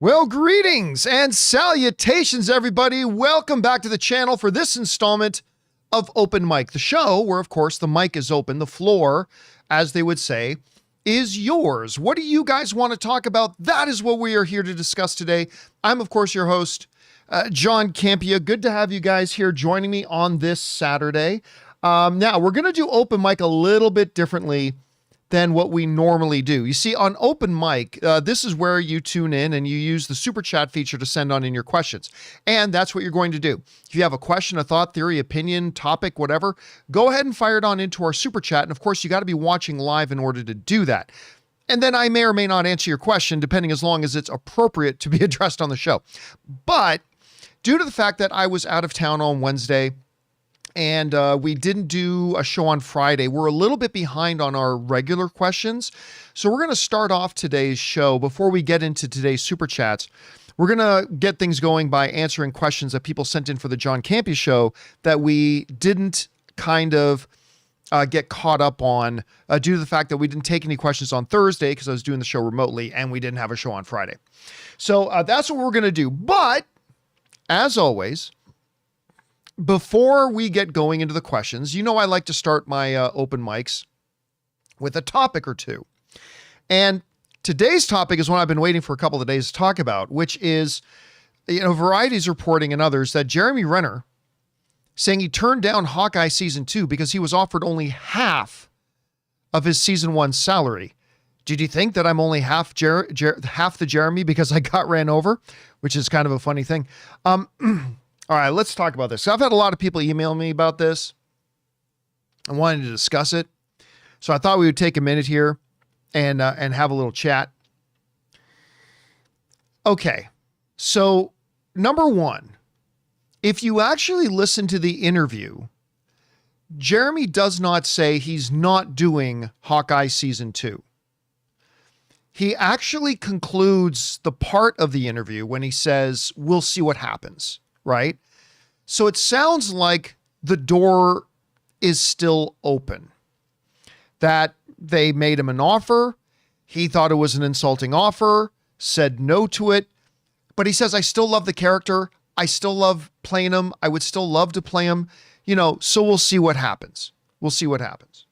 Well, greetings and salutations, everybody. Welcome back to the channel for this installment of Open Mic, the show where, of course, the mic is open. The floor, as they would say, is yours. What do you guys want to talk about? That is what we are here to discuss today. I'm, of course, your host, John Campea. Good to have you guys here joining me on this Saturday. Now, we're going to do Open Mic a little bit differently than what we normally do. You see, on Open Mic, this is where you tune in and you use the super chat feature to send on in your questions. And that's what you're going to do. If you have a question, a thought, theory, opinion, topic, whatever, go ahead and fire it on into our super chat. And of course, you got to be watching live in order to do that. And then I may or may not answer your question, depending as long as it's appropriate to be addressed on the show. But due to the fact that I was out of town on Wednesday, and we didn't do a show on Friday, we're a little bit behind on our regular questions. So we're going to start off today's show. Before we get into today's super chats, we're going to get things going by answering questions that people sent in for the John Campea show that we didn't kind of get caught up on due to the fact that we didn't take any questions on Thursday because I was doing the show remotely and we didn't have a show on Friday. So that's what we're going to do. But as always, before we get going into the questions, you know I like to start my open mics with a topic or two. And today's topic is one I've been waiting for a couple of days to talk about, which is, Variety's reporting and others that Jeremy Renner saying he turned down Hawkeye season 2 because he was offered only half of his season 1 salary. Did you think that I'm only half the Jeremy because I got ran over? Which is kind of a funny thing. All right, let's talk about this. So I've had a lot of people email me about this and wanting to discuss it. So I thought we would take a minute here and have a little chat. Okay, so number one, if you actually listen to the interview, Jeremy does not say he's not doing Hawkeye season 2. He actually concludes the part of the interview when he says, we'll see what happens. Right? So it sounds like the door is still open, that they made him an offer. He thought it was an insulting offer, said no to it, but he says, I still love the character. I still love playing him. I would still love to play him, so we'll see what happens. We'll see what happens.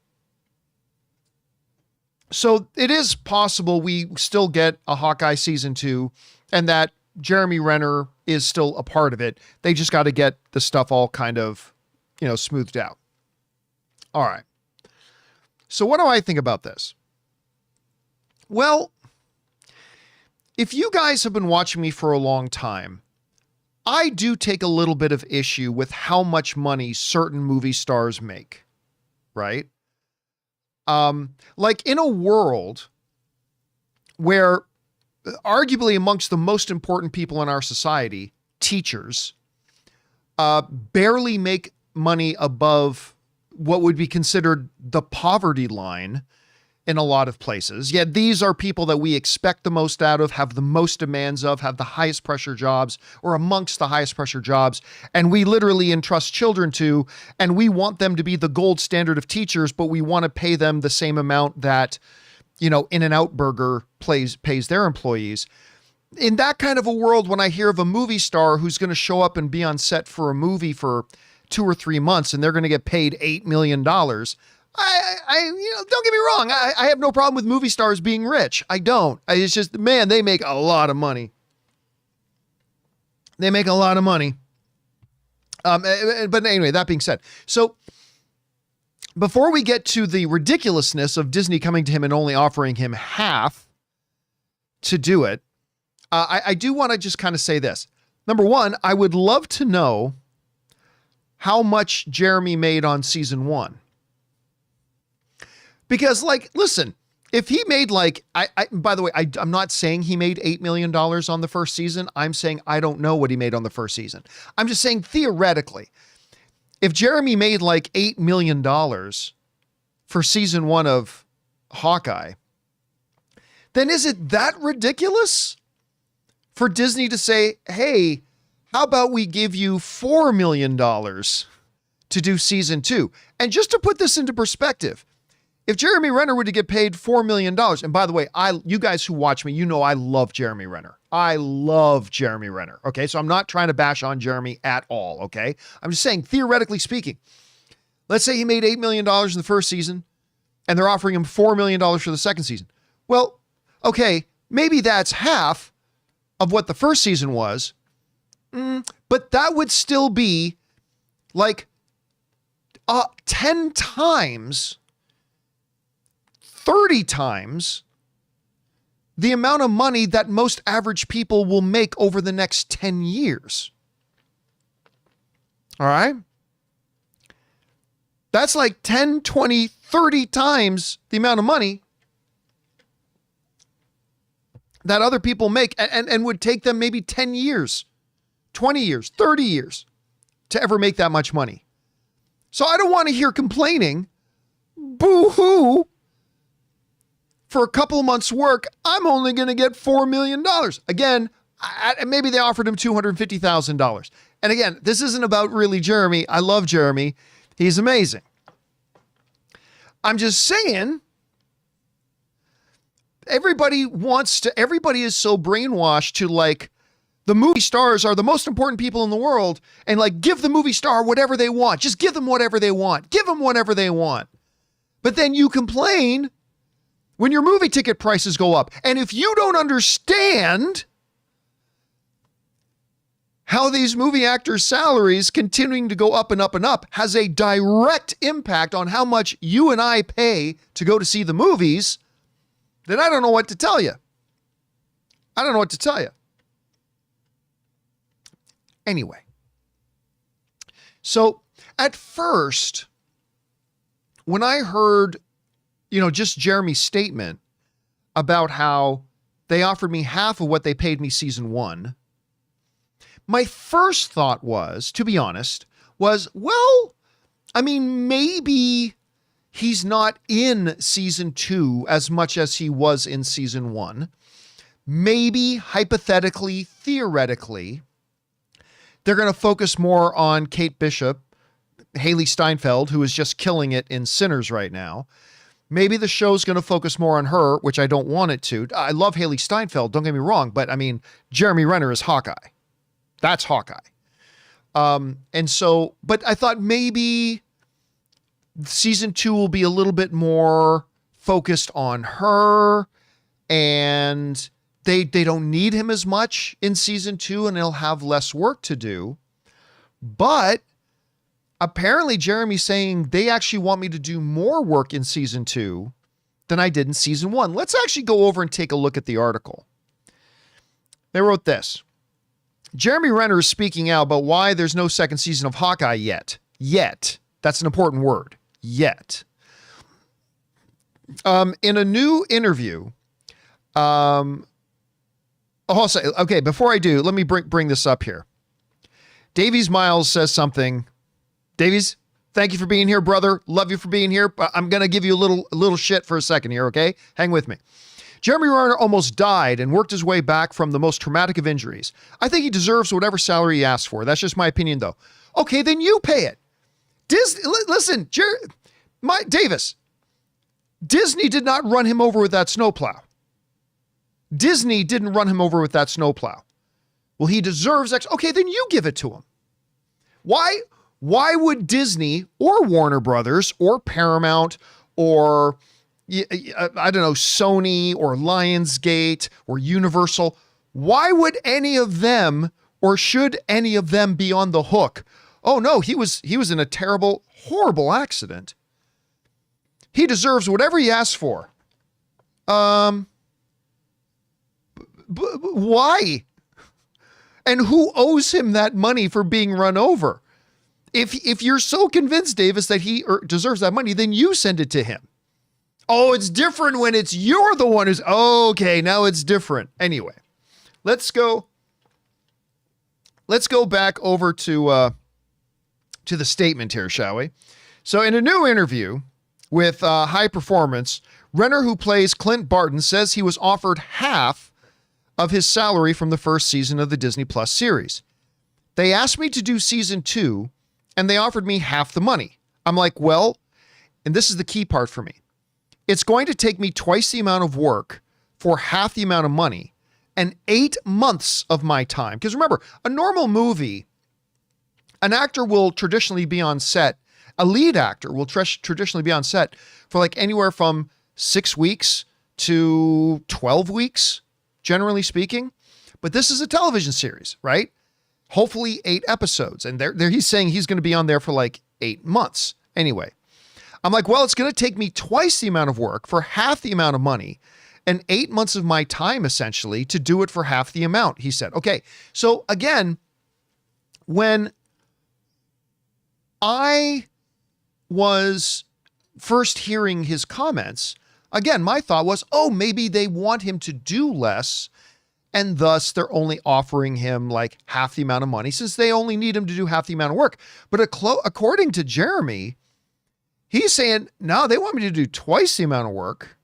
So it is possible we still get a Hawkeye season 2 and that Jeremy Renner is still a part of it. They just got to get the stuff all kind of, smoothed out. All right. So what do I think about this? Well, if you guys have been watching me for a long time, I do take a little bit of issue with how much money certain movie stars make, right? Like in a world where arguably amongst the most important people in our society, teachers, barely make money above what would be considered the poverty line in a lot of places. Yet these are people that we expect the most out of, have the most demands of, have the highest pressure jobs or amongst the highest pressure jobs. And we literally entrust children to, and we want them to be the gold standard of teachers, but we want to pay them the same amount that In-N-Out Burger pays their employees. In that kind of a world, when I hear of a movie star who's going to show up and be on set for a movie for 2 or 3 months and they're going to get paid $8 million, don't get me wrong. I have no problem with movie stars being rich. I don't. It's just, man, they make a lot of money. They make a lot of money. But anyway, that being said, so before we get to the ridiculousness of Disney coming to him and only offering him half to do it, I do want to just kind of say this. Number one, I would love to know how much Jeremy made on season 1. Because, listen, if he made by the way, I'm not saying he made $8 million on the first season. I'm saying I don't know what he made on the first season. I'm just saying theoretically, if Jeremy made $8 million for season 1 of Hawkeye, then is it that ridiculous for Disney to say, hey, how about we give you $4 million to do season 2? And just to put this into perspective, if Jeremy Renner were to get paid $4 million, and by the way, you guys who watch me, I love Jeremy Renner. I love Jeremy Renner. Okay. So I'm not trying to bash on Jeremy at all. Okay. I'm just saying, theoretically speaking, let's say he made $8 million in the first season and they're offering him $4 million for the second season. Well, okay, maybe that's half of what the first season was, but that would still be like 10 times, 30 times the amount of money that most average people will make over the next 10 years. All right? That's like 10, 20, 30 times the amount of money that other people make and would take them maybe 10 years, 20 years, 30 years to ever make that much money. So I don't want to hear complaining, boo-hoo, for a couple of months' work, I'm only going to get $4 million. Again, maybe they offered him $250,000. And again, this isn't about really Jeremy. I love Jeremy. He's amazing. I'm just saying, everybody is so brainwashed to like, the movie stars are the most important people in the world and like give the movie star whatever they want. Just give them whatever they want. Give them whatever they want. But then you complain when your movie ticket prices go up. And if you don't understand how these movie actors' salaries continuing to go up and up and up has a direct impact on how much you and I pay to go to see the movies, then I don't know what to tell you. I don't know what to tell you. Anyway, so at first, when I heard, just Jeremy's statement about how they offered me half of what they paid me season one, my first thought was, to be honest, well, I mean, maybe he's not in season two as much as he was in season one. Maybe, hypothetically, theoretically, they're going to focus more on Kate Bishop, Haley Steinfeld, who is just killing it in Sinners right now. Maybe the show's going to focus more on her, which I don't want it to. I love Haley Steinfeld, don't get me wrong, but I mean, Jeremy Renner is Hawkeye. That's Hawkeye. But I thought maybe season two will be a little bit more focused on her, and they don't need him as much in season two, and he'll have less work to do. But apparently Jeremy's saying they actually want me to do more work in season two than I did in season one. Let's actually go over and take a look at the article. They wrote this. Jeremy Renner is speaking out about why there's no second season of Hawkeye yet. Yet. That's an important word. Yet. In a new interview, okay, before I do, let me bring this up here. Davies Miles says something. Davies, thank you for being here, brother. Love you for being here. But I'm going to give you a little shit for a second here, okay? Hang with me. Jeremy Renner almost died and worked his way back from the most traumatic of injuries. I think he deserves whatever salary he asks for. That's just my opinion, though. Okay, then you pay it. Listen, Davis, Disney did not run him over with that snowplow. Disney didn't run him over with that snowplow. Well, he deserves X. Okay, then you give it to him. Why would Disney or Warner Brothers or Paramount or, I don't know, Sony or Lionsgate or Universal, why would any of them or should any of them be on the hook? Oh no, he was in a terrible, horrible accident. He deserves whatever he asks for. Why? And who owes him that money for being run over? If you're so convinced, Davis, that he deserves that money, then you send it to him. Oh, it's different when you're the one who's, okay, now it's different. Anyway, let's go back over to the statement here, shall we? So in a new interview with High Performance, Renner, who plays Clint Barton, says he was offered half of his salary from the first season of the Disney Plus series. They asked me to do season two, and they offered me half the money. I'm like, well, and this is the key part for me. It's going to take me twice the amount of work for half the amount of money, and 8 months of my time. Because remember, a normal movie, an actor will traditionally be on set, a lead actor will traditionally be on set for like anywhere from 6 weeks to 12 weeks, generally speaking. But this is a television series, right? Hopefully 8 episodes. And he's saying he's going to be on there for like 8 months. Anyway, I'm like, well, it's going to take me twice the amount of work for half the amount of money and 8 months of my time, essentially, to do it for half the amount, he said. Okay, so again, when I was first hearing his comments, again, my thought was, oh, maybe they want him to do less, and thus they're only offering him like half the amount of money since they only need him to do half the amount of work. But according to Jeremy, he's saying, no, they want me to do twice the amount of work,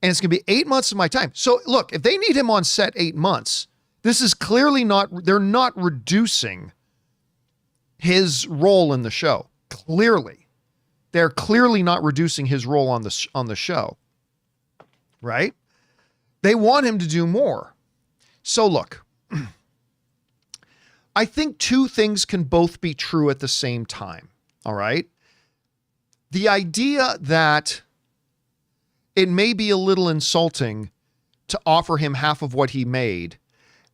and it's going to be 8 months of my time. So look, if they need him on set 8 months, this is clearly they're not reducing his role in the show. Clearly. They're clearly not reducing his role on the show. Right? They want him to do more. So look, I think two things can both be true at the same time. All right? The idea that it may be a little insulting to offer him half of what he made,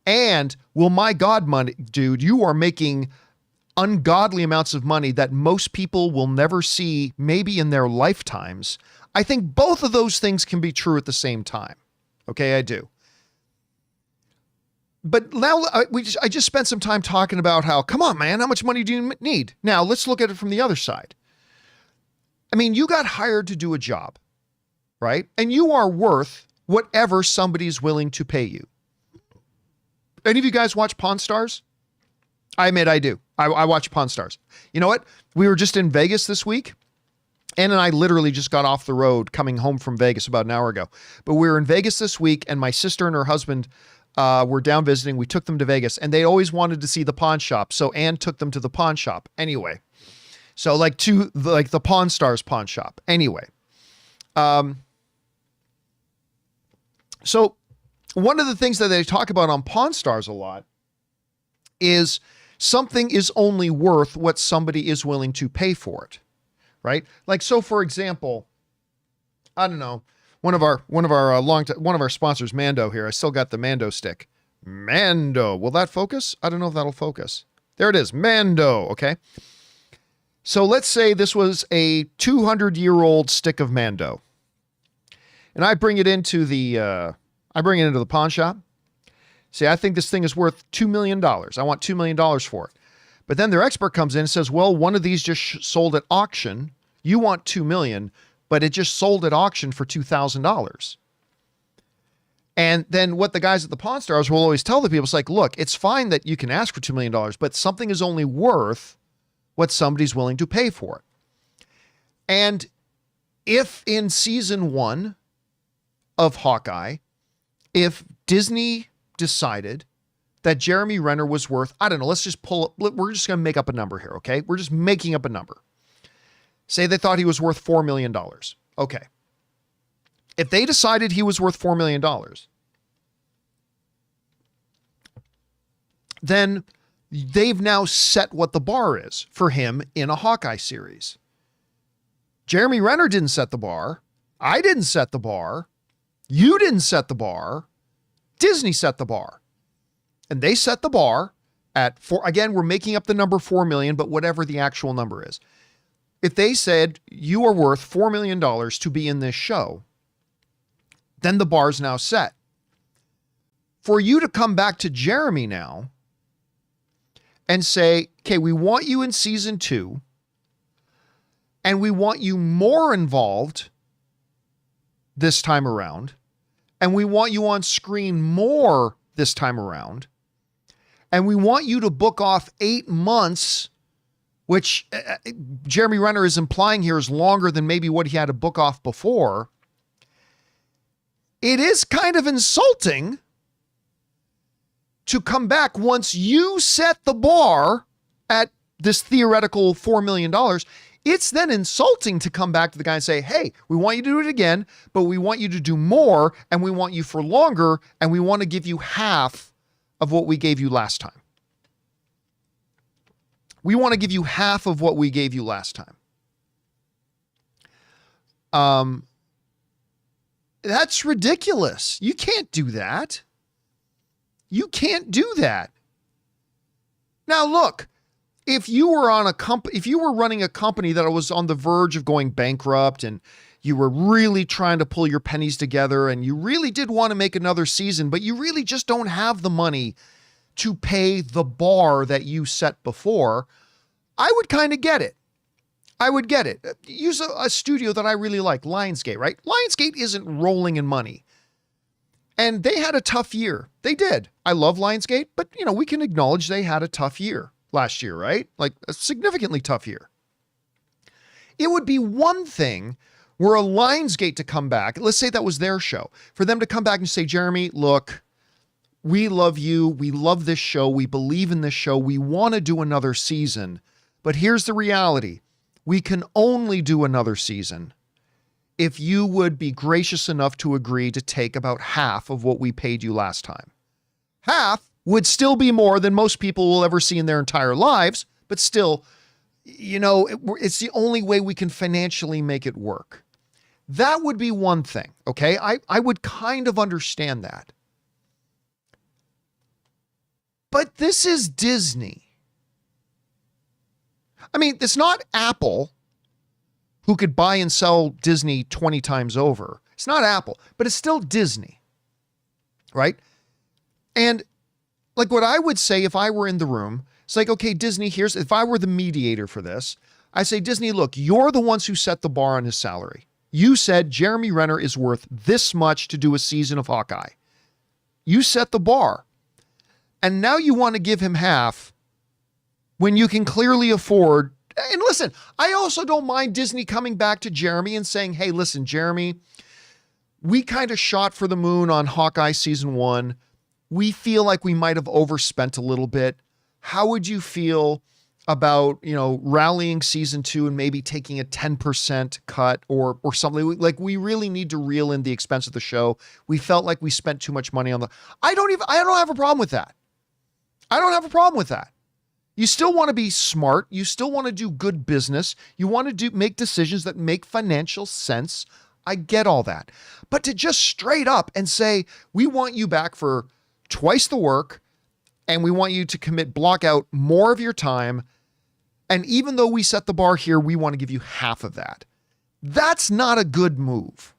and, well, my God, money, dude, you are making ungodly amounts of money that most people will never see, maybe in their lifetimes. I think both of those things can be true at the same time. Okay, I do. But now I just spent some time talking about how, come on, man, how much money do you need? Now let's look at it from the other side. I mean, you got hired to do a job, right? And you are worth whatever somebody's willing to pay you. Any of you guys watch Pawn Stars? I admit I do. I watch Pawn Stars. You know what? We were just in Vegas this week. Ann and I literally just got off the road coming home from Vegas about an hour ago. But we were in Vegas this week, and my sister and her husband were down visiting. We took them to Vegas, and they always wanted to see the pawn shop. So Ann took them to the pawn shop. Anyway. So like the Pawn Stars pawn shop. Anyway. So one of the things that they talk about on Pawn Stars a lot is something is only worth what somebody is willing to pay for it, right? Like, so for example, I don't know, one of our sponsors, Mando here. I still got the Mando stick. Mando, will that focus? I don't know if that'll focus. There it is, Mando. Okay. So let's say this was a 200-year-old stick of Mando, and I bring it into the pawn shop. Say, I think this thing is worth $2 million. I want $2 million for it. But then their expert comes in and says, well, one of these just sold at auction. You want $2 million, but it just sold at auction for $2,000. And then what the guys at the Pawn Stars will always tell the people is like, look, it's fine that you can ask for $2 million, but something is only worth what somebody's willing to pay for it. And if in season 1 of Hawkeye, if Disney decided that Jeremy Renner was worth, I don't know, we're just going to make up a number here, okay? We're just making up a number. Say they thought he was worth $4 million. Okay. If they decided he was worth $4 million, then they've now set what the bar is for him in a Hawkeye series. Jeremy Renner didn't set the bar. I didn't set the bar. You didn't set the bar. Disney set the bar. And they set the bar at again, we're making up the number 4 million, but whatever the actual number is. If they said you are worth $4 million to be in this show, then the bar's now set. For you to come back to Jeremy now and say, okay, we want you in season 2, and we want you more involved this time around, and we want you on screen more this time around, and we want you to book off 8 months, which Jeremy Renner is implying here is longer than maybe what he had to book off before. It is kind of insulting to come back once you set the bar at this theoretical $4 million. It's then insulting to come back to the guy and say, hey, we want you to do it again, but we want you to do more, and we want you for longer, and we want to give you half of what we gave you last time. We want to give you half of what we gave you last time. That's ridiculous. You can't do that. You can't do that. Now look, if you were running a company that was on the verge of going bankrupt and you were really trying to pull your pennies together and you really did want to make another season, but you really just don't have the money to pay the bar that you set before, I would kind of get it. I would get it. Use a studio that I really like, Lionsgate, right? Lionsgate isn't rolling in money. And they had a tough year. They did. I love Lionsgate, but we can acknowledge they had a tough year last year, right? Like a significantly tough year. It would be one thing were a Lionsgate to come back. Let's say that was their show. For them to come back and say, Jeremy, look, we love you. We love this show. We believe in this show. We want to do another season. But here's the reality. We can only do another season if you would be gracious enough to agree to take about half of what we paid you last time. Half would still be more than most people will ever see in their entire lives, but still, it's the only way we can financially make it work. That would be one thing, okay? I would kind of understand that. But this is Disney. I mean, it's not Apple who could buy and sell Disney 20 times over. It's not Apple, but it's still Disney, right? And like what I would say if I were in the room, it's like, okay, Disney, if I were the mediator for this, I say, Disney, look, you're the ones who set the bar on his salary. You said Jeremy Renner is worth this much to do a season of Hawkeye. You set the bar. And now you want to give him half when you can clearly afford. And listen, I also don't mind Disney coming back to Jeremy and saying, hey, listen, Jeremy, we kind of shot for the moon on Hawkeye season 1. We feel like we might have overspent a little bit. How would you feel about, rallying season 2 and maybe taking a 10% cut or something? Like, we really need to reel in the expense of the show. We felt like we spent too much money on I don't have a problem with that. I don't have a problem with that. You still want to be smart. You still want to do good business. You want to make decisions that make financial sense. I get all that. But to just straight up and say, we want you back for twice the work, and we want you to block out more of your time. And even though we set the bar here, we want to give you half of that. That's not a good move.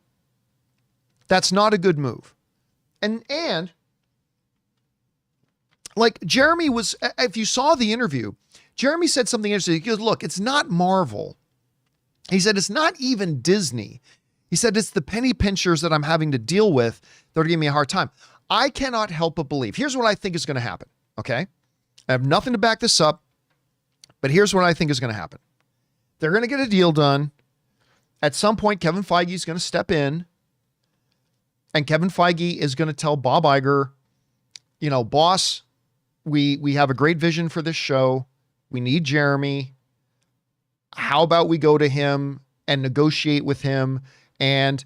That's not a good move. And like Jeremy was, if you saw the interview, Jeremy said something interesting. He goes, look, it's not Marvel. He said, it's not even Disney. He said, it's the penny pinchers that I'm having to deal with that are giving me a hard time. I cannot help but believe. Here's what I think is going to happen. Okay. I have nothing to back this up, but here's what I think is going to happen. They're going to get a deal done. At some point, Kevin Feige is going to step in, and Kevin Feige is going to tell Bob Iger, boss, we have a great vision for this show. We need Jeremy. How about we go to him and negotiate with him, and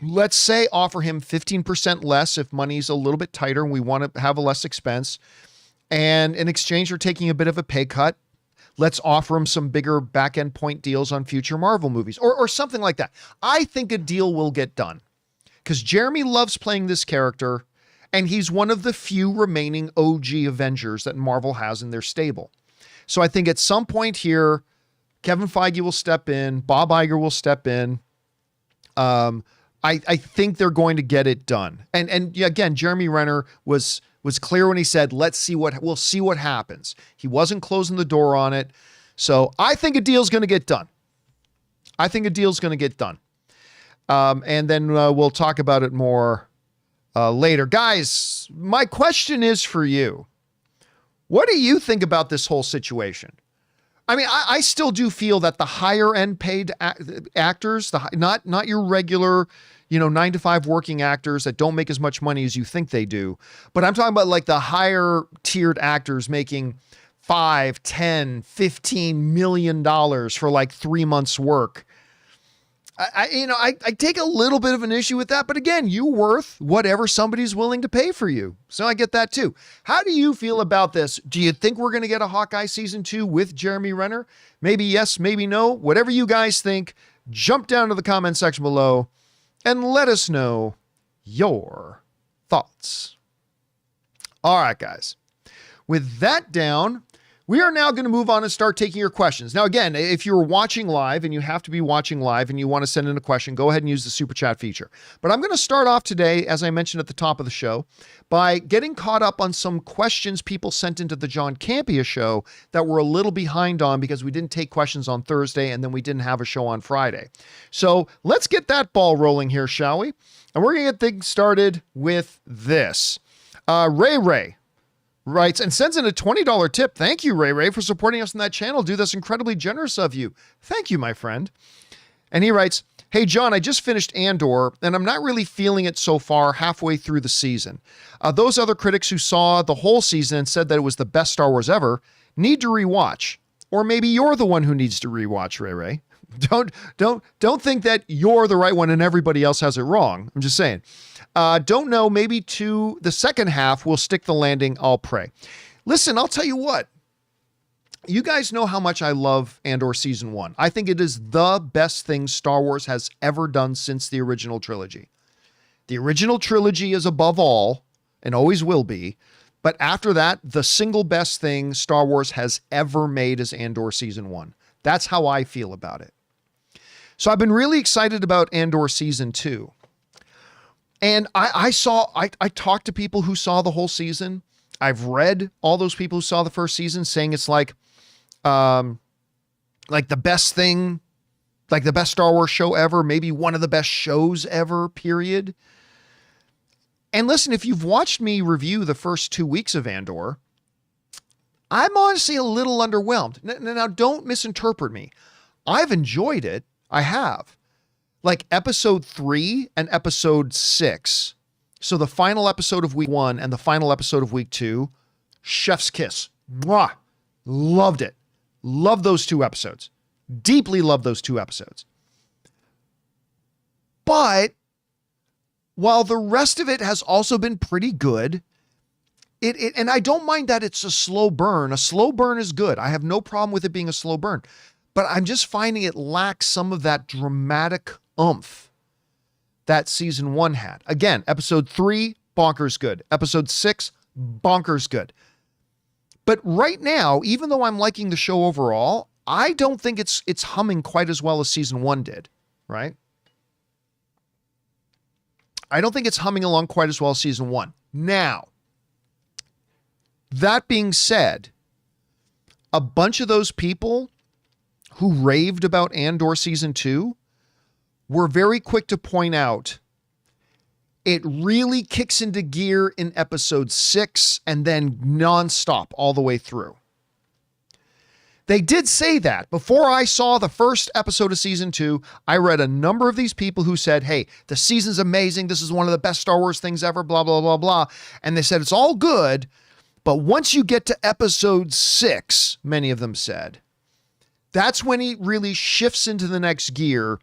let's say offer him 15% less if money's a little bit tighter and we want to have a less expense. And in exchange for taking a bit of a pay cut, let's offer him some bigger back-end point deals on future Marvel movies or something like that. I think a deal will get done because Jeremy loves playing this character, and he's one of the few remaining OG Avengers that Marvel has in their stable. So I think at some point here, Kevin Feige will step in, Bob Iger will step in. I think they're going to get it done. And again, Jeremy Renner was clear when he said, we'll see what happens. He wasn't closing the door on it. So I think a deal's going to get done. And then we'll talk about it more later. Guys, my question is for you. What do you think about this whole situation? I mean, I still do feel that the higher end paid actors, not your regular, 9-to-5 working actors that don't make as much money as you think they do, but I'm talking about like the higher tiered actors making 5, 10, 15 million dollars for like 3 months work. I take a little bit of an issue with that, but again, you're worth whatever somebody's willing to pay for you. So I get that too. How do you feel about this? Do you think we're going to get a Hawkeye season 2 with Jeremy Renner? Maybe yes, maybe no. Whatever you guys think, jump down to the comment section below and let us know your thoughts. All right, guys. With that down, we are now going to move on and start taking your questions. Now, again, if you're watching live and you have to be watching live and you want to send in a question, go ahead and use the super chat feature. But I'm going to start off today, as I mentioned at the top of the show, by getting caught up on some questions people sent into the John Campea show that we're a little behind on because we didn't take questions on Thursday and then we didn't have a show on Friday. So let's get that ball rolling here, shall we? And we're going to get things started with this. Ray writes and sends in a $20 tip. Thank you, Ray, for supporting us on that channel. Dude, that's incredibly generous of you. Thank you, my friend. And he writes, hey, John, I just finished Andor, and I'm not really feeling it so far halfway through the season. Those other critics who saw the whole season and said that it was the best Star Wars ever need to rewatch. Or maybe you're the one who needs to rewatch, Ray. Don't think that you're the right one and everybody else has it wrong. I'm just saying. Don't know, maybe to the second half, we'll stick the landing, I'll pray. Listen, I'll tell you what. You guys know how much I love Andor Season 1. I think it is the best thing Star Wars has ever done since the original trilogy. The original trilogy is above all, and always will be. But after that, the single best thing Star Wars has ever made is Andor Season 1. That's how I feel about it. So I've been really excited about Andor Season 2. And I talked to people who saw the whole season. I've read all those people who saw the first season saying it's like the best thing, like the best Star Wars show ever, maybe one of the best shows ever, period. And listen, if you've watched me review the first 2 weeks of Andor, I'm honestly a little underwhelmed. Now, don't misinterpret me. I've enjoyed it. I have. Like episode 3 and episode 6. So the final episode of week 1 and the final episode of week 2, chef's kiss. Mwah! Loved it. Loved those 2 episodes. Deeply loved those 2 episodes. But while the rest of it has also been pretty good, and I don't mind that it's a slow burn. A slow burn is good. I have no problem with it being a slow burn. But I'm just finding it lacks some of that dramatic oomph that season 1 had. Again, episode 3, bonkers good. Episode 6, bonkers good. But right now, even though I'm liking the show overall, I don't think it's humming quite as well as season 1 did, right? I don't think it's humming along quite as well as season 1. Now, that being said, a bunch of those people who raved about Andor season 2 were very quick to point out it really kicks into gear in episode 6 and then nonstop all the way through. They did say that. Before I saw the first episode of season 2, I read a number of these people who said, hey, the season's amazing. This is one of the best Star Wars things ever, blah, blah, blah, blah. And they said it's all good, but once you get to episode 6, many of them said, that's when he really shifts into the next gear.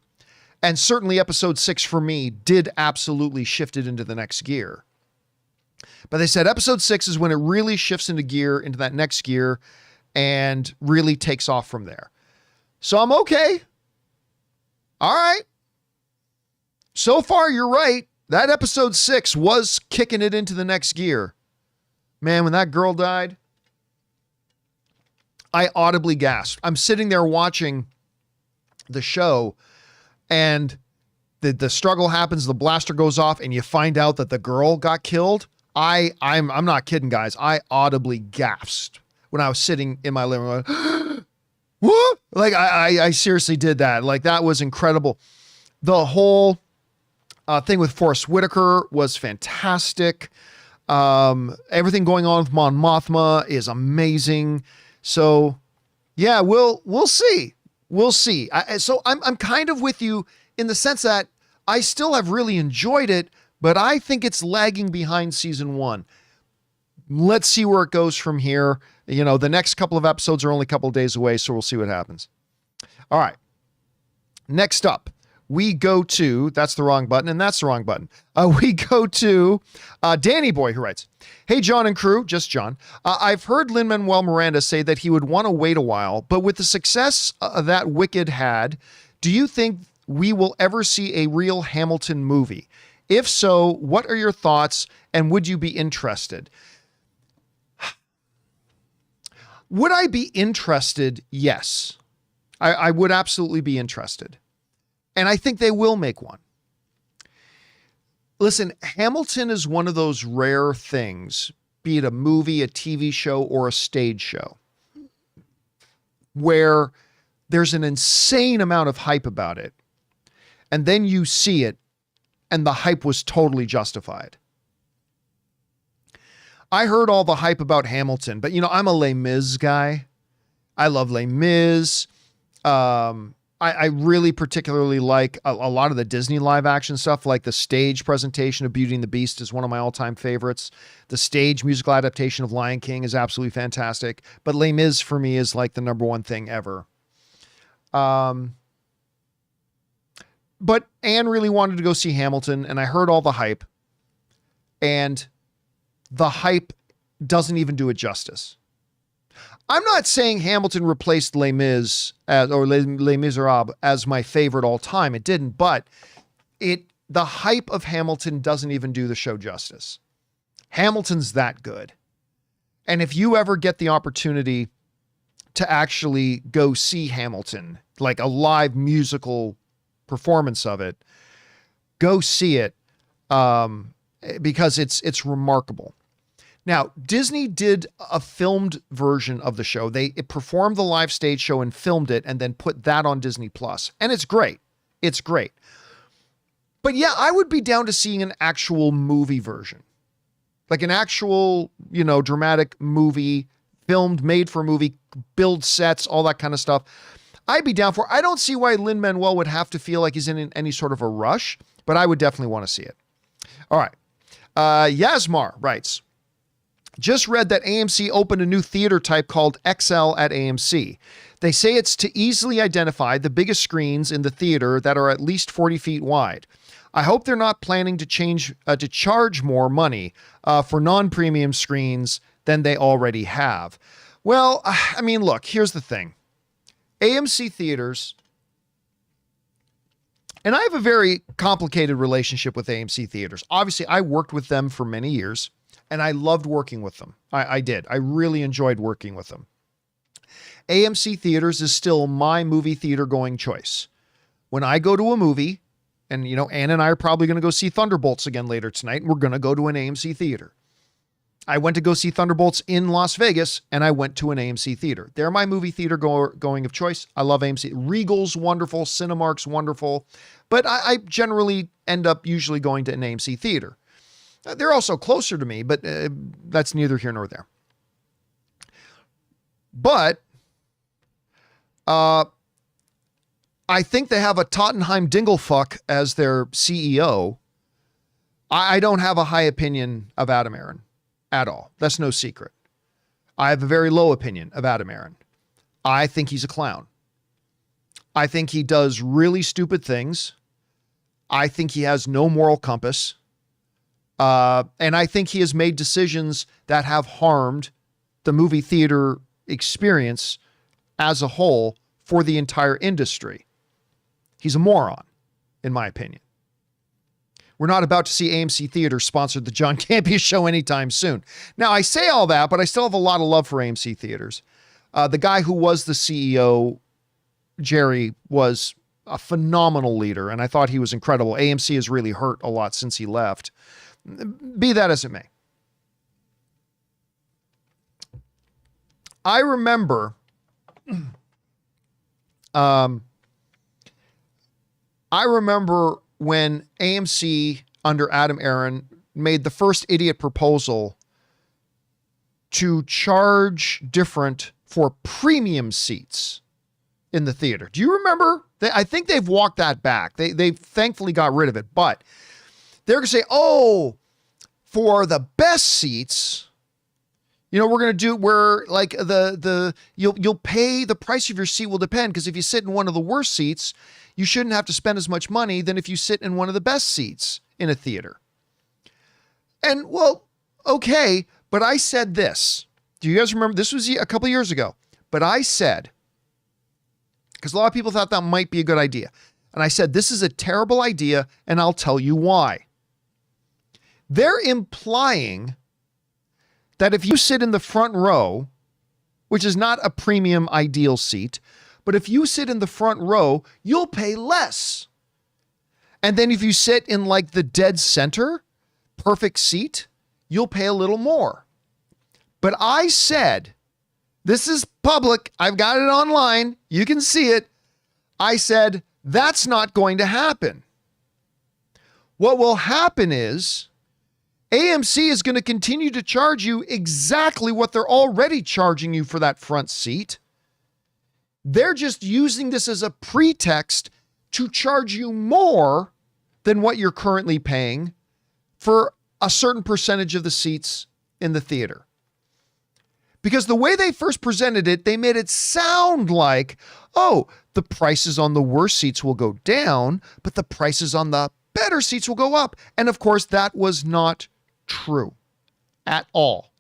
And certainly episode 6 for me did absolutely shift it into the next gear. But they said episode 6 is when it really shifts into gear, into that next gear, and really takes off from there. So I'm okay. All right. So far, you're right. That episode 6 was kicking it into the next gear. Man, when that girl died, I audibly gasped. I'm sitting there watching the show, and the struggle happens, the blaster goes off, and you find out that the girl got killed. I'm not kidding, guys. I audibly gasped when I was sitting in my living room. What? Like, I seriously did that. Like, that was incredible. The whole thing with Forrest Whitaker was fantastic. Everything going on with Mon Mothma is amazing. So, yeah, we'll see. We'll see. So I'm kind of with you in the sense that I still have really enjoyed it, but I think it's lagging behind season 1. Let's see where it goes from here. The next couple of episodes are only a couple of days away, so we'll see what happens. All right. Next up, we go to, that's the wrong button, and that's the wrong button. We go to Danny Boy, who writes, "Hey, John and crew," just John. "I've heard Lin-Manuel Miranda say that he would want to wait a while, but with the success that Wicked had, do you think we will ever see a real Hamilton movie? If so, what are your thoughts, and would you be interested?" Would I be interested? Yes. I would absolutely be interested. And I think they will make one. Listen, Hamilton is one of those rare things, be it a movie, a TV show, or a stage show, where there's an insane amount of hype about it. And then you see it, and the hype was totally justified. I heard all the hype about Hamilton, but I'm a Les Mis guy. I love Les Mis. I really particularly like a lot of the Disney live action stuff, like the stage presentation of Beauty and the Beast is one of my all-time favorites. The stage musical adaptation of Lion King is absolutely fantastic. But Les Mis for me is like the number one thing ever. But Anne really wanted to go see Hamilton, and I heard all the hype. And the hype doesn't even do it justice. I'm not saying Hamilton replaced Les Mis or Les Miserables as my favorite all time. It didn't, but the hype of Hamilton doesn't even do the show justice. Hamilton's that good. And if you ever get the opportunity to actually go see Hamilton, like a live musical performance of it, go see it because it's remarkable. Now, Disney did a filmed version of the show. It performed the live stage show and filmed it and then put that on Disney Plus. And it's great. It's great. But yeah, I would be down to seeing an actual movie version. Like an actual, dramatic movie, filmed, made for a movie, build sets, all that kind of stuff. I'd be down for it. I don't see why Lin-Manuel would have to feel like he's in any sort of a rush, but I would definitely want to see it. All right. Yasmar writes, "Just read that AMC opened a new theater type called XL at AMC. They say it's to easily identify the biggest screens in the theater that are at least 40 feet wide. I hope they're not planning to charge more money for non-premium screens than they already have." Well, I mean, look, here's the thing. AMC theaters, and I have a very complicated relationship with AMC theaters. Obviously, I worked with them for many years. And I loved working with them. I did. I really enjoyed working with them. AMC Theaters is still my movie theater going choice. When I go to a movie, and Ann and I are probably going to go see Thunderbolts again later tonight, and we're going to go to an AMC theater. I went to go see Thunderbolts in Las Vegas, and I went to an AMC theater. They're my movie theater going of choice. I love AMC. Regal's wonderful. Cinemark's wonderful. But I generally end up usually going to an AMC theater. They're also closer to me, but that's neither here nor there. But I think they have a Tottenham Dinglefuck as their CEO. I don't have a high opinion of Adam Aaron at all. That's no secret. I have a very low opinion of Adam Aaron. I think he's a clown. I think he does really stupid things. I think he has no moral compass. And I think he has made decisions that have harmed the movie theater experience as a whole for the entire industry. He's a moron, in my opinion. We're not about to see AMC Theater sponsor the John Campea show anytime soon. Now, I say all that, but I still have a lot of love for AMC Theaters. The guy who was the CEO, Jerry, was a phenomenal leader, and I thought he was incredible. AMC has really hurt a lot since he left. Be that as it may. I remember when AMC under Adam Aaron made the first idiot proposal to charge different for premium seats in the theater. Do you remember? I think they've walked that back. They thankfully got rid of it, but they're going to say, oh, for the best seats, We're going to do where like you'll pay, the price of your seat will depend, because if you sit in one of the worst seats, you shouldn't have to spend as much money than if you sit in one of the best seats in a theater. And well, okay, but I said this. Do you guys remember? This was a couple years ago, but I said, because a lot of people thought that might be a good idea. And I said, this is a terrible idea, and I'll tell you why. They're implying that if you sit in the front row, which is not a premium ideal seat, but if you sit in the front row, you'll pay less. And then if you sit in like the dead center, perfect seat, you'll pay a little more. But I said, this is public, I've got it online, you can see it. I said, that's not going to happen. What will happen is AMC is going to continue to charge you exactly what they're already charging you for that front seat. They're just using this as a pretext to charge you more than what you're currently paying for a certain percentage of the seats in the theater. Because the way they first presented it, they made it sound like, oh, the prices on the worst seats will go down, but the prices on the better seats will go up. And of course, that was not true at all.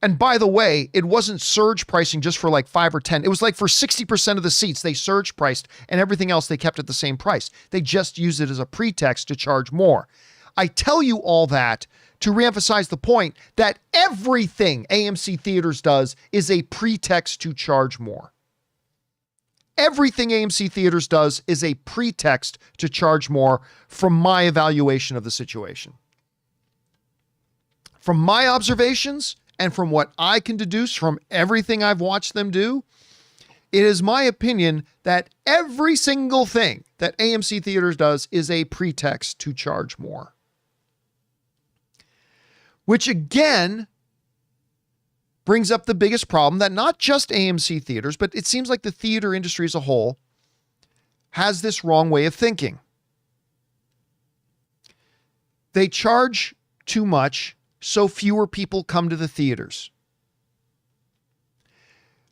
And by the way, it wasn't surge pricing just for like 5 or 10. It was like for 60% of the seats, they surge priced, and everything else they kept at the same price. They just used it as a pretext to charge more. I tell you all that to reemphasize the point that everything AMC Theaters does is a pretext to charge more. Everything AMC Theaters does is a pretext to charge more from my evaluation of the situation. From my observations and from what I can deduce from everything I've watched them do, it is my opinion that every single thing that AMC Theaters does is a pretext to charge more. Which again brings up the biggest problem that not just AMC Theaters, but it seems like the theater industry as a whole has this wrong way of thinking. They charge too much, so fewer people come to the theaters.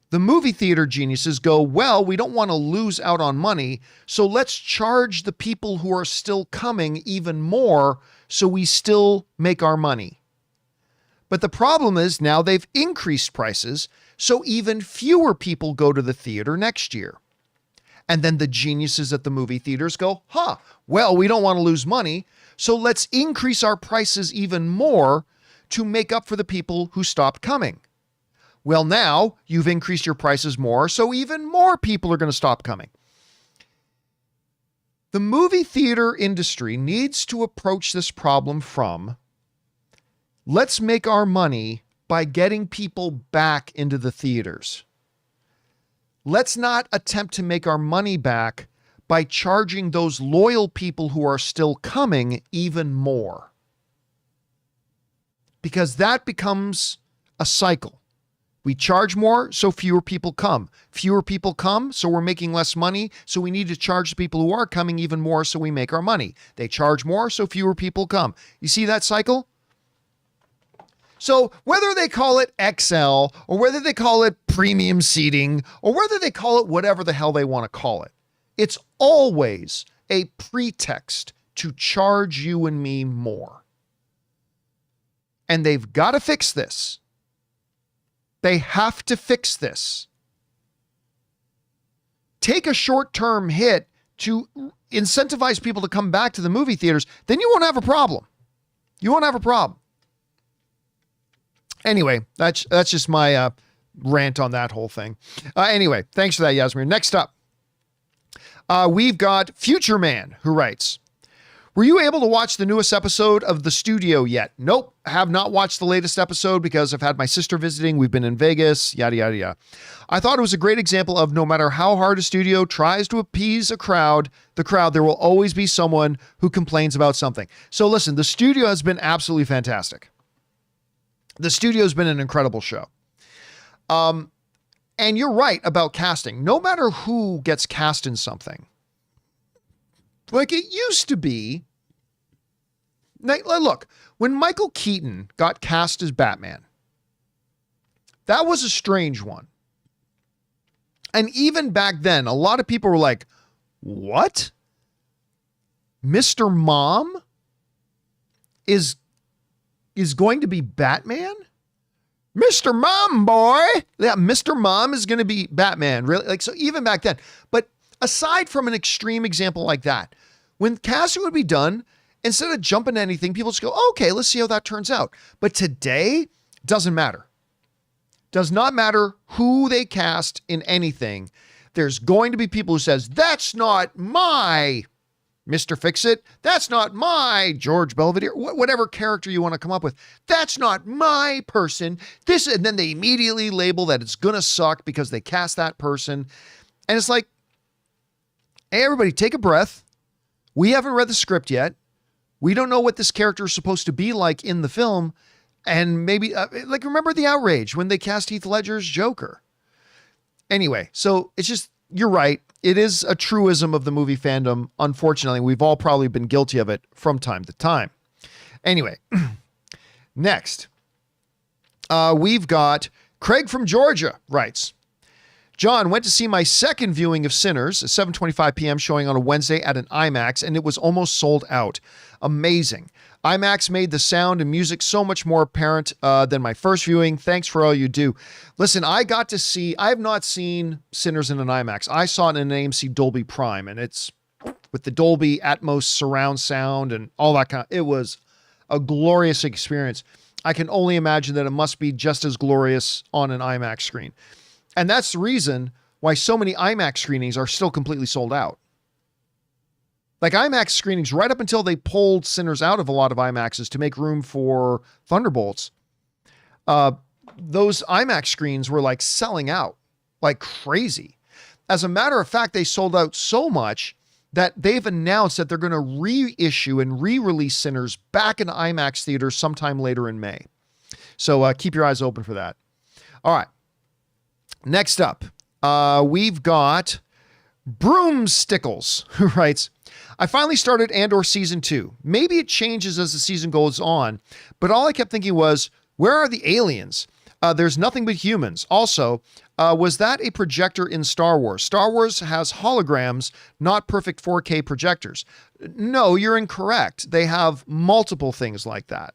The movie theater geniuses go, well, we don't want to lose out on money, so let's charge the people who are still coming even more so we still make our money. But the problem is now they've increased prices, so even fewer people go to the theater next year. And then the geniuses at the movie theaters go, well, we don't want to lose money, so let's increase our prices even more to make up for the people who stopped coming. Well, now you've increased your prices more, so even more people are going to stop coming. The movie theater industry needs to approach this problem from, let's make our money by getting people back into the theaters. Let's not attempt to make our money back by charging those loyal people who are still coming even more. Because that becomes a cycle. We charge more, so fewer people come. Fewer people come, so we're making less money, so we need to charge the people who are coming even more so we make our money. They charge more, so fewer people come. You see that cycle? So whether they call it XL, or whether they call it premium seating, or whether they call it whatever the hell they want to call it, it's always a pretext to charge you and me more. And they've got to fix this. They have to fix this. Take a short-term hit to incentivize people to come back to the movie theaters, then you won't have a problem. You won't have a problem. Anyway, that's just my rant on that whole thing. Anyway, thanks for that, Yasmin. Next up, we've got Future Man, who writes, were you able to watch the newest episode of The Studio yet? Nope, have not watched the latest episode because I've had my sister visiting. We've been in Vegas, yada, yada, yada. I thought it was a great example of no matter how hard a studio tries to appease the crowd, there will always be someone who complains about something. So listen, The Studio has been absolutely fantastic. The Studio has been an incredible show. And you're right about casting. No matter who gets cast in something, like it used to be. Look, when Michael Keaton got cast as Batman, That was a strange one. And even back then, a lot of people were like, what? Mr. Mom is going to be Batman? Mr. Mom, boy. Yeah, Mr. Mom is going to be Batman. Really? Like, so even back then. But aside from an extreme example like that, when casting would be done, instead of jumping to anything, people just go, okay, let's see how that turns out. But today, doesn't matter. Does not matter who they cast in anything. There's going to be people who says, that's not my Mr. Fix-It. That's not my George Belvedere, whatever character you want to come up with. That's not my person. And then they immediately label that it's going to suck because they cast that person. And it's like, hey, everybody, take a breath. We haven't read the script yet. We don't know what this character is supposed to be like in the film. And maybe, remember the outrage when they cast Heath Ledger's Joker? Anyway, so it's just, you're right. It is a truism of the movie fandom. Unfortunately, we've all probably been guilty of it from time to time. Anyway, next, we've got Craig from Georgia writes, John, went to see my second viewing of Sinners, a 7:25 p.m. showing on a Wednesday at an IMAX, and it was almost sold out. Amazing. IMAX made the sound and music so much more apparent than my first viewing. Thanks for all you do. Listen, I have not seen Sinners in an IMAX. I saw it in an AMC Dolby Prime, and it's with the Dolby Atmos surround sound and all that it was a glorious experience. I can only imagine that it must be just as glorious on an IMAX screen. And that's the reason why so many IMAX screenings are still completely sold out. Like IMAX screenings, right up until they pulled Sinners out of a lot of IMAXs to make room for Thunderbolts, those IMAX screens were like selling out like crazy. As a matter of fact, they sold out so much that they've announced that they're going to reissue and re-release Sinners back in IMAX theaters sometime later in May. So keep your eyes open for that. All right. Next up, we've got Broomstickles, who writes, I finally started Andor Season 2. Maybe it changes as the season goes on, but all I kept thinking was, where are the aliens? There's nothing but humans. Also, was that a projector in Star Wars? Star Wars has holograms, not perfect 4K projectors. No, you're incorrect. They have multiple things like that.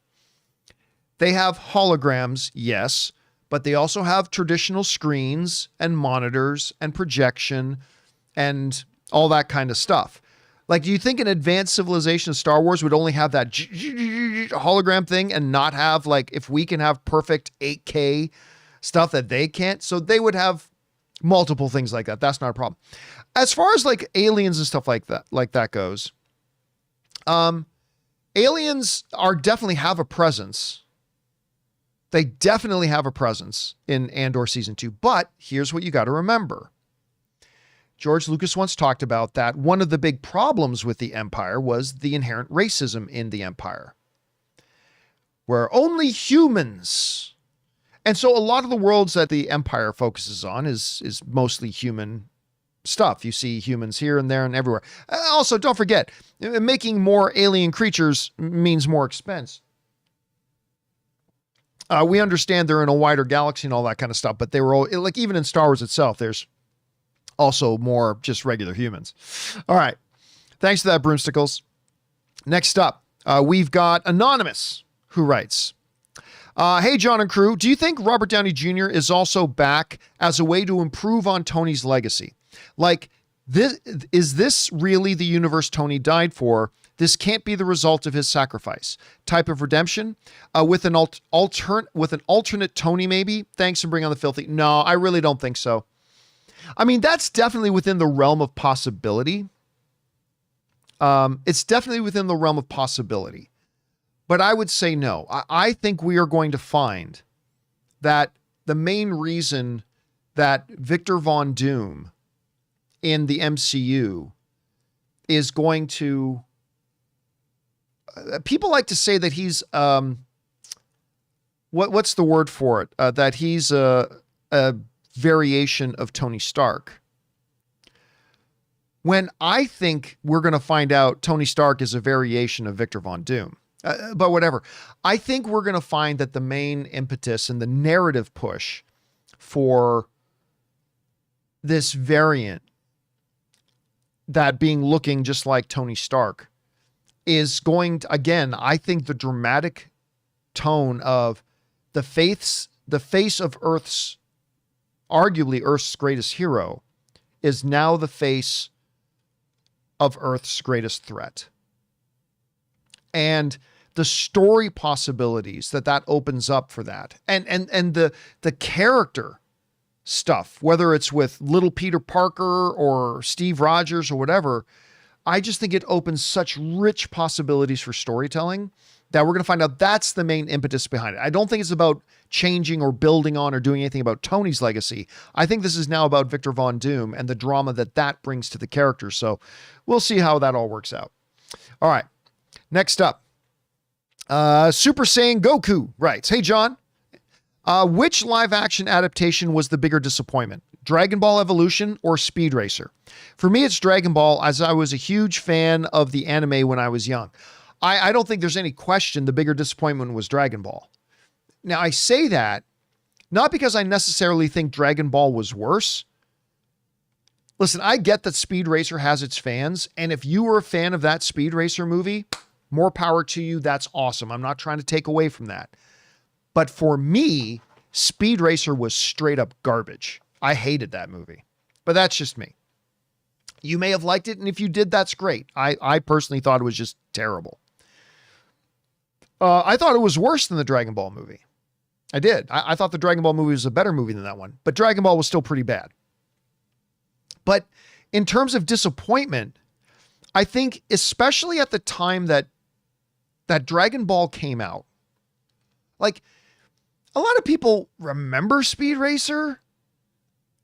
They have holograms, yes, but they also have traditional screens and monitors and projection and all that kind of stuff. Like, do you think an advanced civilization of Star Wars would only have that hologram thing and not have, like, if we can have perfect 8K stuff that they can't? So they would have multiple things like that. That's not a problem. As far as like aliens and stuff like that goes, aliens definitely have a presence. They definitely have a presence in Andor Season 2, but here's what you got to remember. George Lucas once talked about that one of the big problems with the Empire was the inherent racism in the Empire, where only humans. And so a lot of the worlds that the Empire focuses on is mostly human stuff. You see humans here and there and everywhere. Also, don't forget, making more alien creatures means more expense. We understand they're in a wider galaxy and all that kind of stuff, but they were all, like, even in Star Wars itself, there's also more just regular humans. All right. Thanks for that, Broomsticles. Next up, we've got Anonymous, who writes, hey, John and crew, do you think Robert Downey Jr. is also back as a way to improve on Tony's legacy? Like, is this really the universe Tony died for? This can't be the result of his sacrifice. Type of redemption with an alternate Tony, maybe. Thanks and bring on the filthy. No, I really don't think so. I mean, that's definitely within the realm of possibility. It's definitely within the realm of possibility. But I would say no. I think we are going to find that the main reason that Victor Von Doom in the MCU is going to... people like to say that he's... what's the word for it? That he's a variation of Tony Stark. When I think we're going to find out Tony Stark is a variation of Victor Von Doom. But whatever. I think we're going to find that the main impetus and the narrative push for this variant that being looking just like Tony Stark is going to, again, I think the dramatic tone of the face of Earth's, arguably Earth's greatest hero, is now the face of Earth's greatest threat. And the story possibilities that opens up for that, and the character stuff, whether it's with little Peter Parker or Steve Rogers or whatever, I just think it opens such rich possibilities for storytelling that we're going to find out that's the main impetus behind it. I don't think it's about changing or building on or doing anything about Tony's legacy. I think this is now about Victor Von Doom and the drama that brings to the character. So we'll see how that all works out. All right. Next up, Super Saiyan Goku writes, "Hey, John, which live action adaptation was the bigger disappointment? Dragon Ball Evolution or Speed Racer? For me, it's Dragon Ball, as I was a huge fan of the anime when I was young. I don't think there's any question the bigger disappointment was Dragon Ball. Now, I say that not because I necessarily think Dragon Ball was worse. Listen, I get that Speed Racer has its fans, and if you were a fan of that Speed Racer movie, more power to you. That's awesome. I'm not trying to take away from that. But for me, Speed Racer was straight up garbage. I hated that movie, but that's just me. You may have liked it, and if you did, that's great. I personally thought it was just terrible. I thought it was worse than the Dragon Ball movie. I did. I thought the Dragon Ball movie was a better movie than that one, but Dragon Ball was still pretty bad. But in terms of disappointment, I think especially at the time that Dragon Ball came out, like a lot of people remember Speed Racer,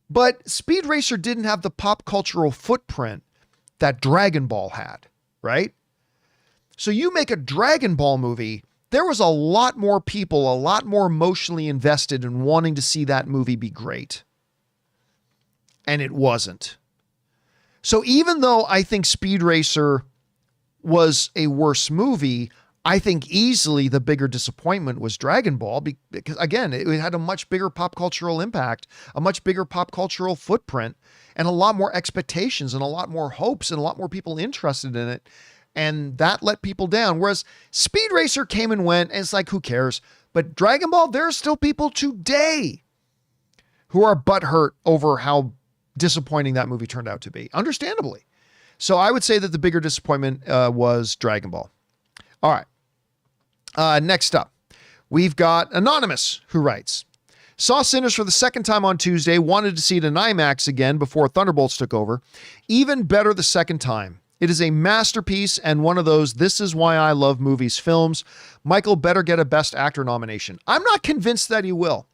but Speed Racer didn't have the pop cultural footprint that Dragon Ball had, right? So you make a Dragon Ball movie, there was a lot more people, a lot more emotionally invested in wanting to see that movie be great. And it wasn't. So even though I think Speed Racer was a worse movie, I think easily the bigger disappointment was Dragon Ball because, again, it had a much bigger pop cultural impact, a much bigger pop cultural footprint, and a lot more expectations and a lot more hopes and a lot more people interested in it. And that let people down. Whereas Speed Racer came and went, and it's like, who cares? But Dragon Ball, there are still people today who are butthurt over how disappointing that movie turned out to be, understandably. So I would say that the bigger disappointment was Dragon Ball. All right. Next up, we've got Anonymous, who writes, "Saw Sinners for the second time on Tuesday, wanted to see it in IMAX again before Thunderbolts took over. Even better the second time. It is a masterpiece and one of those this is why I love movies films. Michael better get a Best Actor nomination." I'm not convinced that he will.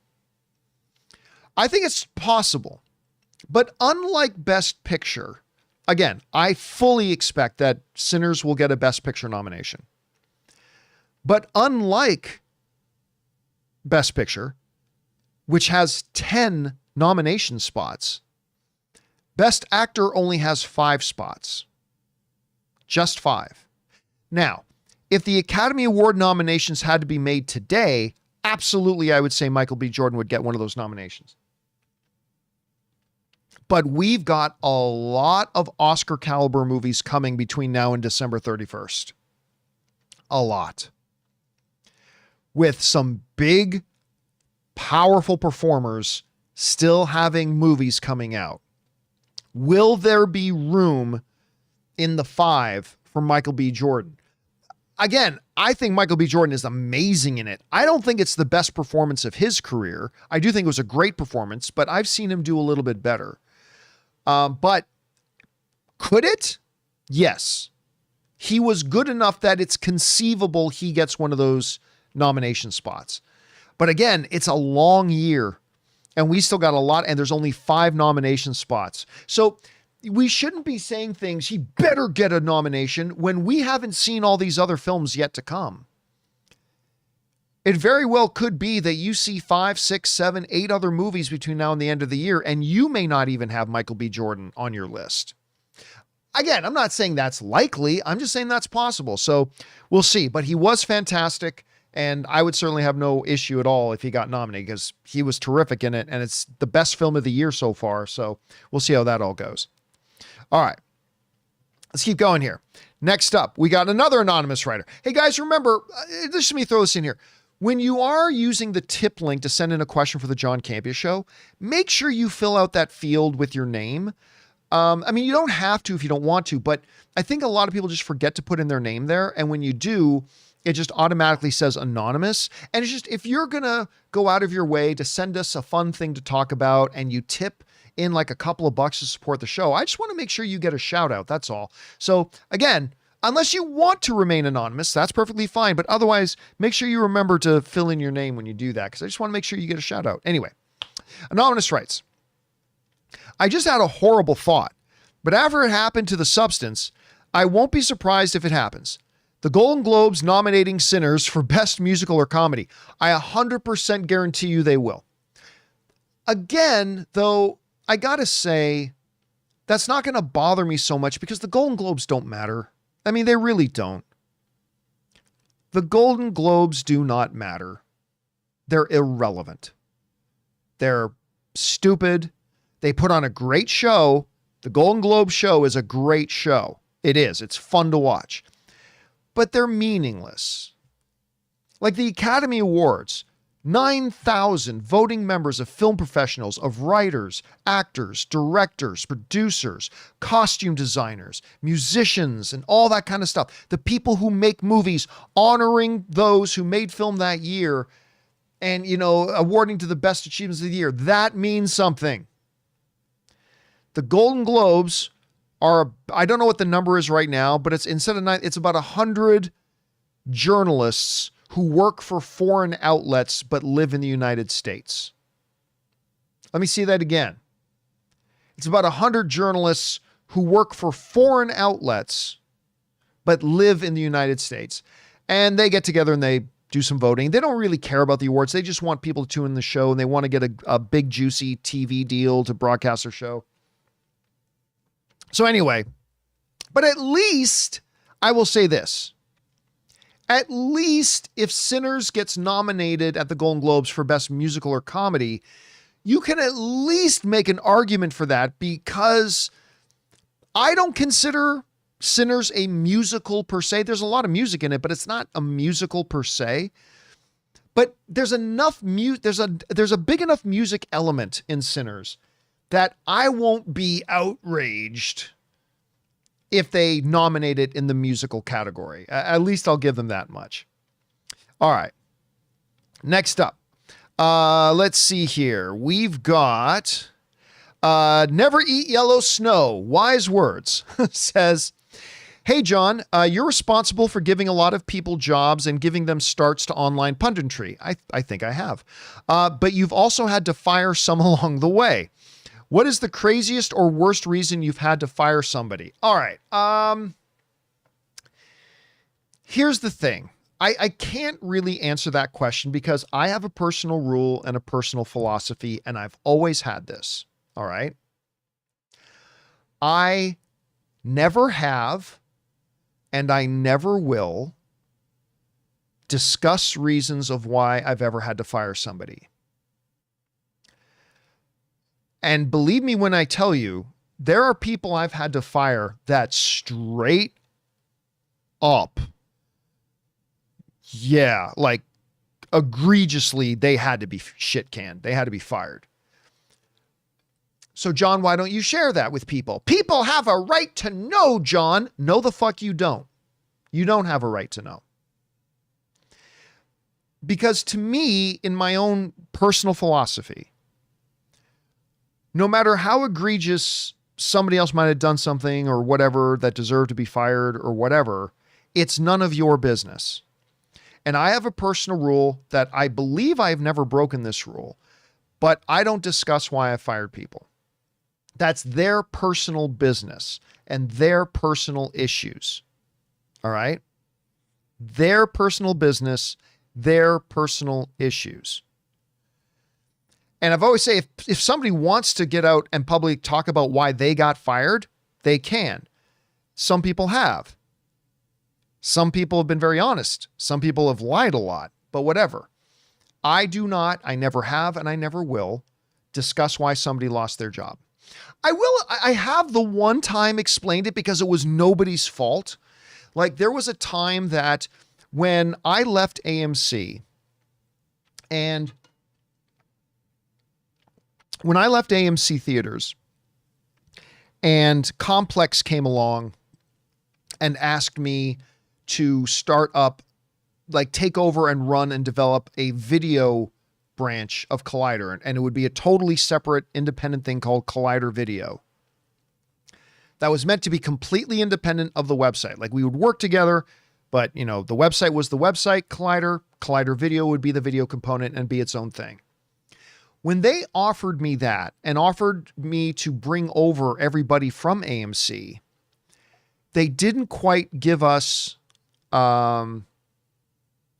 I think it's possible. But unlike Best Picture, again, I fully expect that Sinners will get a Best Picture nomination. But unlike Best Picture, which has 10 nomination spots, Best Actor only has 5 spots. Just 5. Now, if the Academy Award nominations had to be made today, absolutely I would say Michael B. Jordan would get one of those nominations. But we've got a lot of Oscar caliber movies coming between now and December 31st. A lot. With some big, powerful performers still having movies coming out. Will there be room in the 5 for Michael B. Jordan? Again, I think Michael B. Jordan is amazing in it. I don't think it's the best performance of his career. I do think it was a great performance, but I've seen him do a little bit better. But could it? Yes. He was good enough that it's conceivable he gets one of those nomination spots. But again, it's a long year and we still got a lot, and there's only 5 nomination spots. So we shouldn't be saying things, he better get a nomination, when we haven't seen all these other films yet to come. It very well could be that you see 5, 6, 7, 8 other movies between now and the end of the year, and you may not even have Michael B. Jordan on your list. Again, I'm not saying that's likely. I'm just saying that's possible. So we'll see. But he was fantastic, And I would certainly have no issue at all if he got nominated because he was terrific in it. And it's the best film of the year so far. So we'll see how that all goes. All right. Let's keep going here. Next up, we got another anonymous writer. Hey guys, remember, just let me throw this in here. When you are using the tip link to send in a question for the John Campea show, make sure you fill out that field with your name. I mean, you don't have to if you don't want to, but I think a lot of people just forget to put in their name there. And when you do, it just automatically says anonymous. And it's just, if you're going to go out of your way to send us a fun thing to talk about and you tip in like a couple of bucks to support the show, I just want to make sure you get a shout out. That's all. So again, unless you want to remain anonymous, that's perfectly fine. But otherwise, make sure you remember to fill in your name when you do that, because I just want to make sure you get a shout out. Anyway, Anonymous writes, I just had a horrible thought, but after it happened to the substance, I won't be surprised if it happens. The Golden Globes nominating Sinners for Best Musical or Comedy. I 100% guarantee you they will. Again, though, I gotta say, that's not going to bother me so much because the Golden Globes don't matter. I mean, they really don't. The Golden Globes do not matter. They're irrelevant. They're stupid. They put on a great show. The Golden Globe show is a great show. It is. It's fun to watch. But they're meaningless. Like the Academy Awards, 9,000 voting members of film professionals, of writers, actors, directors, producers, costume designers, musicians, and all that kind of stuff. The people who make movies, honoring those who made film that year and, you know, awarding to the best achievements of the year. That means something. The Golden Globes are, I don't know what the number is right now, but it's instead of 9, it's about 100 journalists who work for foreign outlets but live in the United States. Let me see that again. It's about 100 journalists who work for foreign outlets but live in the United States. And they get together and they do some voting. They don't really care about the awards. They just want people to tune in the show and they want to get a big juicy TV deal to broadcast their show. So anyway, but at least I will say this. At least if Sinners gets nominated at the Golden Globes for Best Musical or Comedy, you can at least make an argument for that, because I don't consider Sinners a musical per se. There's a lot of music in it, but it's not a musical per se. But there's enough there's a big enough music element in Sinners that I won't be outraged if they nominate it in the musical category. At least I'll give them that much. All right. Next up. Let's see here. We've got Never Eat Yellow Snow. Wise words. Says, hey, John, you're responsible for giving a lot of people jobs and giving them starts to online punditry. I think I have. But you've also had to fire some along the way. What is the craziest or worst reason you've had to fire somebody? All right. Here's the thing. I can't really answer that question because I have a personal rule and a personal philosophy, and I've always had this. All right. I never have, and I never will discuss reasons of why I've ever had to fire somebody. And believe me when I tell you, there are people I've had to fire that straight up, yeah, like egregiously, they had to be shit canned. They had to be fired. So, John, why don't you share that with people? People have a right to know, John. No, the fuck you don't. You don't have a right to know. Because to me, in my own personal philosophy, no matter how egregious somebody else might have done something or whatever that deserved to be fired or whatever, it's none of your business. And I have a personal rule that I believe I've never broken this rule, but I don't discuss why I fired people. That's their personal business and their personal issues. All right? Their personal business, their personal issues. And I've always say, if somebody wants to get out and publicly talk about why they got fired, they can. Some people have. Some people have been very honest. Some people have lied a lot. but whatever. I never have, and I never will discuss why somebody lost their job. I have the one time explained it because it was nobody's fault. Like, there was a time that when I left AMC, and when I left AMC Theaters and Complex came along and asked me to start up, like, take over and run and develop a video branch of Collider, and it would be a totally separate independent thing called Collider Video that was meant to be completely independent of the website. Like, we would work together, but the website was the website. Collider Video would be the video component and be its own thing. When they offered me that and offered me to bring over everybody from AMC, they didn't quite give us the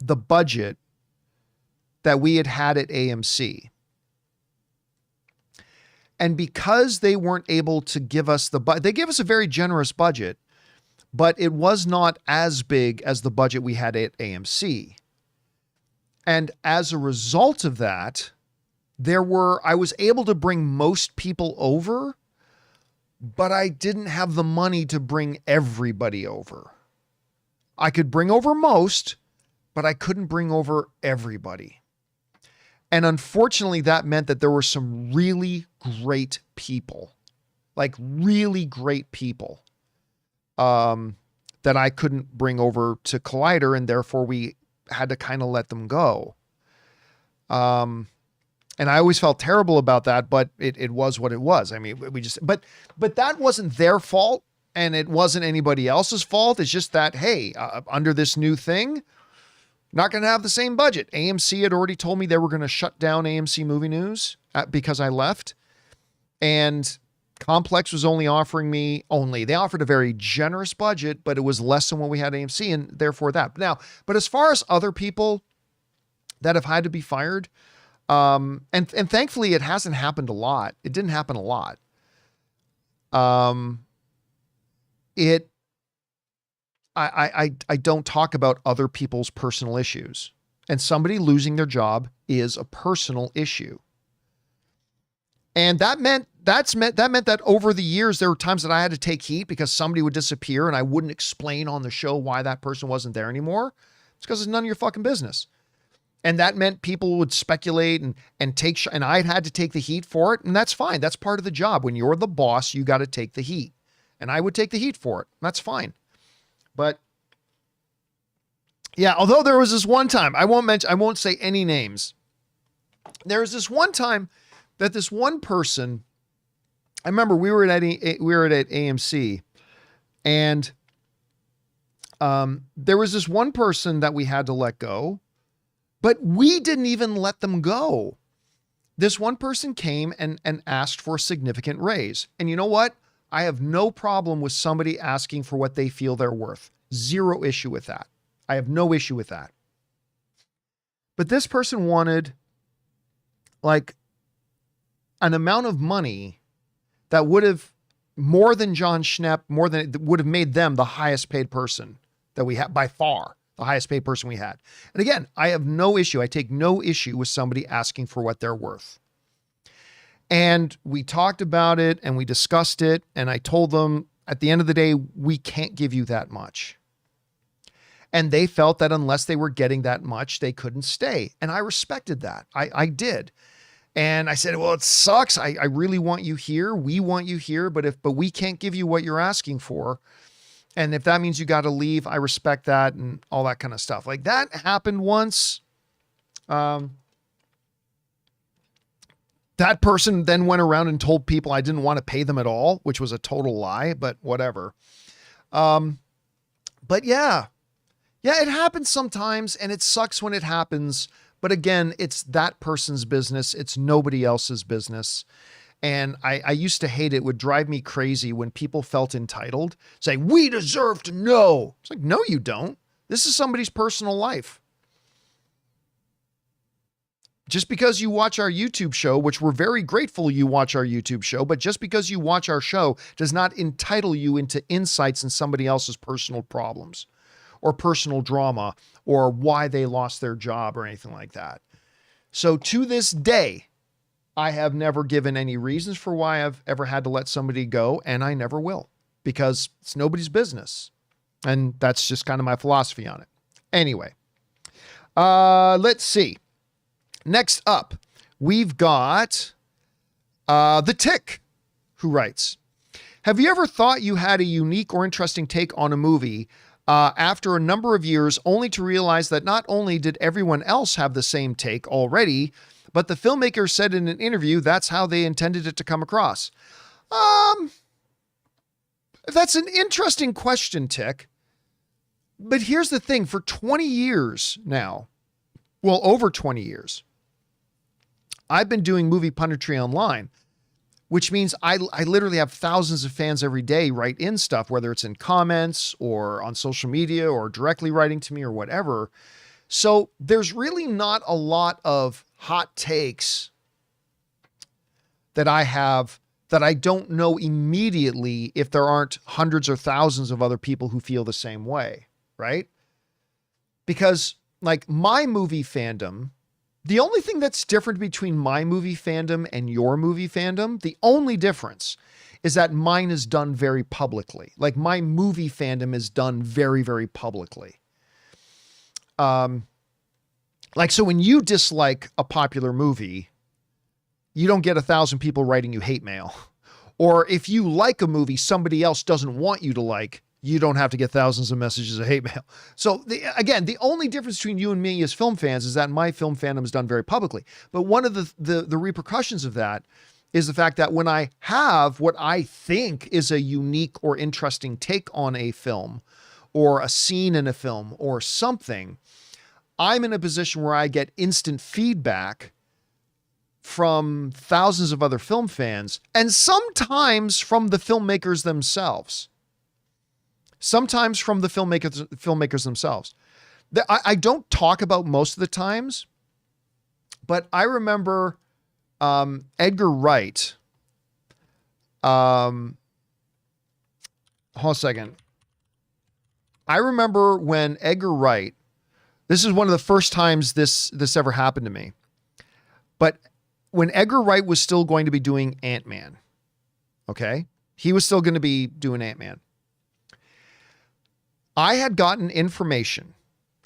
budget that we had at AMC. And because they weren't able to give us they gave us a very generous budget, but it was not as big as the budget we had at AMC. And as a result of that, I was able to bring most people over, but I didn't have the money to bring everybody over. I could bring over most, but I couldn't bring over everybody. And unfortunately, that meant that there were some really great people, like really great people, that I couldn't bring over to Collider, and therefore we had to kind of let them go. And I always felt terrible about that, but it was what it was. I mean, but that wasn't their fault, and it wasn't anybody else's fault. It's just that, hey, under this new thing, not going to have the same budget. AMC had already told me they were going to shut down AMC Movie News because I left. And Complex was only offering me they offered a very generous budget, but it was less than what we had at AMC, and therefore that. Now, but as far as other people that have had to be fired, and thankfully it hasn't happened a lot. It didn't happen a lot. I don't talk about other people's personal issues, and somebody losing their job is a personal issue. And that meant that over the years, there were times that I had to take heat because somebody would disappear and I wouldn't explain on the show why that person wasn't there anymore. It's because it's none of your fucking business. And that meant people would speculate and I had to take the heat for it. And that's fine. That's part of the job. When you're the boss, you got to take the heat, and I would take the heat for it. That's fine. But yeah, although there was this one time, I won't say any names. There was this one time that this one person, I remember we were at AMC, and there was this one person that we had to let go, but we didn't even let them go. This one person came and asked for a significant raise. And you know what? I have no problem with somebody asking for what they feel they're worth. Zero issue with that. I have no issue with that. But this person wanted like an amount of money that would have more than John Schnepp, would have made them the highest paid person that we had, by far the highest paid person we had. And again, I have no issue. I take no issue with somebody asking for what they're worth. And we talked about it and we discussed it. And I told them at the end of the day, we can't give you that much. And they felt that unless they were getting that much, they couldn't stay. And I respected that. I did. And I said, well, it sucks. I really want you here. We want you here, but we can't give you what you're asking for. And if that means you got to leave, I respect that and all that kind of stuff. Like, that happened once. That person then went around and told people I didn't want to pay them at all, which was a total lie, but whatever. But yeah, it happens sometimes, and it sucks when it happens. But again, it's that person's business. It's nobody else's business. And I used to hate it. It would drive me crazy when people felt entitled, saying, we deserve to know. It's like, no, you don't. This is somebody's personal life. Just because you watch our YouTube show, which we're very grateful you watch our YouTube show, but just because you watch our show does not entitle you into insights in somebody else's personal problems or personal drama or why they lost their job or anything like that. So to this day, I have never given any reasons for why I've ever had to let somebody go, and I never will, because it's nobody's business. And that's just kind of my philosophy on it. Anyway, let's see. Next up, we've got The Tick, who writes, have you ever thought you had a unique or interesting take on a movie after a number of years, only to realize that not only did everyone else have the same take already, but the filmmaker said in an interview that's how they intended it to come across? That's an interesting question, Tick. But here's the thing. For 20 years now, well, over 20 years, I've been doing movie punditry online, which means I literally have thousands of fans every day write in stuff, whether it's in comments or on social media or directly writing to me or whatever. So there's really not a lot of hot takes that I have that I don't know immediately if there aren't hundreds or thousands of other people who feel the same way, right? Because like my movie fandom, the only thing that's different between my movie fandom and your movie fandom, the only difference is that mine is done very publicly. Like my movie fandom is done very, very publicly. Like, so when you dislike a popular movie, you don't get 1,000 people writing you hate mail. Or if you like a movie somebody else doesn't want you to like, you don't have to get thousands of messages of hate mail. So again, the only difference between you and me as film fans is that my film fandom is done very publicly. But one of the repercussions of that is the fact that when I have what I think is a unique or interesting take on a film or a scene in a film or something, I'm in a position where I get instant feedback from thousands of other film fans and sometimes from the filmmakers themselves. Sometimes from the filmmakers themselves. I don't talk about most of the times, but I remember Edgar Wright. Hold on a second. I remember when Edgar Wright, this is one of the first times this ever happened to me, but when Edgar Wright was still going to be doing Ant-Man, okay? He was still going to be doing Ant-Man. I had gotten information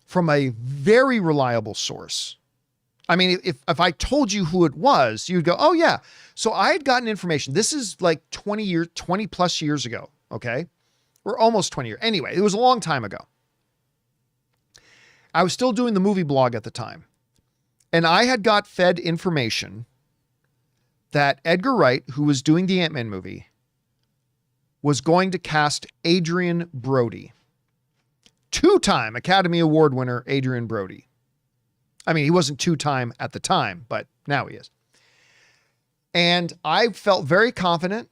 from a very reliable source. I mean, if I told you who it was, you'd go, oh yeah. So I had gotten information. This is like 20 plus years ago. Okay. Or almost 20 years. Anyway, it was a long time ago. I was still doing the movie blog at the time. And I had got fed information that Edgar Wright, who was doing the Ant-Man movie, was going to cast Adrien Brody. Two-time Academy Award winner Adrien Brody. I mean, he wasn't two-time at the time, but now he is. And I felt very confident,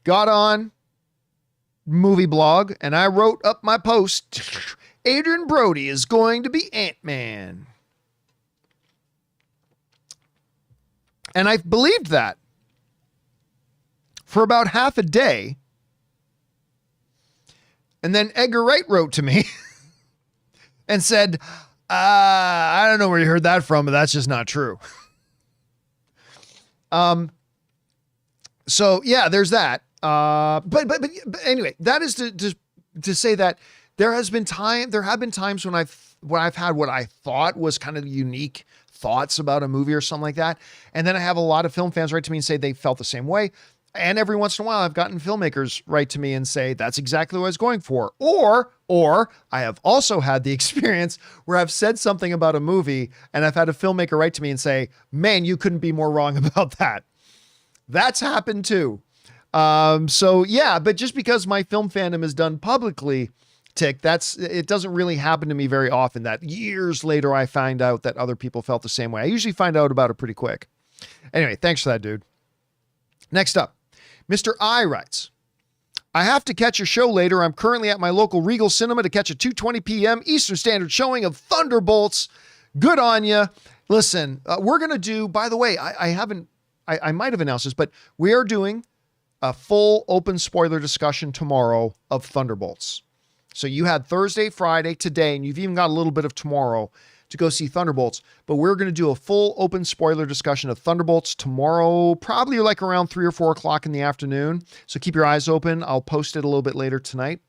got on movie blog, and I wrote up my post, Adrien Brody is going to be Ant-Man. And I believed that for about half a day. And then Edgar Wright wrote to me and said, I don't know where you heard that from, but that's just not true. So yeah, there's that. But anyway, that is to say that there have been times when I've had what I thought was kind of unique thoughts about a movie or something like that. And then I have a lot of film fans write to me and say they felt the same way. And every once in a while, I've gotten filmmakers write to me and say, that's exactly what I was going for. Or I have also had the experience where I've said something about a movie and I've had a filmmaker write to me and say, man, you couldn't be more wrong about that. That's happened too. So yeah, but just because my film fandom is done publicly, Tick, it doesn't really happen to me very often that years later I find out that other people felt the same way. I usually find out about it pretty quick. Anyway, thanks for that, dude. Next up, Mr. I writes, I have to catch your show later. I'm currently at my local Regal Cinema to catch a 2:20 p.m. Eastern Standard showing of Thunderbolts. Good on you. Listen, we're going to do, by the way, I might have announced this, but we are doing a full open spoiler discussion tomorrow of Thunderbolts. So you had Thursday, Friday, today, and you've even got a little bit of tomorrow to go see Thunderbolts. But we're going to do a full open spoiler discussion of Thunderbolts tomorrow, probably like around 3 or 4 o'clock in the afternoon. So keep your eyes open. I'll post it a little bit later tonight.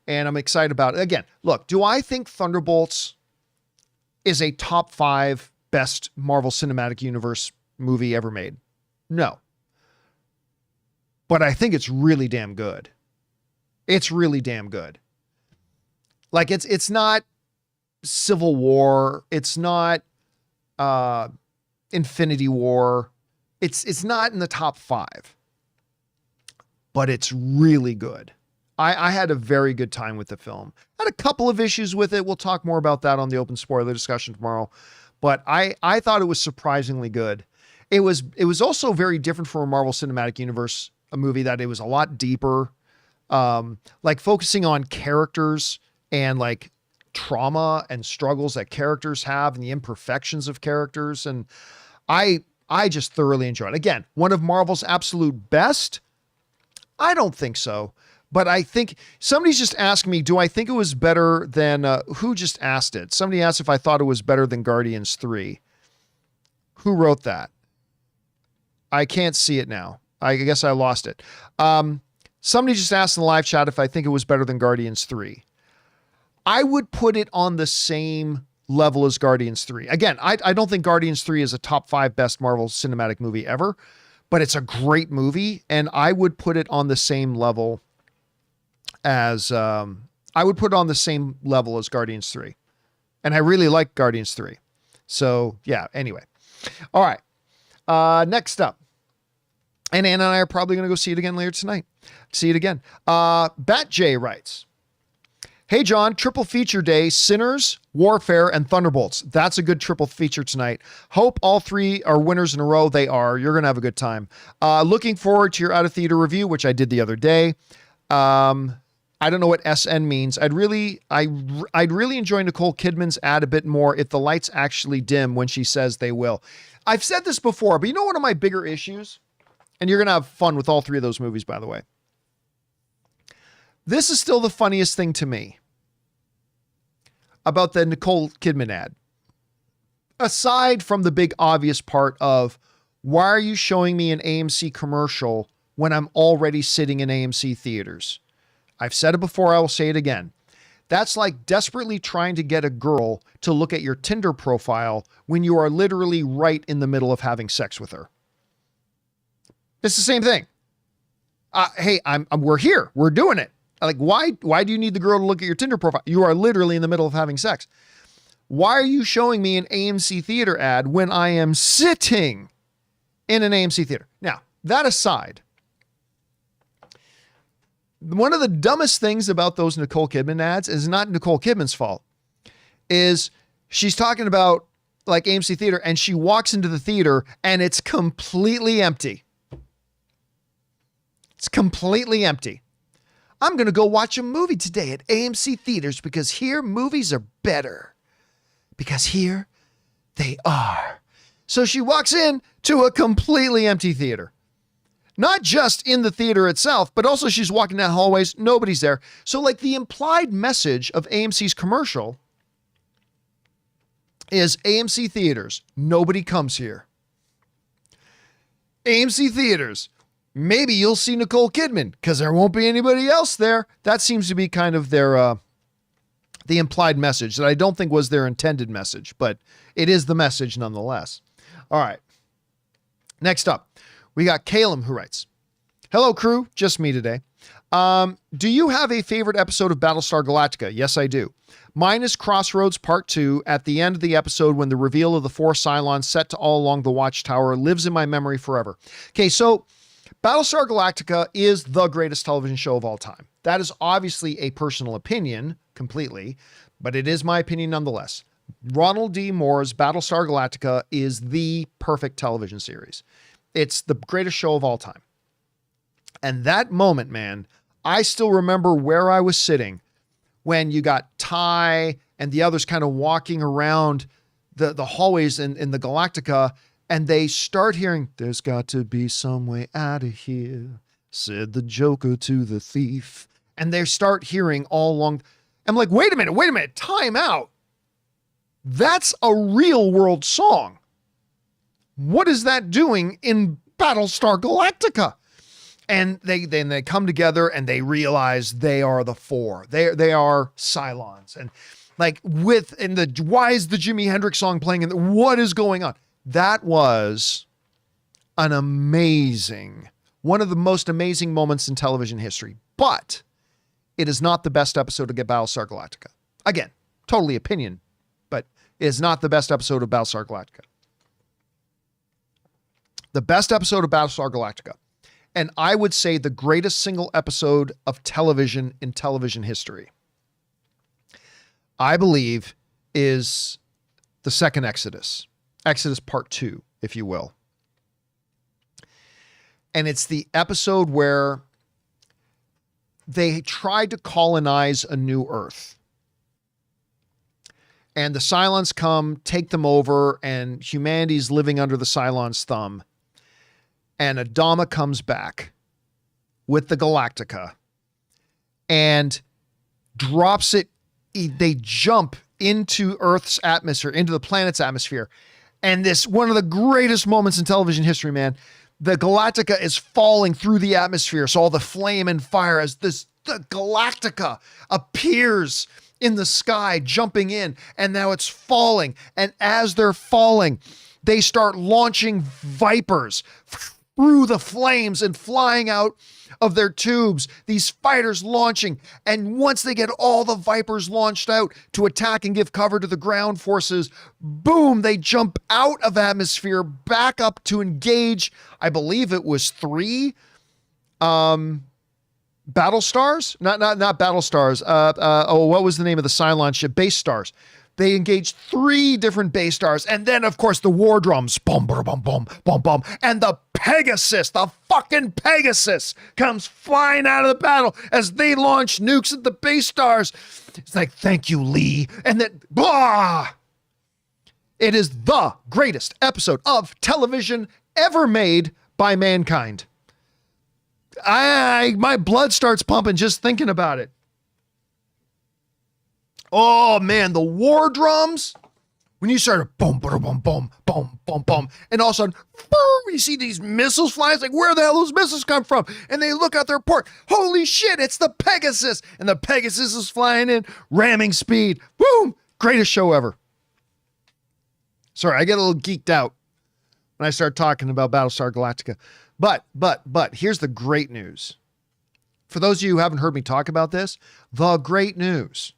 And I'm excited about it. Again, look, do I think Thunderbolts is a top 5 best Marvel Cinematic Universe movie ever made? No. But I think it's really damn good. It's really damn good. Like it's not Civil War. It's not Infinity War. It's not in the top 5. But it's really good. I had a very good time with the film. Had a couple of issues with it. We'll talk more about that on the open spoiler discussion tomorrow. But I thought it was surprisingly good. It was also very different from a Marvel Cinematic Universe, a movie that it was a lot deeper, like focusing on characters and like trauma and struggles that characters have and the imperfections of characters. And I just thoroughly enjoyed it. Again, one of Marvel's absolute best? I don't think so. But I think somebody's just asked me, do I think it was better than, who just asked it? Somebody asked if I thought it was better than Guardians 3. Who wrote that? I can't see it now. I guess I lost it. Somebody just asked in the live chat if I think it was better than Guardians 3. I would put it on the same level as Guardians 3. Again, I don't think Guardians 3 is a top 5 best Marvel Cinematic movie ever, but it's a great movie, and I would put it on the same level as Guardians 3. And I really like Guardians 3. So yeah, anyway. All right. Next up. And Anna and I are probably going to go see it again later tonight. See it again. Bat J writes, "Hey John, triple feature day, Sinners, Warfare, and Thunderbolts. That's a good triple feature tonight. Hope all 3 are winners in a row. They are. You're going to have a good time. Looking forward to your out of theater review, which I did the other day. I don't know what SN means. I'd really enjoy Nicole Kidman's ad a bit more if the lights actually dim when she says they will." I've said this before, but you know one of my bigger issues? And you're going to have fun with all 3 of those movies, by the way. This is still the funniest thing to me about the Nicole Kidman ad. Aside from the big obvious part of, why are you showing me an AMC commercial when I'm already sitting in AMC theaters? I've said it before, I will say it again. That's like desperately trying to get a girl to look at your Tinder profile when you are literally right in the middle of having sex with her. It's the same thing. Hey, we're here. We're doing it. Like, why do you need the girl to look at your Tinder profile? You are literally in the middle of having sex. Why are you showing me an AMC theater ad when I am sitting in an AMC theater? Now, that aside, one of the dumbest things about those Nicole Kidman ads is not Nicole Kidman's fault. Is she's talking about like AMC theater and she walks into the theater and it's completely empty. It's completely empty. I'm going to go watch a movie today at AMC theaters because here movies are better. Because here they are. So she walks in to a completely empty theater. Not just in the theater itself, but also she's walking down hallways. Nobody's there. So like the implied message of AMC's commercial is AMC theaters. Nobody comes here. AMC theaters. Maybe you'll see Nicole Kidman because there won't be anybody else there. That seems to be kind of their, the implied message that I don't think was their intended message, but it is the message nonetheless. All right. Next up, we got Calum who writes, "Hello crew, just me today. Do you have a favorite episode of Battlestar Galactica? Yes, I do. Mine is Crossroads Part 2 at the end of the episode when the reveal of the 4 Cylons set to all along the Watchtower lives in my memory forever." Okay, so Battlestar Galactica is the greatest television show of all time. That is obviously a personal opinion completely, but it is my opinion nonetheless. Ronald D. Moore's Battlestar Galactica is the perfect television series. It's the greatest show of all time. And that moment, man, I still remember where I was sitting when you got Ty and the others kind of walking around the hallways in the Galactica, and they start hearing, "There's got to be some way out of here," said the Joker to the thief. And they start hearing all along I'm like, wait a minute, time out. That's a real world song. What is that doing in Battlestar Galactica? And they come together and they realize they are the four. They are Cylons. And like why is the Jimi Hendrix song playing? And what is going on? That was one of the most amazing moments in television history. But it is not the best episode of Battlestar Galactica. Again, totally opinion, but it is not the best episode of Battlestar Galactica. The best episode of Battlestar Galactica, and I would say the greatest single episode of television in television history, I believe, is the second Exodus. Exodus Part 2, if you will. And it's the episode where they tried to colonize a new Earth. And the Cylons come, take them over, and humanity's living under the Cylons' thumb. And Adama comes back with the Galactica and drops it. They jump into Earth's atmosphere, into the planet's atmosphere. And this, one of the greatest moments in television history, man, the Galactica is falling through the atmosphere. So all the flame and fire as the Galactica appears in the sky, jumping in, and now it's falling. And as they're falling, they start launching Vipers through the flames and flying out of their tubes, these fighters launching. And once they get all the Vipers launched out to attack and give cover to the ground forces, boom, they jump out of atmosphere back up to engage. I believe it was 3 Battlestars, not Battlestars. What was the name of the Cylon ship? Base Stars. They engaged 3 different base stars. And then, of course, the war drums, boom, boom, boom, boom, boom, boom. And the Pegasus, the fucking Pegasus, comes flying out of the battle as they launch nukes at the base stars. It's like, thank you, Lee. And then, blah! It is the greatest episode of television ever made by mankind. My blood starts pumping just thinking about it. Oh man, the war drums. When you started boom, boom, boom, boom, boom, boom, boom, and all of a sudden, boom, you see these missiles fly. It's like, where the hell those missiles come from? And they look out their port. Holy shit, it's the Pegasus. And the Pegasus is flying in, ramming speed. Boom, greatest show ever. Sorry, I get a little geeked out when I start talking about Battlestar Galactica. But here's the great news. For those of you who haven't heard me talk about this, the great news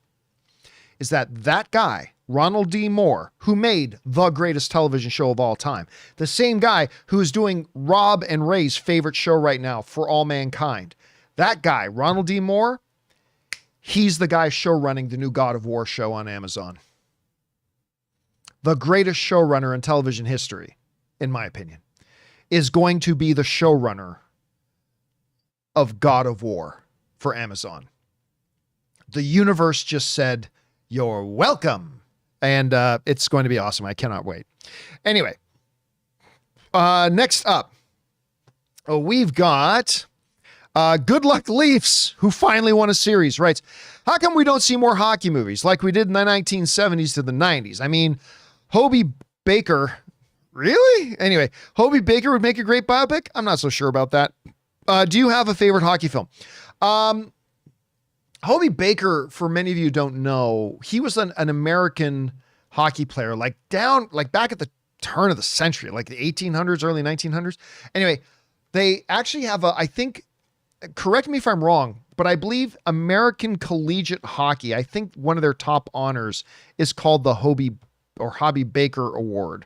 is that guy, Ronald D. Moore, who made the greatest television show of all time, the same guy who is doing Rob and Ray's favorite show right now, For All Mankind, that guy, Ronald D. Moore, he's the guy show running the new God of War show on Amazon. The greatest showrunner in television history, in my opinion, is going to be the showrunner of God of War for Amazon. The universe just said, you're welcome. And it's going to be awesome. I cannot wait. Anyway, next up, we've got Good Luck Leafs, who finally won a series, writes, how come we don't see more hockey movies like we did in the 1970s to the 90s? I mean, Hobie Baker, really? Anyway, Hobie Baker would make a great biopic? I'm not so sure about that. Do you have a favorite hockey film? Hobie Baker, for many of you who don't know, he was an American hockey player, like back at the turn of the century, like the 1800s, early 1900s. Anyway, they actually have I think, correct me if I'm wrong, but I believe American Collegiate Hockey, I think one of their top honors is called the Hobie Baker Award.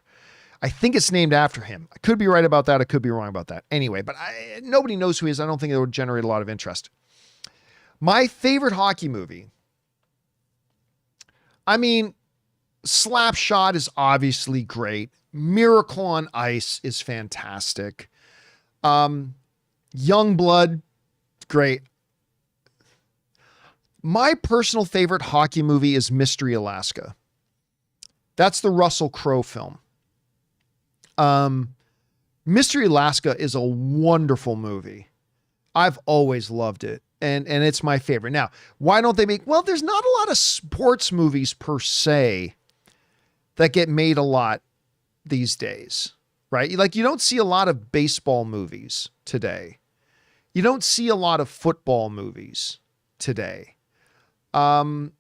I think it's named after him. I could be right about that. I could be wrong about that. Anyway, but nobody knows who he is. I don't think it would generate a lot of interest. My favorite hockey movie, I mean, Slapshot is obviously great. Miracle on Ice is fantastic. Youngblood, great. My personal favorite hockey movie is Mystery Alaska. That's the Russell Crowe film. Mystery Alaska is a wonderful movie. I've always loved it. and it's my favorite. Now, why don't they make, well, there's not a lot of sports movies per se that get made a lot these days, right? Like you don't see a lot of baseball movies today. You don't see a lot of football movies today. And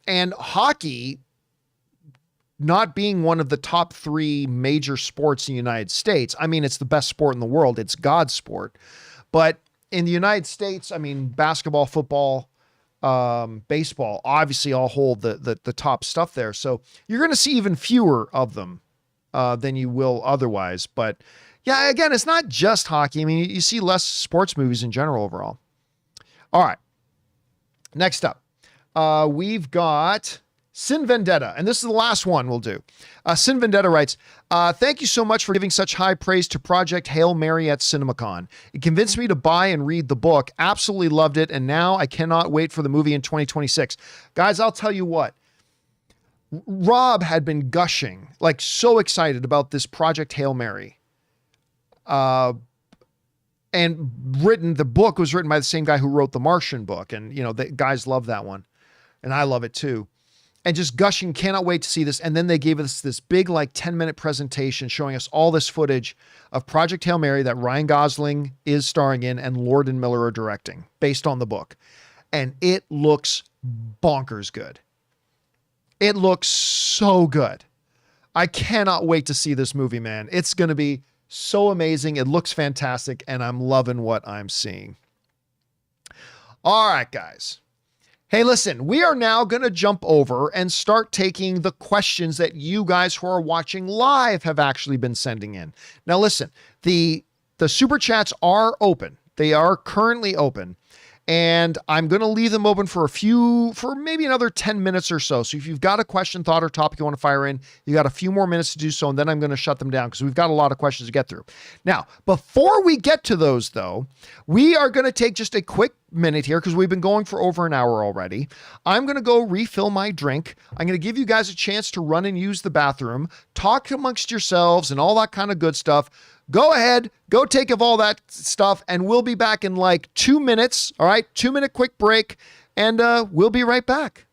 hockey, not being one of the top 3 major sports in the United States, I mean, it's the best sport in the world. It's God's sport. But in the United States, I mean, basketball, football, baseball, obviously all hold the top stuff there. So you're going to see even fewer of them than you will otherwise. But yeah, again, it's not just hockey. I mean, you see less sports movies in general overall. All right. Next up, we've got Sin Vendetta, and this is the last one we'll do. Sin Vendetta writes, thank you so much for giving such high praise to Project Hail Mary at CinemaCon. It convinced me to buy and read the book. Absolutely loved it, and now I cannot wait for the movie in 2026. Guys, I'll tell you what. Rob had been gushing, like so excited about this Project Hail Mary. And the book was written by the same guy who wrote the Martian book. And, you know, the guys love that one. And I love it too. And just gushing, cannot wait to see this. And then they gave us this big, like 10-minute presentation showing us all this footage of Project Hail Mary that Ryan Gosling is starring in and Lord and Miller are directing based on the book. And it looks bonkers good. It looks so good. I cannot wait to see this movie, man. It's going to be so amazing. It looks fantastic, and I'm loving what I'm seeing. All right, guys. Hey, listen, we are now going to jump over and start taking the questions that you guys who are watching live have actually been sending in. Now, listen, the super chats are open. They are currently open. And I'm going to leave them open for maybe another 10 minutes or so. So if you've got a question, thought, or topic you want to fire in, you got a few more minutes to do so, and then I'm going to shut them down because we've got a lot of questions to get through. Now, before we get to those, though, we are going to take just a quick minute here because we've been going for over an hour already. I'm going to go refill my drink. I'm going to give you guys a chance to run and use the bathroom, talk amongst yourselves, and all that kind of good stuff. Go ahead, go take of all that stuff, and we'll be back in like 2 minutes. All right, 2-minute quick break, and we'll be right back.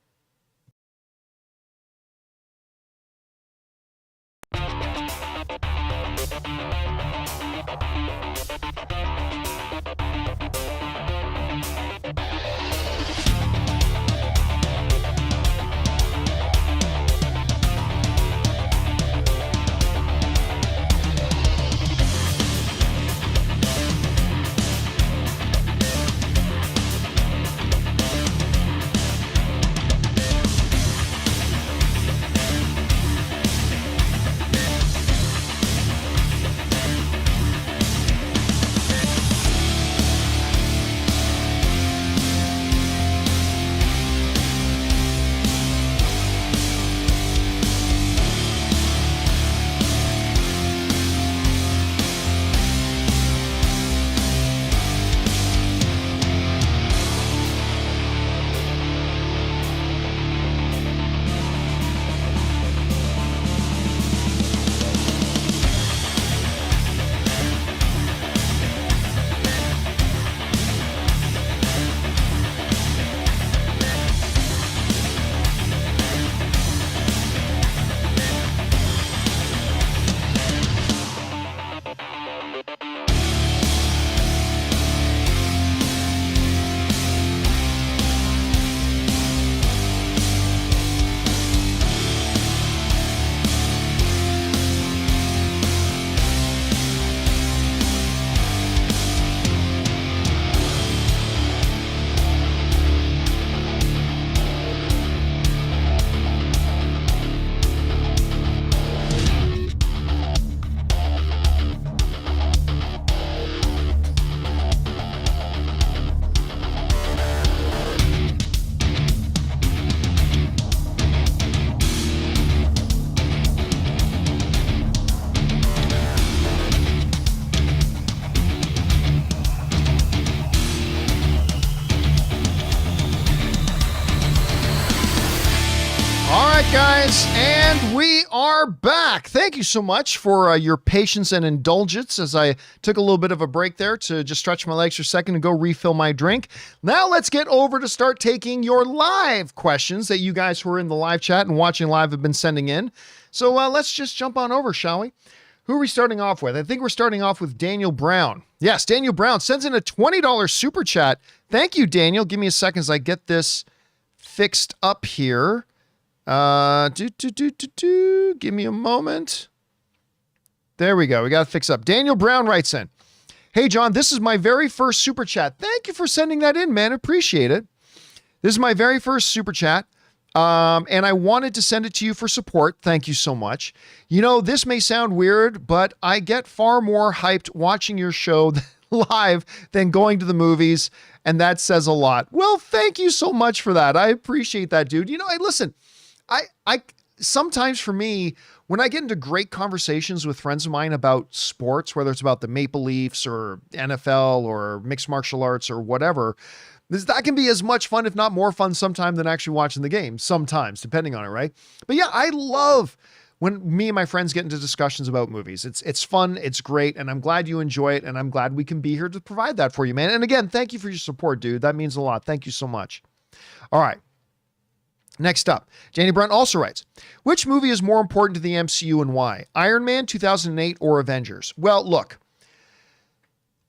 guys, and we are back. Thank you so much for your patience and indulgence as I took a little bit of a break there to just stretch my legs for a second and go refill my drink. Now let's get over to start taking your live questions that you guys who are in the live chat and watching live have been sending in. So let's just jump on over, shall we? Who are we starting off with? I think we're starting off with Daniel Brown. Yes, Daniel Brown sends in a $20 super chat. Thank you, Daniel. Give me a second as I get this fixed up here. Give me a moment. There we go. We got to fix up. Daniel Brown writes in, "Hey, John, this is my very first super chat." Thank you for sending that in, man. Appreciate it. This is my very first super chat. And I wanted to send it to you for support. Thank you so much. You know, this may sound weird, but I get far more hyped watching your show live than going to the movies. And that says a lot. Well, thank you so much for that. I appreciate that, dude. You know, listen, I sometimes for me, when I get into great conversations with friends of mine about sports, whether it's about the Maple Leafs or NFL or mixed martial arts or whatever, that can be as much fun, if not more fun sometime than actually watching the game sometimes, depending on it, right? But yeah, I love when me and my friends get into discussions about movies. It's fun, it's great, and I'm glad you enjoy it, and I'm glad we can be here to provide that for you, man. And again, thank you for your support, dude. That means a lot. Thank you so much. All right. Next up, Danny Brown also writes, "Which movie is more important to the MCU and why? Iron Man 2008 or Avengers?" Well, look,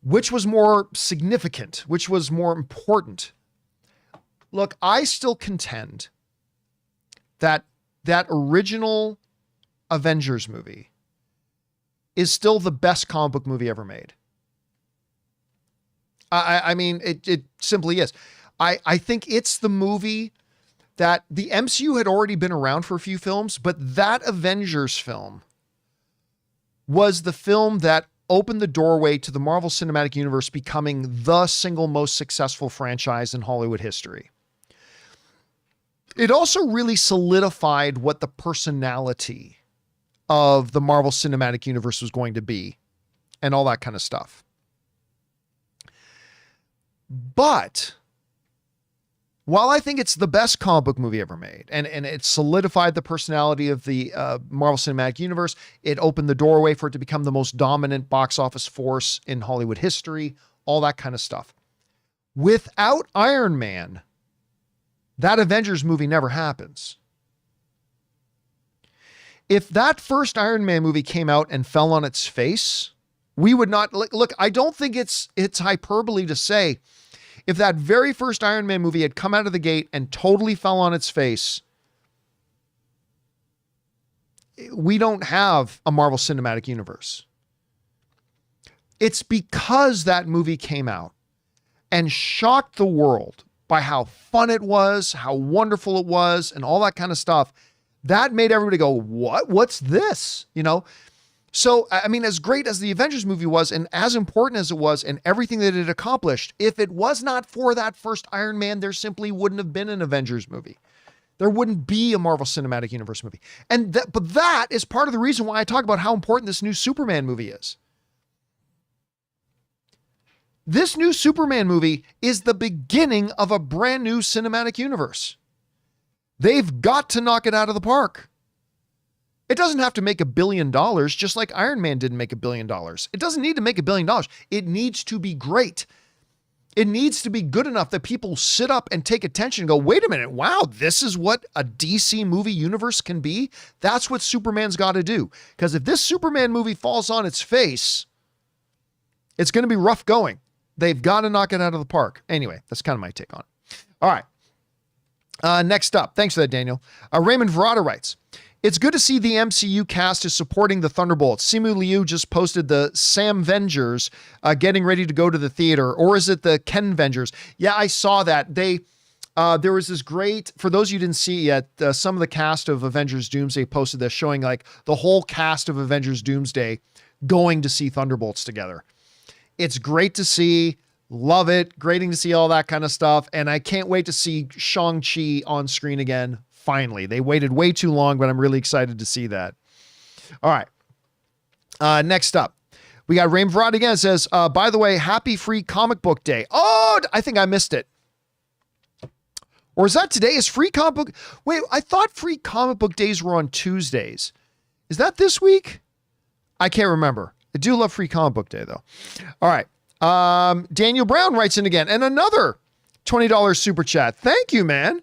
which was more significant? Which was more important? Look, I still contend that that original Avengers movie is still the best comic book movie ever made. I mean, it simply is. I think it's the movie that the MCU had already been around for a few films, but that Avengers film was the film that opened the doorway to the Marvel Cinematic Universe becoming the single most successful franchise in Hollywood history. It also really solidified what the personality of the Marvel Cinematic Universe was going to be and all that kind of stuff. But while I think it's the best comic book movie ever made, and it solidified the personality of the Marvel Cinematic Universe, it opened the doorway for it to become the most dominant box office force in Hollywood history, all that kind of stuff. Without Iron Man, that Avengers movie never happens. If that first Iron Man movie came out and fell on its face, we would not, look, I don't think it's hyperbole to say, if that very first Iron Man movie had come out of the gate and totally fell on its face, we don't have a Marvel Cinematic Universe. It's because that movie came out and shocked the world by how fun it was, how wonderful it was, and all that kind of stuff. That made everybody go, what? What's this? You know? So, I mean, as great as the Avengers movie was and as important as it was and everything that it accomplished, if it was not for that first Iron Man, there simply wouldn't have been an Avengers movie. There wouldn't be a Marvel Cinematic Universe movie. But that is part of the reason why I talk about how important this new Superman movie is. This new Superman movie is the beginning of a brand new cinematic universe. They've got to knock it out of the park. It doesn't have to make $1 billion, just like Iron Man didn't make $1 billion. It doesn't need to make $1 billion. It needs to be great. It needs to be good enough that people sit up and take attention and go, wait a minute, wow, this is what a DC movie universe can be? That's what Superman's got to do. Because if this Superman movie falls on its face, it's going to be rough going. They've got to knock it out of the park. Anyway, that's kind of my take on it. All right. Next up. Thanks for that, Daniel. Raymond Verrata writes, "It's good to see the MCU cast is supporting the Thunderbolts. Simu Liu just posted the Sam Vengers getting ready to go to the theater. Or is it the Ken Vengers?" Yeah, I saw that. There was this great, for those you didn't see yet, some of the cast of Avengers Doomsday posted this showing like the whole cast of Avengers Doomsday going to see Thunderbolts together. It's great to see. Love it. Grating to see all that kind of stuff. And I can't wait to see Shang-Chi on screen again. Finally, they waited way too long, but I'm really excited to see that. All right. Next up, we got Rain Verrata again. It says, by the way, happy Free Comic Book Day. Oh, I think I missed it. Or is that today? Is free comic book? Wait, I thought free comic book days were on Tuesdays. Is that this week? I can't remember. I do love free comic book day though. All right. Daniel Brown writes in again and another $20 super chat. Thank you, man.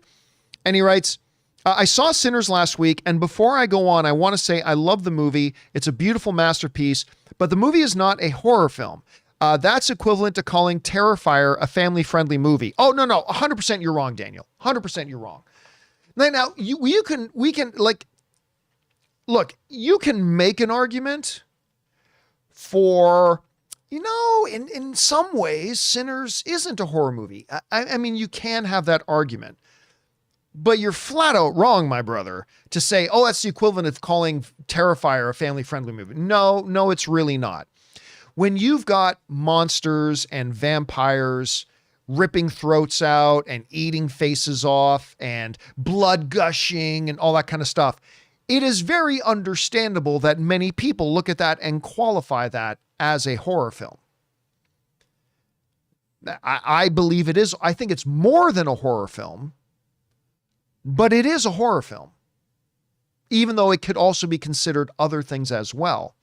And he writes, I saw Sinners last week, and before I go on, I want to say I love the movie. It's a beautiful masterpiece, but the movie is not a horror film. That's equivalent to calling Terrifier a family-friendly movie. Oh, no, 100% you're wrong, Daniel. 100% you're wrong. Now, you can make an argument for, in some ways, Sinners isn't a horror movie. I mean, you can have that argument. But you're flat out wrong, my brother, to say, oh, that's the equivalent of calling Terrifier a family-friendly movie. No, it's really not. When you've got monsters and vampires ripping throats out and eating faces off and blood gushing and all that kind of stuff, it is very understandable that many people look at that and qualify that as a horror film. I believe it is. I think it's more than a horror film. But it is a horror film, even though it could also be considered other things as well.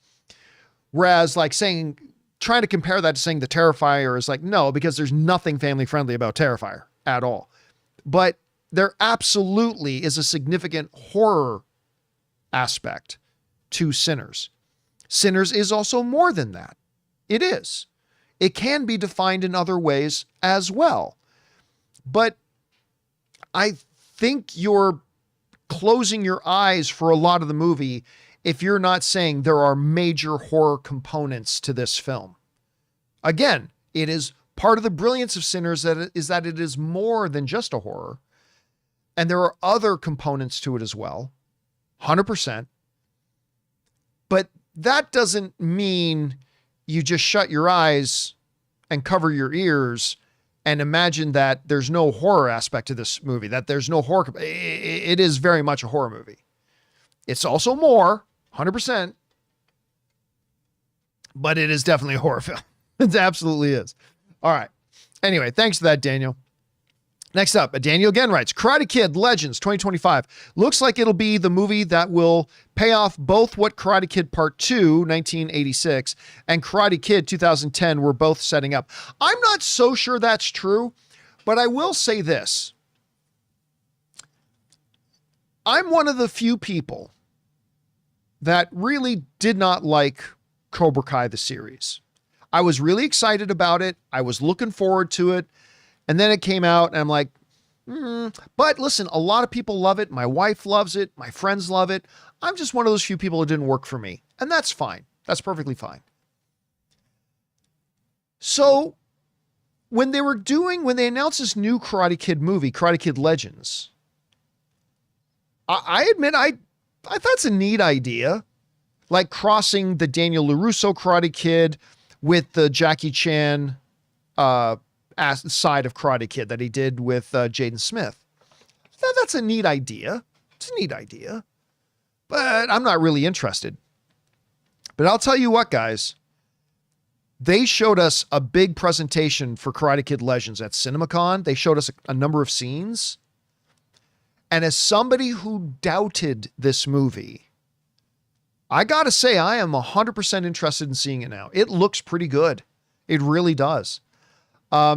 Whereas trying to compare that to saying the Terrifier is no, because there's nothing family friendly about Terrifier at all. But there absolutely is a significant horror aspect to Sinners. Sinners is also more than that. It is. It can be defined in other ways as well. But I think you're closing your eyes for a lot of the movie if you're not saying there are major horror components to this film. Again, it is part of the brilliance of Sinners that it is more than just a horror. And there are other components to it as well. 100%. But that doesn't mean you just shut your eyes and cover your ears and imagine that there's no horror aspect to this movie, that there's no horror. It is very much a horror movie. It's also more, 100%, but it is definitely a horror film. It absolutely is. All right. Anyway, thanks for that, Daniel. Next up, Daniel again writes, Karate Kid Legends 2025. Looks like it'll be the movie that will pay off both what Karate Kid Part 2, 1986, and Karate Kid 2010 were both setting up. I'm not so sure that's true, but I will say this. I'm one of the few people that really did not like Cobra Kai, the series. I was really excited about it. I was looking forward to it. And then it came out and I'm like, But listen, a lot of people love it. My wife loves it. My friends love it. I'm just one of those few people it didn't work for me. And that's fine. That's perfectly fine. So when they announced this new Karate Kid movie, Karate Kid Legends, I admit, I thought it's a neat idea. Like crossing the Daniel LaRusso Karate Kid with the Jackie Chan, side of Karate Kid that he did with Jaden Smith. That's a neat idea. It's a neat idea, but I'm not really interested. But I'll tell you what, guys, they showed us a big presentation for Karate Kid Legends at CinemaCon. They showed us a number of scenes. And as somebody who doubted this movie, I gotta say, I am 100% interested in seeing it now. It looks pretty good. It really does.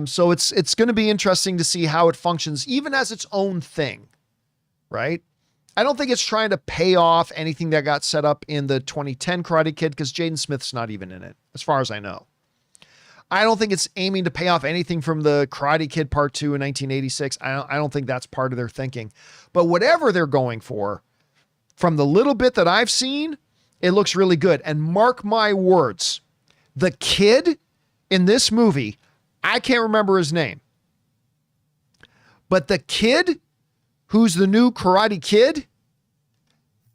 So it's going to be interesting to see how it functions, even as its own thing, right? I don't think it's trying to pay off anything that got set up in the 2010 Karate Kid, because Jaden Smith's not even in it, as far as I know. I don't think it's aiming to pay off anything from the Karate Kid Part 2 in 1986. I don't think that's part of their thinking. But whatever they're going for, from the little bit that I've seen, it looks really good. And mark my words, the kid in this movie, I can't remember his name, but the kid who's the new Karate Kid,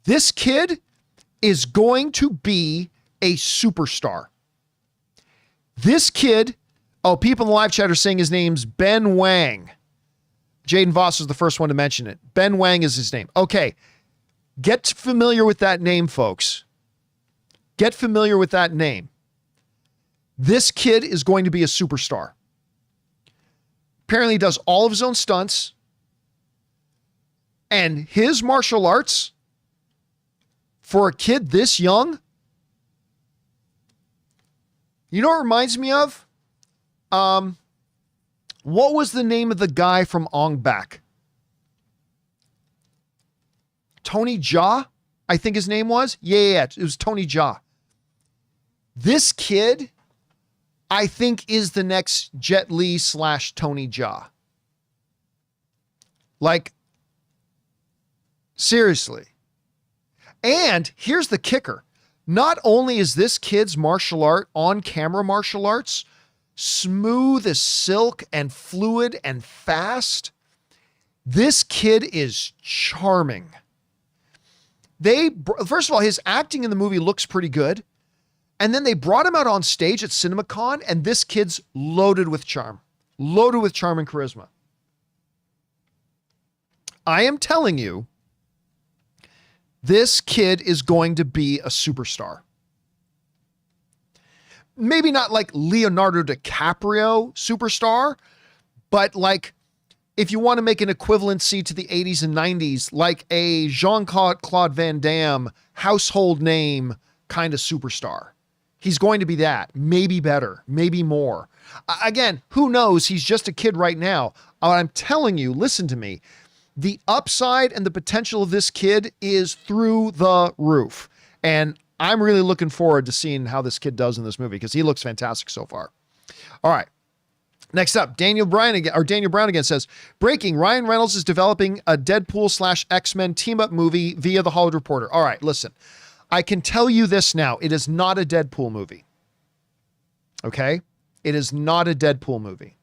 this kid is going to be a superstar. This kid, people in the live chat are saying his name's Ben Wang. Jaden Voss was the first one to mention it. Ben Wang is his name. Okay, get familiar with that name, folks. Get familiar with that name. This kid is going to be a superstar. Apparently he does all of his own stunts. And his martial arts for a kid this young, you know what it reminds me of? What was the name of the guy from Ong Bak? Tony Jaa, I think his name was. Yeah, it was Tony Jaa. This kid, I think, is the next Jet Li / Tony Jaa. Like, seriously. And here's the kicker. Not only is this kid's martial art, on-camera martial arts, smooth as silk and fluid and fast, this kid is charming. First of all, his acting in the movie looks pretty good. And then they brought him out on stage at CinemaCon, and this kid's loaded with charm. Loaded with charm and charisma. I am telling you, this kid is going to be a superstar. Maybe not like Leonardo DiCaprio superstar, but like if you want to make an equivalency to the 80s and 90s, like a Jean-Claude Van Damme household name kind of superstar. He's going to be that. Maybe better, maybe more. Again, who knows? He's just a kid right now. I'm telling you, listen to me. The upside and the potential of this kid is through the roof. And I'm really looking forward to seeing how this kid does in this movie because he looks fantastic so far. All right. Next up, Daniel Brown again says, breaking, Ryan Reynolds is developing a Deadpool / X-Men team-up movie via The Hollywood Reporter. All right, listen. I can tell you this now. It is not a Deadpool movie. Okay? It is not a Deadpool movie.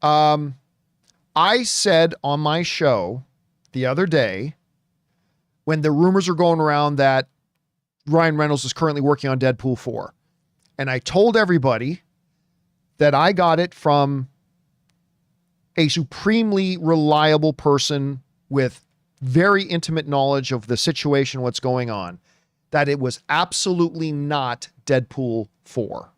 I said on my show the other day, when the rumors are going around that Ryan Reynolds is currently working on Deadpool 4, and I told everybody that I got it from a supremely reliable person with very intimate knowledge of the situation, what's going on, that it was absolutely not Deadpool 4.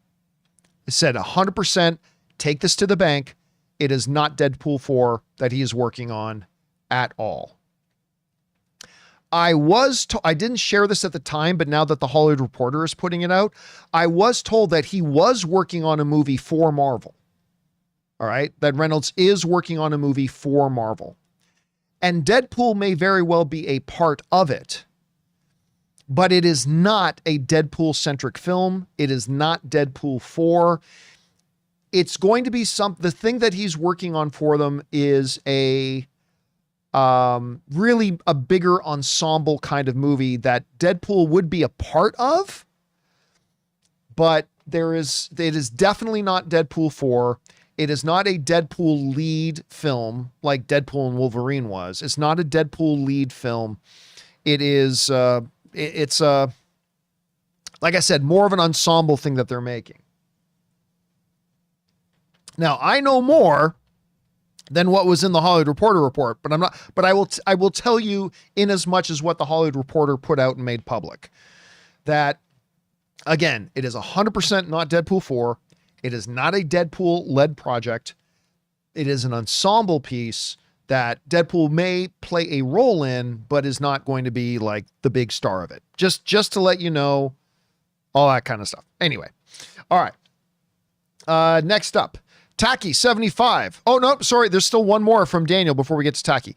It said 100%, take this to the bank. It is not Deadpool 4 that he is working on at all. I didn't share this at the time, but now that the Hollywood Reporter is putting it out, I was told that he was working on a movie for Marvel. All right. That Reynolds is working on a movie for Marvel. And Deadpool may very well be a part of it, but it is not a Deadpool-centric film. It is not Deadpool 4. It's going to be the thing that he's working on for them is a really a bigger ensemble kind of movie that Deadpool would be a part of, but it is definitely not Deadpool 4. It is not a Deadpool lead film like Deadpool and Wolverine was. It's not a Deadpool lead film. It is, it's like I said, more of an ensemble thing that they're making. Now, I know more than what was in the Hollywood Reporter report, but I will tell you in as much as what the Hollywood Reporter put out and made public, that again, it is 100% not Deadpool 4. It is not a Deadpool-led project. It is an ensemble piece that Deadpool may play a role in, but is not going to be like the big star of it. Just to let you know, all that kind of stuff. Anyway. All right. Next up, Tacky 75. Oh, no, sorry. There's still one more from Daniel before we get to Tacky.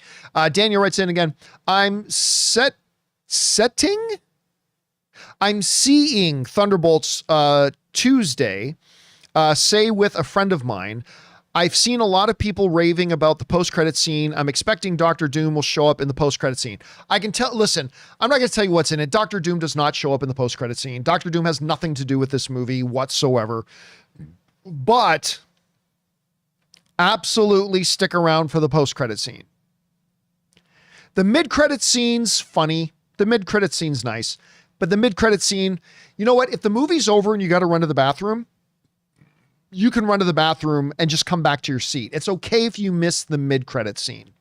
Daniel writes in again. I'm seeing Thunderbolts Tuesday. Say with a friend of mine, I've seen a lot of people raving about the post-credit scene. I'm expecting Dr. Doom will show up in the post-credit scene. I can tell, listen, I'm not going to tell you what's in it. Dr. Doom does not show up in the post-credit scene. Dr. Doom has nothing to do with this movie whatsoever. But absolutely stick around for the post-credit scene. The mid-credit scene's funny. The mid-credit scene's nice. But the mid-credit scene, you know what? If the movie's over and you got to run to the bathroom, you can run to the bathroom and just come back to your seat. It's okay if you miss the mid-credit scene.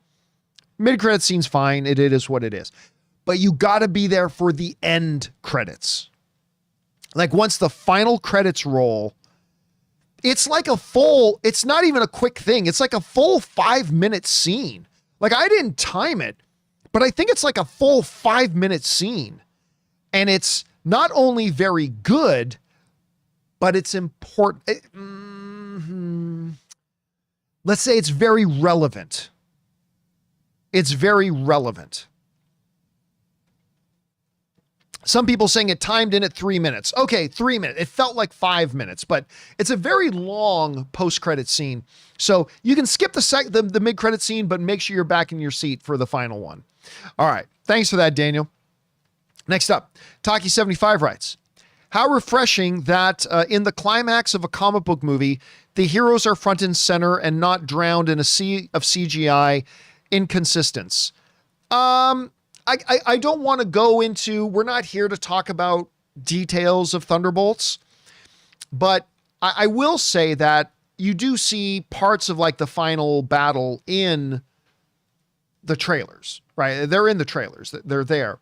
Mid-credit scene's fine. It is what it is. But you got to be there for the end credits. Like once the final credits roll, it's like it's not even a quick thing. It's like a full 5-minute scene. Like, I didn't time it, but I think it's like a full 5-minute scene. And it's not only very good, but it's important. Let's say it's very relevant. It's very relevant. Some people saying it timed in at 3 minutes. Okay, 3 minutes. It felt like 5 minutes, but it's a very long post-credit scene. So you can skip the mid-credit scene, but make sure you're back in your seat for the final one. All right. Thanks for that, Daniel. Next up, Taki75 writes, how refreshing that in the climax of a comic book movie, the heroes are front and center and not drowned in a sea of CGI inconsistence. I don't want to go into, we're not here to talk about details of Thunderbolts, but I will say that you do see parts of like the final battle in the trailers, right? They're in the trailers. They're there.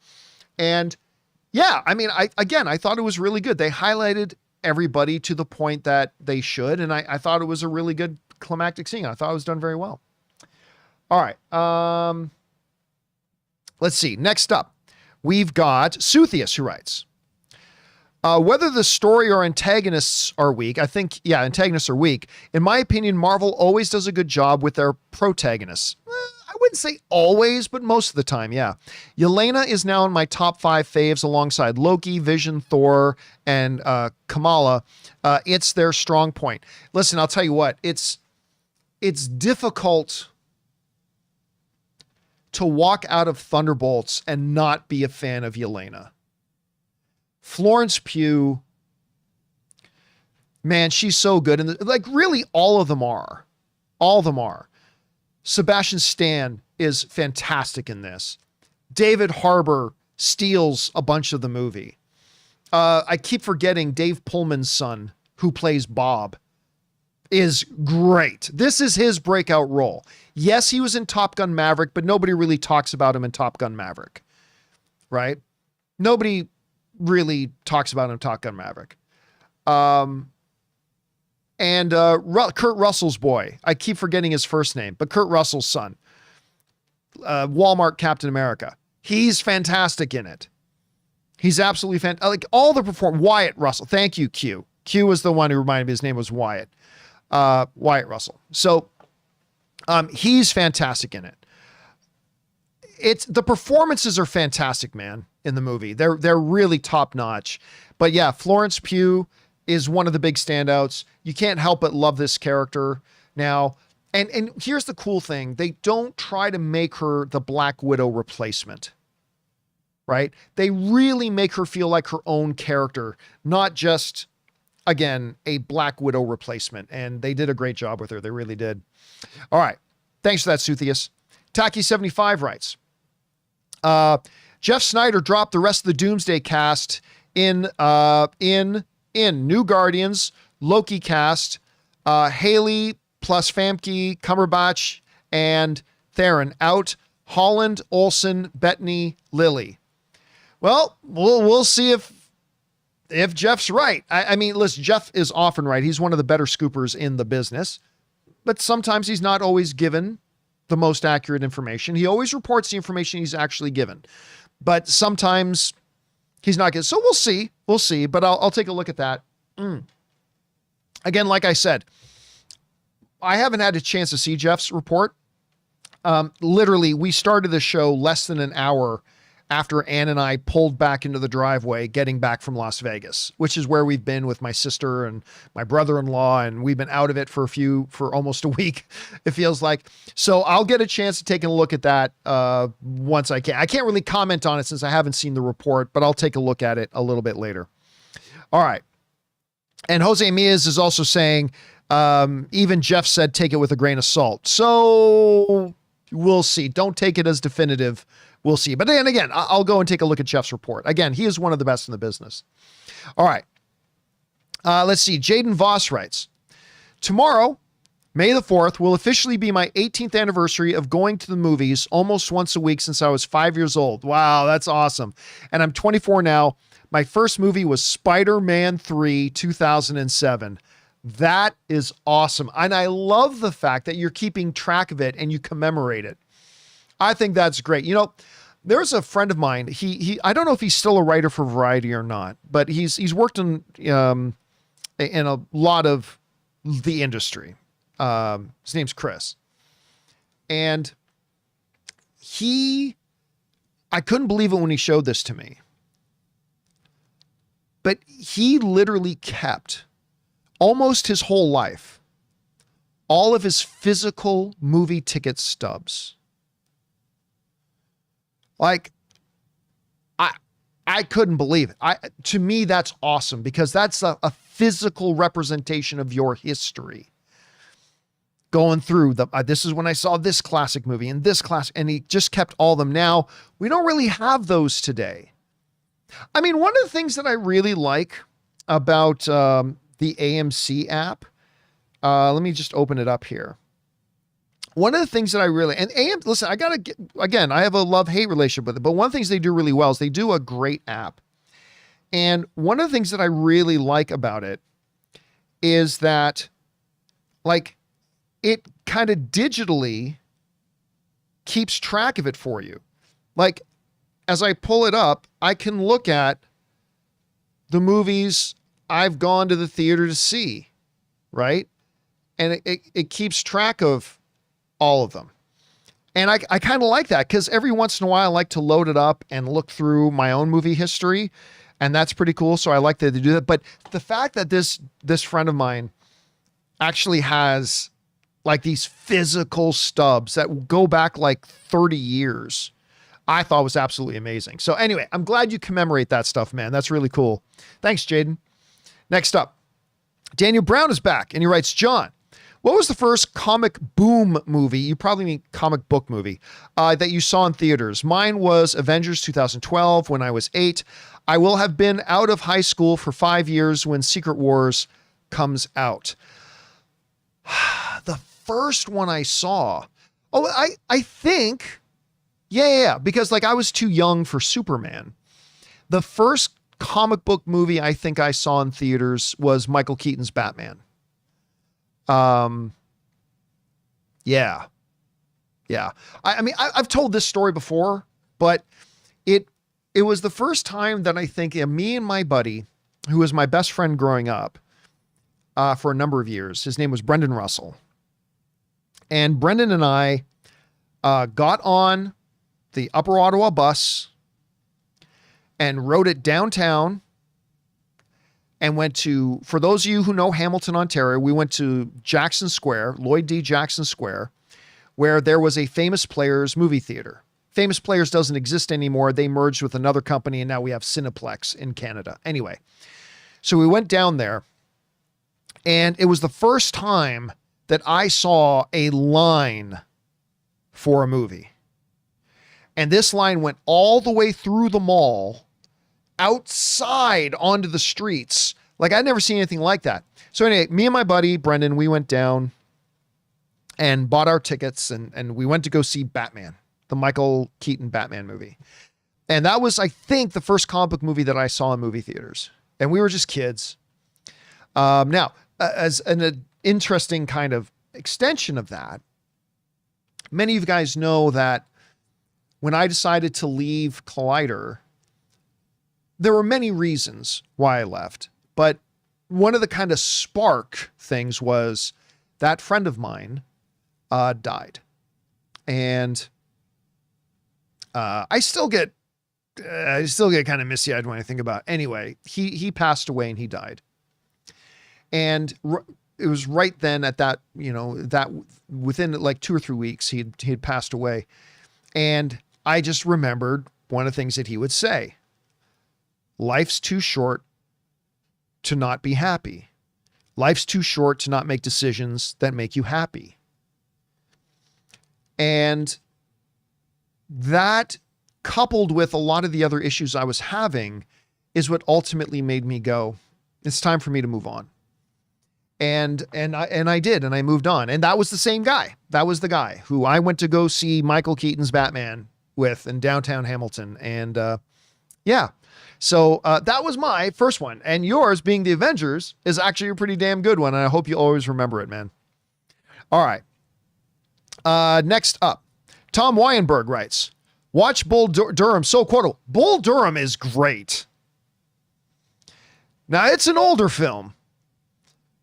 And yeah, I mean, I thought it was really good. They highlighted everybody to the point that they should. And I thought it was a really good climactic scene. I thought it was done very well. All right. Let's see. Next up, we've got Suthius, who writes, whether the story or antagonists are weak, I think, yeah, antagonists are weak. In my opinion, Marvel always does a good job with their protagonists. I wouldn't say always, but most of the time, yeah. Yelena is now in my top 5 faves alongside Loki, Vision, Thor, and Kamala. It's their strong point. Listen, I'll tell you what, it's difficult to walk out of Thunderbolts and not be a fan of Yelena. Florence Pugh, man, she's so good. And like really all of them are. All of them are. Sebastian Stan is fantastic in this. David Harbour steals a bunch of the movie. I keep forgetting Dave Pullman's son, who plays Bob, is great. This is his breakout role. Yes, he was in Top Gun Maverick, but nobody really talks about him in Top Gun Maverick, right? Nobody really talks about him in Top Gun Maverick. And Kurt Russell's boy. I keep forgetting his first name, but Kurt Russell's son. Walmart Captain America. He's fantastic in it. He's absolutely fantastic. Like all the Wyatt Russell. Thank you, Q. Q was the one who reminded me his name was Wyatt. Wyatt Russell. So he's fantastic in it. The performances are fantastic, man, in the movie. They're really top notch. But yeah, Florence Pugh is one of the big standouts. You can't help but love this character now. And here's the cool thing. They don't try to make her the Black Widow replacement, right? They really make her feel like her own character, not just, again, a Black Widow replacement. And they did a great job with her. They really did. All right. Thanks for that, Suthius. Taki75 writes, Jeff Snyder dropped the rest of the Doomsday cast in New Guardians, Loki cast, Haley plus Famke, Cumberbatch, and Theron out. Holland, Olsen, Bettany, Lily. Well, we'll see if Jeff's right. I mean, listen, Jeff is often right. He's one of the better scoopers in the business, but sometimes he's not always given the most accurate information. He always reports the information he's actually given, but sometimes he's not good. So we'll see, but I'll take a look at that. Again, like I said, I haven't had a chance to see Jeff's report. Literally, we started the show less than an hour after Ann and I pulled back into the driveway, getting back from Las Vegas, which is where we've been with my sister and my brother-in-law. And we've been out of it for almost a week. It feels like, so I'll get a chance to take a look at that once I can. I can't really comment on it since I haven't seen the report, but I'll take a look at it a little bit later. All right. And Jose Miaz is also saying, even Jeff said, take it with a grain of salt. So we'll see. Don't take it as definitive. We'll see. But then again, I'll go and take a look at Jeff's report. Again, he is one of the best in the business. All right. Let's see. Jaden Voss writes, tomorrow, May the 4th, will officially be my 18th anniversary of going to the movies almost once a week since I was 5 years old. Wow, that's awesome. And I'm 24 now. My first movie was Spider-Man 3, 2007. That is awesome. And I love the fact that you're keeping track of it and you commemorate it. I think that's great. You know, there's a friend of mine. I don't know if he's still a writer for Variety or not, but he's worked in a lot of the industry. His name's Chris. And I couldn't believe it when he showed this to me. But he literally kept almost his whole life all of his physical movie ticket stubs. Like, I couldn't believe it. To me, that's awesome because that's a physical representation of your history. Going through this is when I saw this classic movie and this class, and he just kept all of them. Now, we don't really have those today. I mean, one of the things that I really like about the AMC app, let me just open it up here. One of the things that listen, I have a love-hate relationship with it, but one of the things they do really well is they do a great app. And one of the things that I really like about it is that, like, it kind of digitally keeps track of it for you. Like, as I pull it up, I can look at the movies I've gone to the theater to see, right? And it keeps track of all of them. And I kind of like that because every once in a while I like to load it up and look through my own movie history, and that's pretty cool. So I like that they do that. But the fact that this friend of mine actually has like these physical stubs that go back like 30 years, I thought was absolutely amazing. So anyway, I'm glad you commemorate that stuff, man. That's really cool. Thanks, Jaden. Next up, Daniel Brown is back and he writes, John, what was the first comic boom movie, you probably mean comic book movie, that you saw in theaters? Mine was Avengers 2012 when I was 8. I will have been out of high school for 5 years when Secret Wars comes out. The first one I saw, I think, yeah, because like I was too young for Superman. The first comic book movie I think I saw in theaters was Michael Keaton's Batman. Yeah. I mean, I've told this story before, but it was the first time that I think me and my buddy, who was my best friend growing up, for a number of years, his name was Brendan Russell. And Brendan and I, got on the Upper Ottawa bus and rode it downtown and went to, for those of you who know Hamilton, Ontario, we went to Jackson Square, Lloyd D. Jackson Square, where there was a Famous Players movie theater. Famous Players doesn't exist anymore. They merged with another company, and now we have Cineplex in Canada. Anyway, so we went down there, and it was the first time that I saw a line for a movie. And this line went all the way through the mall, outside onto the streets. Like, I'd never seen anything like that. So anyway, me and my buddy, Brendan, we went down and bought our tickets and we went to go see Batman, the Michael Keaton Batman movie. And that was, I think, the first comic book movie that I saw in movie theaters. And we were just kids. Now, as an interesting kind of extension of that, many of you guys know that when I decided to leave Collider, there were many reasons why I left, but one of the kind of spark things was that friend of mine died. And I still get kind of misty-eyed when I think about it. Anyway, he passed away and he died. And it was right then at that, that within like 2 or 3 weeks, he had passed away. And I just remembered one of the things that he would say: life's too short to not be happy. Life's too short to not make decisions that make you happy. And that, coupled with a lot of the other issues I was having, is what ultimately made me go, it's time for me to move on. And I did, and I moved on. And that was the same guy. That was the guy who I went to go see Michael Keaton's Batman with in downtown Hamilton. And Yeah. So that was my first one. And yours, being the Avengers, is actually a pretty damn good one. And I hope you always remember it, man. All right. Next up, Tom Wyenberg writes, watch Bull Durham. So quotable. Bull Durham is great. Now, it's an older film.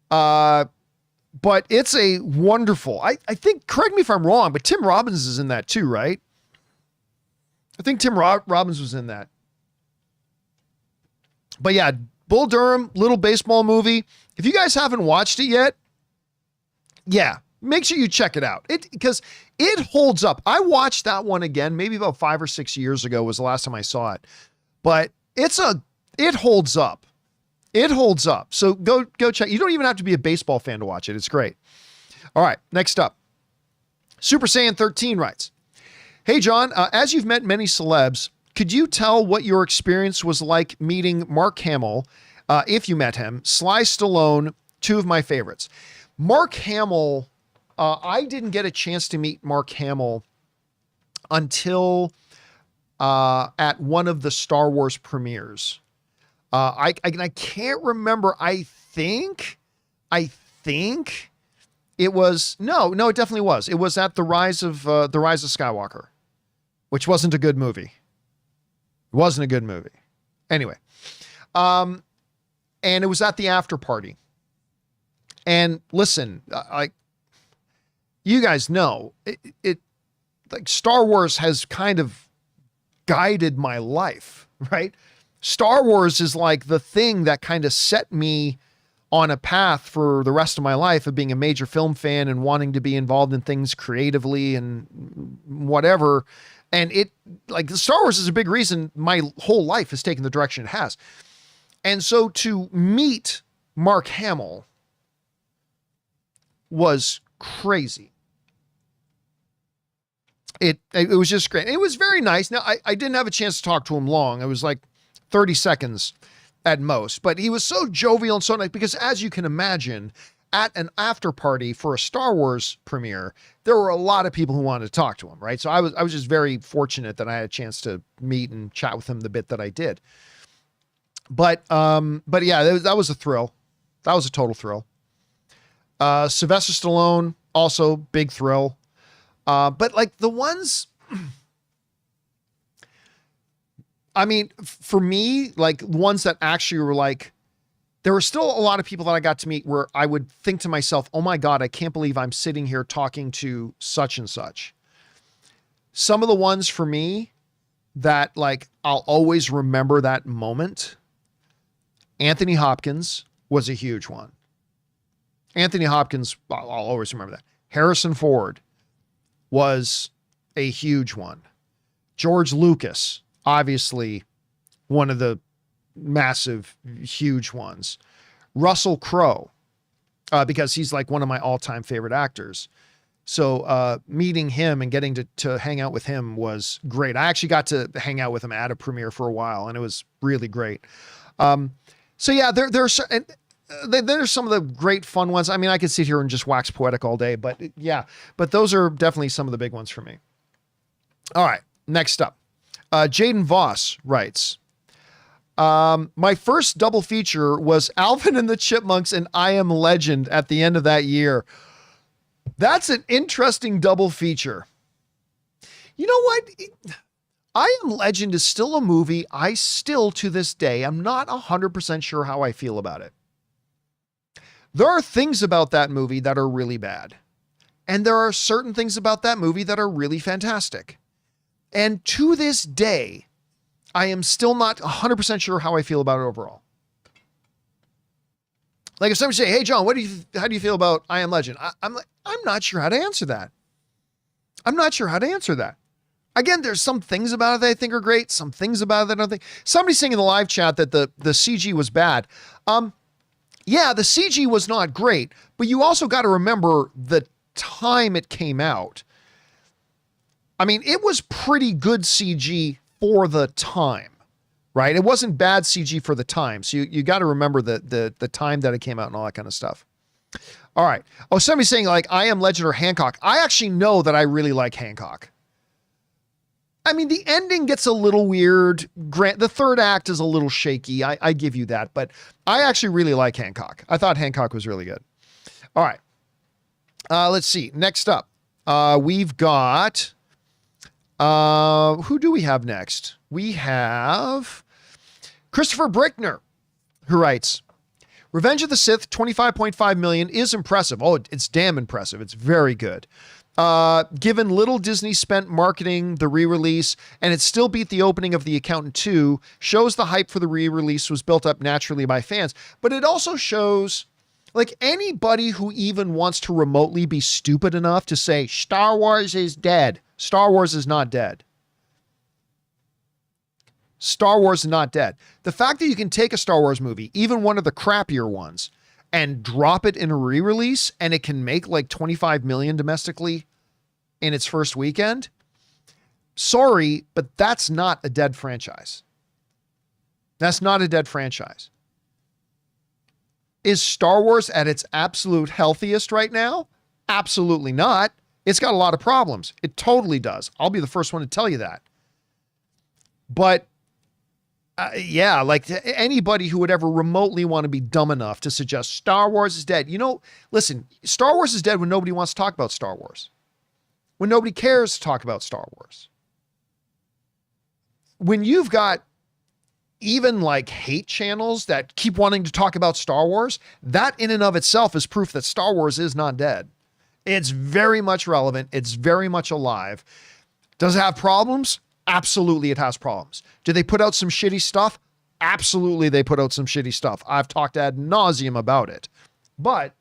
But it's a wonderful, I think, correct me if I'm wrong, but Tim Robbins is in that too, right? I think Tim Robbins was in that. But yeah, Bull Durham, little baseball movie. If you guys haven't watched it yet, yeah, make sure you check it out. Because it holds up. I watched that one again, maybe about 5 or 6 years ago was the last time I saw it. But it holds up. It holds up. So go check. You don't even have to be a baseball fan to watch it. It's great. All right, next up. Super Saiyan 13 writes, hey, John, as you've met many celebs, could you tell what your experience was like meeting Mark Hamill, if you met him? Sly Stallone, two of my favorites. Mark Hamill, I didn't get a chance to meet Mark Hamill until at one of the Star Wars premieres. I can't remember. I think it was, no, it definitely was. It was at the Rise of Skywalker, which wasn't a good movie. It wasn't a good movie. Anyway. And it was at the after party. And listen, you guys know it like Star Wars has kind of guided my life, right? Star Wars is like the thing that kind of set me on a path for the rest of my life of being a major film fan and wanting to be involved in things creatively and whatever. And it, like, Star Wars is a big reason my whole life has taken the direction it has. And so to meet Mark Hamill was crazy. It was just great. It was very nice. Now, I didn't have a chance to talk to him long. It was like 30 seconds at most, but he was so jovial and so nice because, as you can imagine, at an after party for a Star Wars premiere, there were a lot of people who wanted to talk to him, right? So I was just very fortunate that I had a chance to meet and chat with him the bit that I did. But yeah, that was a thrill. That was a total thrill. Sylvester Stallone, also big thrill. But like the ones, I mean, for me, like ones that actually were like, there were still a lot of people that I got to meet where I would think to myself, oh my God, I can't believe I'm sitting here talking to such and such. Some of the ones for me that like, I'll always remember that moment. Anthony Hopkins was a huge one. Anthony Hopkins, I'll always remember that. Harrison Ford was a huge one. George Lucas, obviously one of the massive, huge ones. Russell Crowe, because he's like one of my all-time favorite actors. So meeting him and getting to hang out with him was great. I actually got to hang out with him at a premiere for a while, and it was really great. So yeah, there's some of the great fun ones. I mean, I could sit here and just wax poetic all day, but yeah, but those are definitely some of the big ones for me. All right, next up. Jaden Voss writes, my first double feature was Alvin and the Chipmunks and I Am Legend at the end of that year. That's an interesting double feature. You know what? I Am Legend is still a movie I still, to this day, I'm not 100% sure how I feel about it. There are things about that movie that are really bad. And there are certain things about that movie that are really fantastic. And to this day, I am still not 100% sure how I feel about it overall. Like if somebody say, hey, John, how do you feel about I Am Legend? I'm like, I'm not sure how to answer that. I'm not sure how to answer that. Again, there's some things about it that I think are great. Some things about it that I don't think. Somebody's saying in the live chat that the CG was bad. Yeah, the CG was not great, but you also got to remember the time it came out. I mean, it was pretty good CG for the time, right? It wasn't bad CG for the time. So you got to remember the time that it came out and all that kind of stuff. All right. Oh, somebody's saying like I Am Legend or Hancock. I actually know that I really like Hancock. I mean, the ending gets a little weird. The third act is a little shaky. I give you that, but I actually really like Hancock. I thought Hancock was really good. All right. Let's see. Next up, we've got, who do we have next? We have Christopher Brickner, who writes, Revenge of the Sith, 25.5 million is impressive. Oh, it's damn impressive. It's very good. Given little Disney spent marketing the re-release, and it still beat the opening of The Accountant 2, shows the hype for the re-release was built up naturally by fans. But it also shows, like, anybody who even wants to remotely be stupid enough to say Star Wars is dead. Star Wars is not dead. Star Wars is not dead. The fact that you can take a Star Wars movie, even one of the crappier ones, and drop it in a re-release and it can make like 25 million domestically in its first weekend. Sorry, but that's not a dead franchise. That's not a dead franchise. Is Star Wars at its absolute healthiest right now? Absolutely not. It's got a lot of problems. It totally does. I'll be the first one to tell you that. But yeah, like anybody who would ever remotely want to be dumb enough to suggest Star Wars is dead. You know, listen, Star Wars is dead when nobody wants to talk about Star Wars. When nobody cares to talk about Star Wars. When you've got even like hate channels that keep wanting to talk about Star Wars, that in and of itself is proof that Star Wars is not dead. It's very much relevant. It's very much alive. Does it have problems? Absolutely, it has problems. Do they put out some shitty stuff? Absolutely, they put out some shitty stuff. I've talked ad nauseum about it. But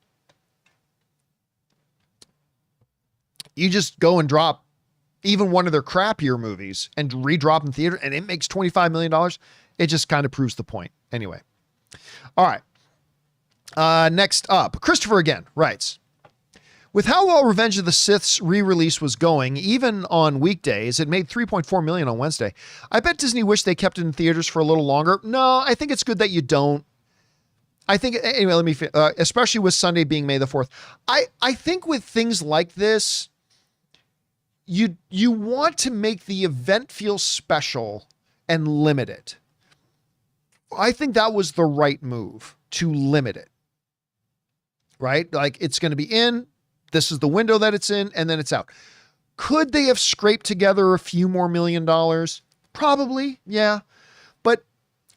you just go and drop even one of their crappier movies and redrop in theater, and it makes $25 million. It just kind of proves the point. Anyway. All right. Next up, Christopher again writes, with how well Revenge of the Sith's re-release was going, even on weekdays, it made 3.4 million on Wednesday. I bet Disney wished they kept it in theaters for a little longer. No, I think it's good that you don't. I think, anyway, let me, especially with Sunday being May the 4th. I think with things like this, you want to make the event feel special and limit it. I think that was the right move, to limit it. Right? Like, it's going to be in. This is the window that it's in, and then it's out. Could they have scraped together a few more $1 million? Probably, yeah. But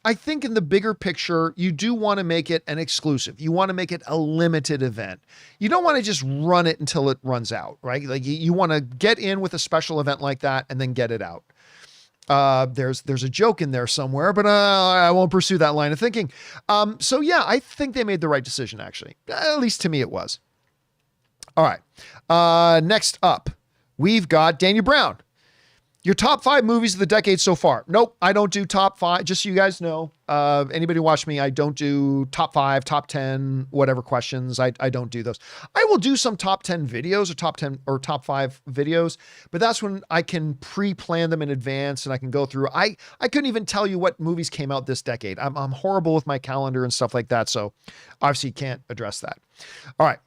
I think in the bigger picture, you do want to make it an exclusive. You want to make it a limited event. You don't want to just run it until it runs out, right? Like you want to get in with a special event like that and then get it out. There's a joke in there somewhere, but I won't pursue that line of thinking. So yeah, I think they made the right decision, actually. At least to me it was. All right. Next up, we've got Daniel Brown. Your top 5 movies of the decade so far. Nope, I don't do top 5. Just so you guys know, anybody watch me, I don't do top 5, top 10, whatever questions. I don't do those. I will do some top 10 videos or top 10 or top 5 videos, but that's when I can pre-plan them in advance and I can go through. I couldn't even tell you what movies came out this decade. I'm horrible with my calendar and stuff like that, so obviously can't address that. All right.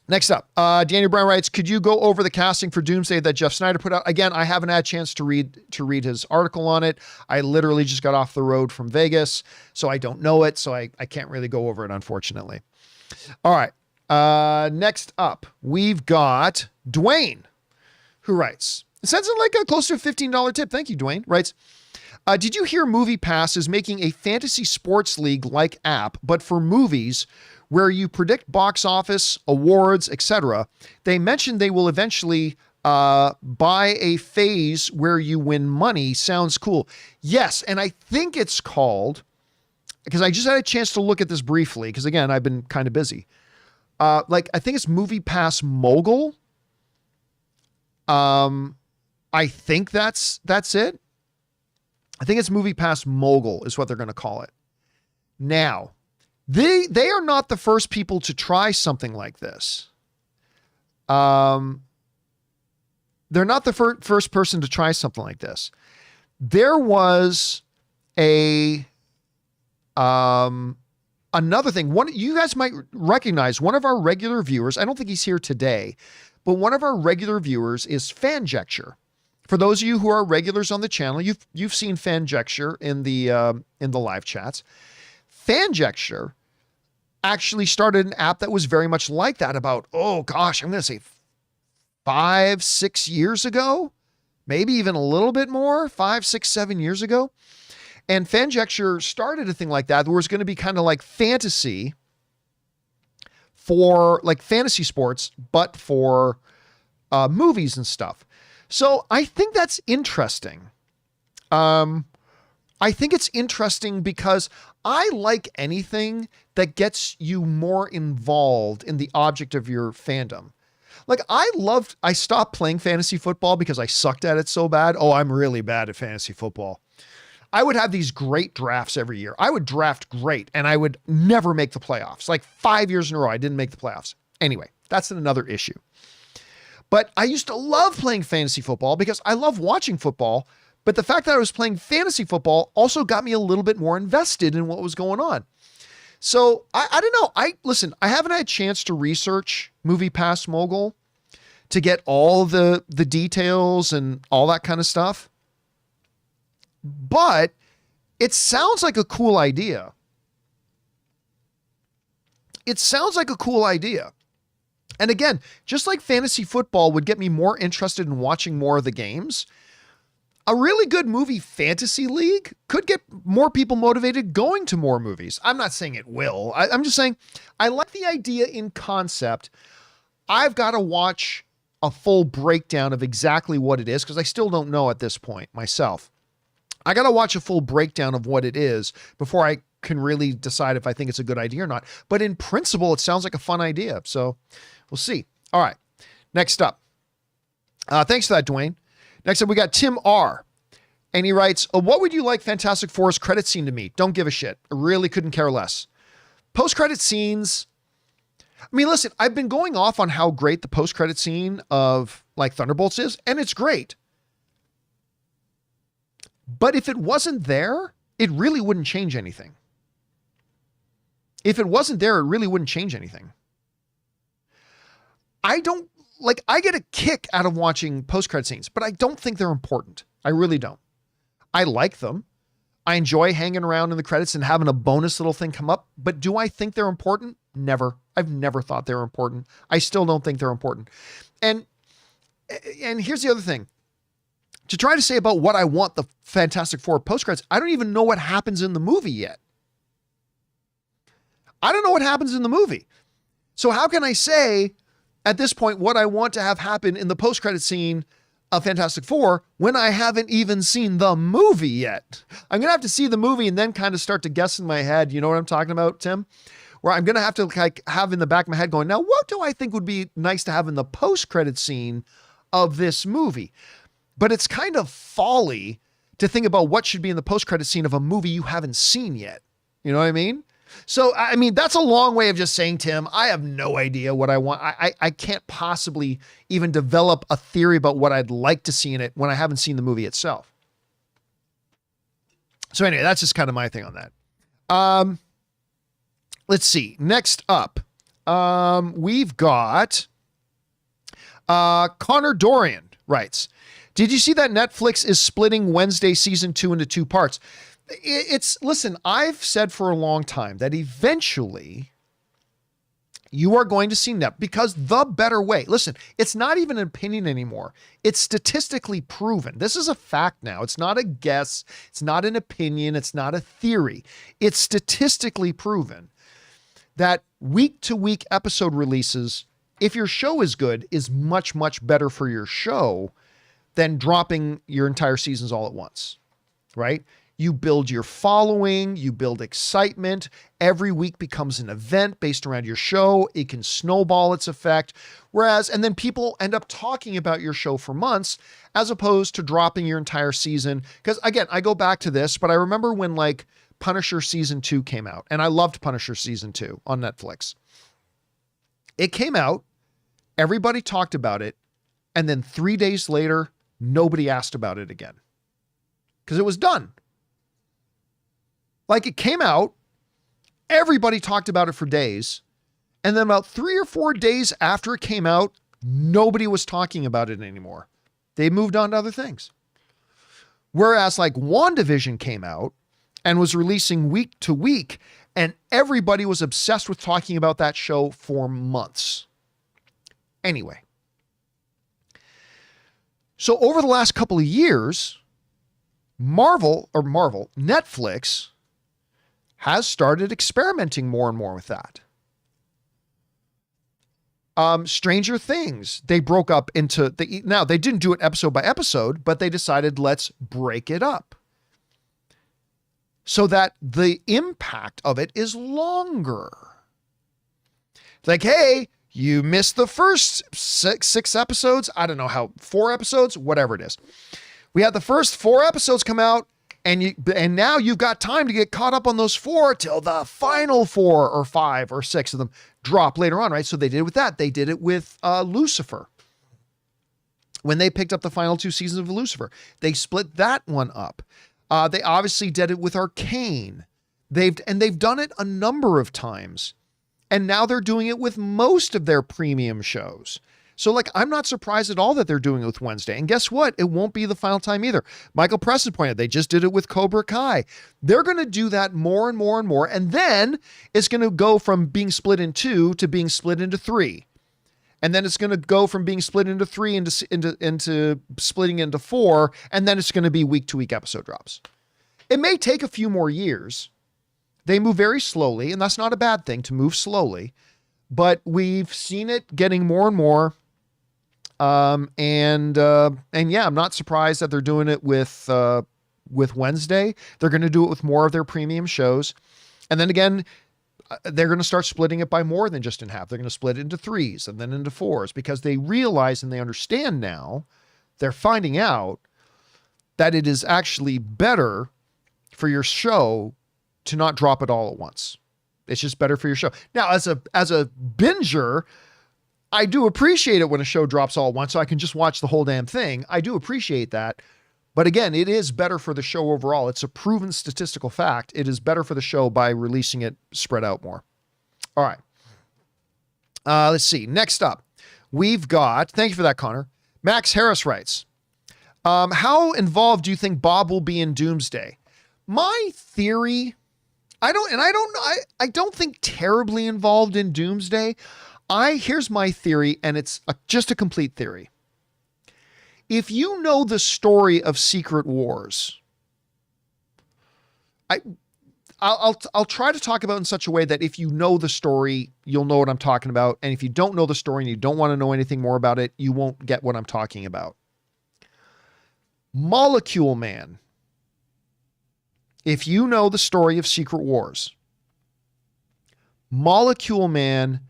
Next up, Daniel Brown writes, could you go over the casting for Doomsday that Jeff Snyder put out? Again, I haven't had a chance to read his article on it. I literally just got off the road from Vegas, so I don't know it. So I can't really go over it, unfortunately. All right. Next up, we've got Dwayne, who writes, it sends in like a close to a $15 tip. Thank you, Dwayne. Writes, did you hear MoviePass is making a fantasy sports league-like app, but for movies where you predict box office, awards, etc. They mentioned they will eventually buy a phase where you win money. Sounds cool. Yes, and I think it's called, because I just had a chance to look at this briefly, because again, I've been kind of busy. I think it's MoviePass Mogul. I think that's it. I think it's MoviePass Mogul is what they're going to call it. Now, They are not the first people to try something like this. They're not the first person to try something like this. There was another thing. You guys might recognize one of our regular viewers. I don't think he's here today, but one of our regular viewers is Fanjecture. For those of you who are regulars on the channel, you've seen Fanjecture in the live chats. Fanjecture actually started an app that was very much like that about, oh gosh, I'm going to say 5-6 years ago, maybe even a little bit more, 5, 6, 7 years ago. And Fanjecture started a thing like that where it's going to be kind of like fantasy for like fantasy sports, but for movies and stuff. So I think that's interesting. I think it's interesting because I like anything that gets you more involved in the object of your fandom. Like I stopped playing fantasy football because I sucked at it so bad. Oh, I'm really bad at fantasy football. I would have these great drafts every year. I would draft great and I would never make the playoffs. Like 5 years in a row, I didn't make the playoffs. Anyway, that's another issue. But I used to love playing fantasy football because I love watching football. But the fact that I was playing fantasy football also got me a little bit more invested in what was going on. So I don't know. Listen, I haven't had a chance to research Movie Pass Mogul to get all the details and all that kind of stuff. But it sounds like a cool idea. It sounds like a cool idea. And again, just like fantasy football would get me more interested in watching more of the games, a really good movie fantasy league could get more people motivated going to more movies. I'm not saying it will. I'm just saying I like the idea in concept. I've got to watch a full breakdown of exactly what it is because I still don't know at this point myself. I got to watch a full breakdown of what it is before I can really decide if I think it's a good idea or not. But in principle, it sounds like a fun idea. So we'll see. All right. Next up. Thanks for that, Dwayne. Next up, we got Tim R. And he writes, what would you like Fantastic Four's credit scene to me? Don't give a shit. I really couldn't care less. Post-credit scenes. I mean, listen, I've been going off on how great the post-credit scene of like Thunderbolts is, and it's great. But if it wasn't there, it really wouldn't change anything. If it wasn't there, it really wouldn't change anything. I get a kick out of watching post-credit scenes, but I don't think they're important. I really don't. I like them. I enjoy hanging around in the credits and having a bonus little thing come up, but do I think they're important? Never. I've never thought they were important. I still don't think they're important. And here's the other thing. To try to say about what I want the Fantastic Four post-credits, I don't even know what happens in the movie yet. I don't know what happens in the movie. So how can I say at this point what I want to have happen in the post-credit scene of Fantastic Four when I haven't even seen the movie yet? I'm going to have to see the movie and then kind of start to guess in my head. You know what I'm talking about, Tim? Where I'm going to have to like have in the back of my head going, now what do I think would be nice to have in the post-credit scene of this movie? But it's kind of folly to think about what should be in the post-credit scene of a movie you haven't seen yet. You know what I mean? So, I mean, that's a long way of just saying, Tim, I have no idea what I want. I can't possibly even develop a theory about what I'd like to see in it when I haven't seen the movie itself. So anyway, that's just kind of my thing on that. Let's see. Next up, we've got Connor Dorian writes, did you see that Netflix is splitting Wednesday season 2 into 2 parts? Listen, I've said for a long time that eventually you are going to see Netflix because the better way, listen, it's not even an opinion anymore. It's statistically proven. This is a fact now. It's not a guess. It's not an opinion. It's not a theory. It's statistically proven that week-to-week episode releases, if your show is good, is much, much better for your show than dropping your entire seasons all at once, right? You build your following, you build excitement. Every week becomes an event based around your show. It can snowball its effect. And then people end up talking about your show for months as opposed to dropping your entire season. Because again, I go back to this, but I remember when like Punisher season 2 came out, and I loved Punisher season 2 on Netflix. It came out, everybody talked about it, and then 3 days later, nobody asked about it again because it was done. Like it came out, everybody talked about it for days. And then about 3 or 4 days after it came out, nobody was talking about it anymore. They moved on to other things. Whereas like WandaVision came out and was releasing week to week, and everybody was obsessed with talking about that show for months. Anyway. So over the last couple of years, Netflix has started experimenting more and more with that. Stranger Things, they broke up into now they didn't do it episode by episode, but they decided let's break it up so that the impact of it is longer. Like, hey, you missed the first six episodes. I don't know how, 4 episodes, whatever it is. We had the first 4 episodes come out, and now you've got time to get caught up on those 4 till the final 4 or 5 or 6 of them drop later on, right? So they did it with that. They did it with Lucifer. When they picked up the final 2 seasons of Lucifer, they split that one up. They obviously did it with Arcane. They've done it a number of times. And now they're doing it with most of their premium shows. So like, I'm not surprised at all that they're doing it with Wednesday. And guess what? It won't be the final time either. Michael Preston pointed out, they just did it with Cobra Kai. They're going to do that more and more and more. And then it's going to go from being split in 2 to being split into 3. And then it's going to go from being split into 3 into splitting into 4. And then it's going to be week to week episode drops. It may take a few more years. They move very slowly, and that's not a bad thing to move slowly, but we've seen it getting more and more. And yeah, I'm not surprised that they're doing it with Wednesday. They're going to do it with more of their premium shows. And then again, they're going to start splitting it by more than just in half. They're going to split it into 3s and then into 4s because they realize and they understand now, they're finding out that it is actually better for your show to not drop it all at once. It's just better for your show. Now, as a binger, I do appreciate it when a show drops all at once so I can just watch the whole damn thing. I do appreciate that. But again, it is better for the show overall. It's a proven statistical fact. It is better for the show by releasing it spread out more. All right. Let's see. Next up, we've got, thank you for that, Connor. Max Harris writes, how involved do you think Bob will be in Doomsday? My theory, I don't think terribly involved in Doomsday. Here's my theory, and it's just a complete theory. If you know the story of Secret Wars, I'll try to talk about it in such a way that if you know the story, you'll know what I'm talking about. And if you don't know the story and you don't want to know anything more about it, you won't get what I'm talking about. Molecule Man. If you know the story of Secret Wars, Molecule Man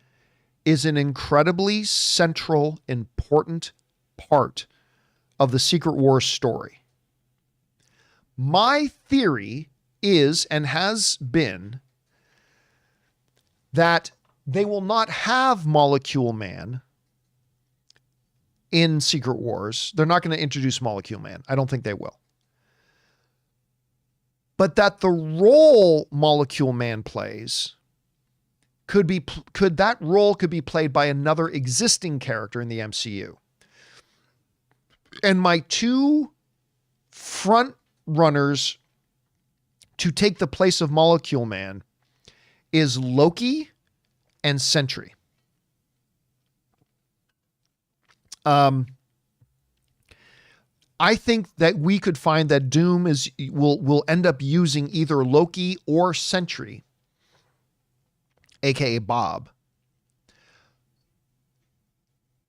is an incredibly central, important part of the Secret Wars story. My theory is and has been that they will not have Molecule Man in Secret Wars. They're not going to introduce Molecule Man. I don't think they will. But that the role Molecule Man plays could be played by another existing character in the MCU. And my 2 front runners to take the place of Molecule Man is Loki and Sentry. I think that we could find that Doom will end up using either Loki or Sentry, aka Bob,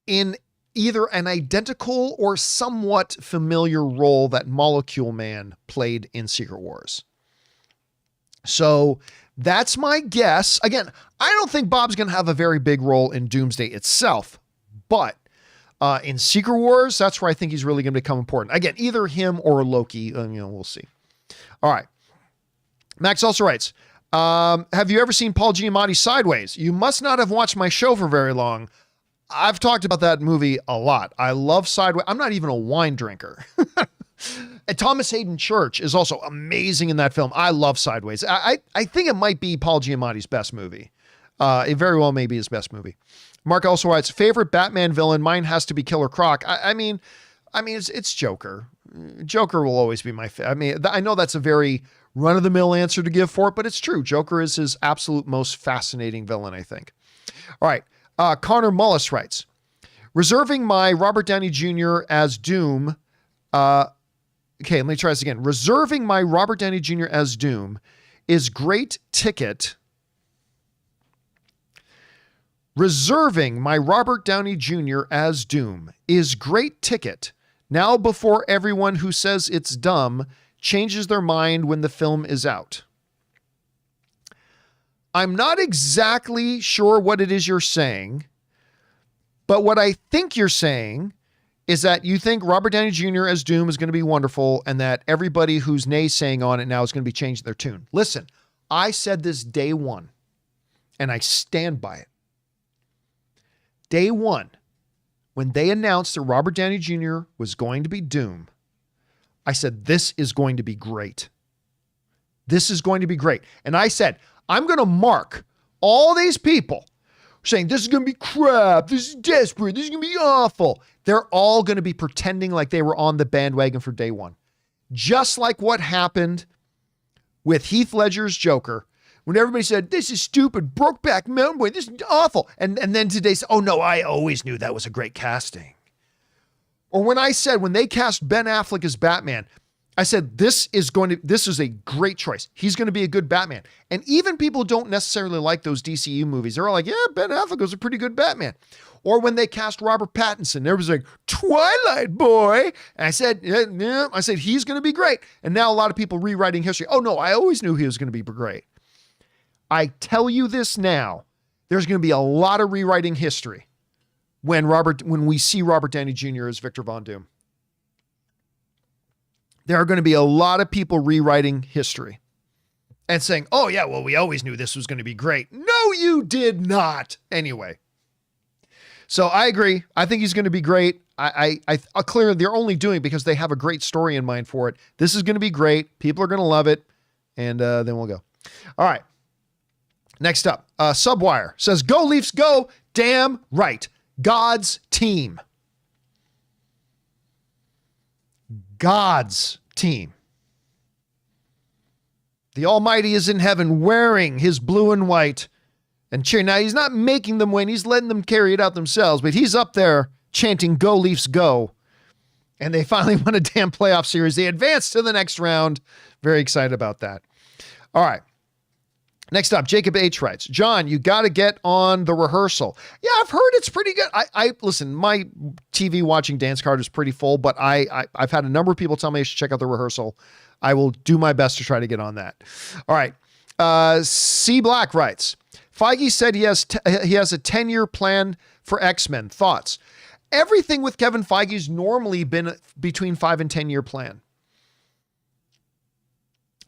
in either an identical or somewhat familiar role that Molecule Man played in Secret Wars. So that's my guess. Again, I don't think Bob's going to have a very big role in Doomsday itself, but in Secret Wars, that's where I think he's really going to become important. Again, either him or Loki, we'll see. All right. Max also writes, have you ever seen Paul Giamatti's Sideways? You must not have watched my show for very long. I've talked about that movie a lot. I love Sideways. I'm not even a wine drinker. And Thomas Hayden Church is also amazing in that film. I love Sideways. I think it might be Paul Giamatti's best movie. It very well may be his best movie. Mark also writes, favorite Batman villain, mine has to be Killer Croc. I mean, I mean, it's Joker. Joker will always be my favorite. I mean, I know that's a very run-of-the-mill answer to give for it, but it's true. Joker is his absolute most fascinating villain, I think. All right. Connor Mullis writes, reserving my Robert Downey Jr. as Doom. Okay, let me try this again. Reserving my Robert Downey Jr. as Doom is great ticket. Reserving my Robert Downey Jr. as Doom is great ticket. Now before everyone who says it's dumb changes their mind when the film is out. I'm not exactly sure what it is you're saying, but what I think you're saying is that you think Robert Downey Jr. as Doom is going to be wonderful and that everybody who's naysaying on it now is going to be changing their tune. Listen, I said this day one, and I stand by it. Day one, when they announced that Robert Downey Jr. was going to be Doom, I said, this is going to be great. This is going to be great. And I said, I'm going to mark all these people saying, this is going to be crap. This is desperate. This is going to be awful. They're all going to be pretending like they were on the bandwagon for day one. Just like what happened with Heath Ledger's Joker, when everybody said, this is stupid, Brokeback Mountain Boy, this is awful. And then today, oh no, I always knew that was a great casting. Or when I said, when they cast Ben Affleck as Batman, I said, this is a great choice. He's going to be a good Batman. And even people who don't necessarily like those DCU movies, they're all like, yeah, Ben Affleck was a pretty good Batman. Or when they cast Robert Pattinson, everybody's like, Twilight boy. And I said, yeah, he's going to be great. And now a lot of people rewriting history. Oh no, I always knew he was going to be great. I tell you this now, there's going to be a lot of rewriting history when we see Robert Downey Jr. as Victor Von Doom. There are going to be a lot of people rewriting history and saying, oh yeah, well, we always knew this was going to be great. No, you did not. Anyway. So I agree. I think he's going to be great. I clearly they're only doing it because they have a great story in mind for it. This is going to be great. People are going to love it. And then we'll go. All right. Next up, Subwire says, go Leafs, go. Damn right. God's team. God's team. The Almighty is in heaven wearing his blue and white and cheering. Now, he's not making them win. He's letting them carry it out themselves, but he's up there chanting, go Leafs, go. And they finally won a damn playoff series. They advanced to the next round. Very excited about that. All right. Next up, Jacob H. writes, John, you got to get on the rehearsal. Yeah, I've heard it's pretty good. I listen, my TV watching dance card is pretty full, but I've had a number of people tell me I should check out the rehearsal. I will do my best to try to get on that. All right. C. Black writes, Feige said he has a 10-year plan for X-Men. Thoughts? Everything with Kevin Feige's normally been between 5 and 10-year plan.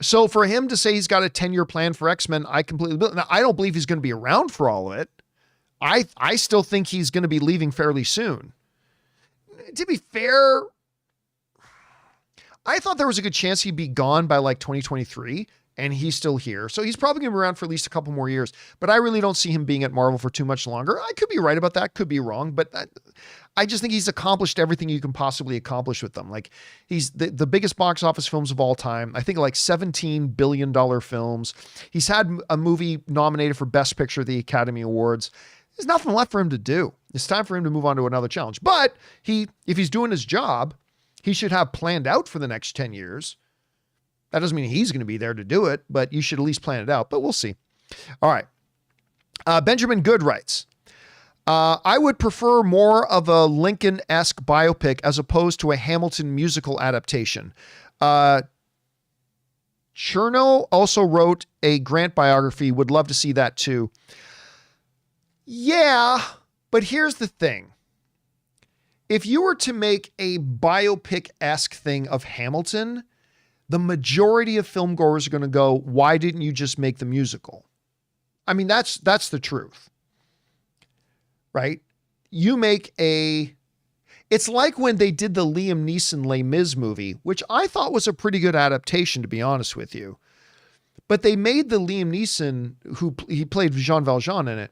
So for him to say he's got a 10-year plan for X-Men, I don't believe he's going to be around for all of it. I still think he's going to be leaving fairly soon. To be fair, I thought there was a good chance he'd be gone by like 2023 and he's still here. So he's probably going to be around for at least a couple more years, but I really don't see him being at Marvel for too much longer. I could be right about that. Could be wrong, but I just think he's accomplished everything you can possibly accomplish with them. Like he's the biggest box office films of all time. I think like $17 billion films. He's had a movie nominated for Best Picture at the Academy Awards. There's nothing left for him to do. It's time for him to move on to another challenge. But if he's doing his job, he should have planned out for the next 10 years. That doesn't mean he's going to be there to do it, but you should at least plan it out, but we'll see. All right. Benjamin Good writes, I would prefer more of a Lincoln-esque biopic as opposed to a Hamilton musical adaptation. Cherno also wrote a Grant biography. Would love to see that too. Yeah, but here's the thing. If you were to make a biopic-esque thing of Hamilton, the majority of film goers are going to go, why didn't you just make the musical? I mean, that's the truth, right? It's like when they did the Liam Neeson Les Mis movie, which I thought was a pretty good adaptation, to be honest with you. But they made the Liam Neeson, he played Jean Valjean in it.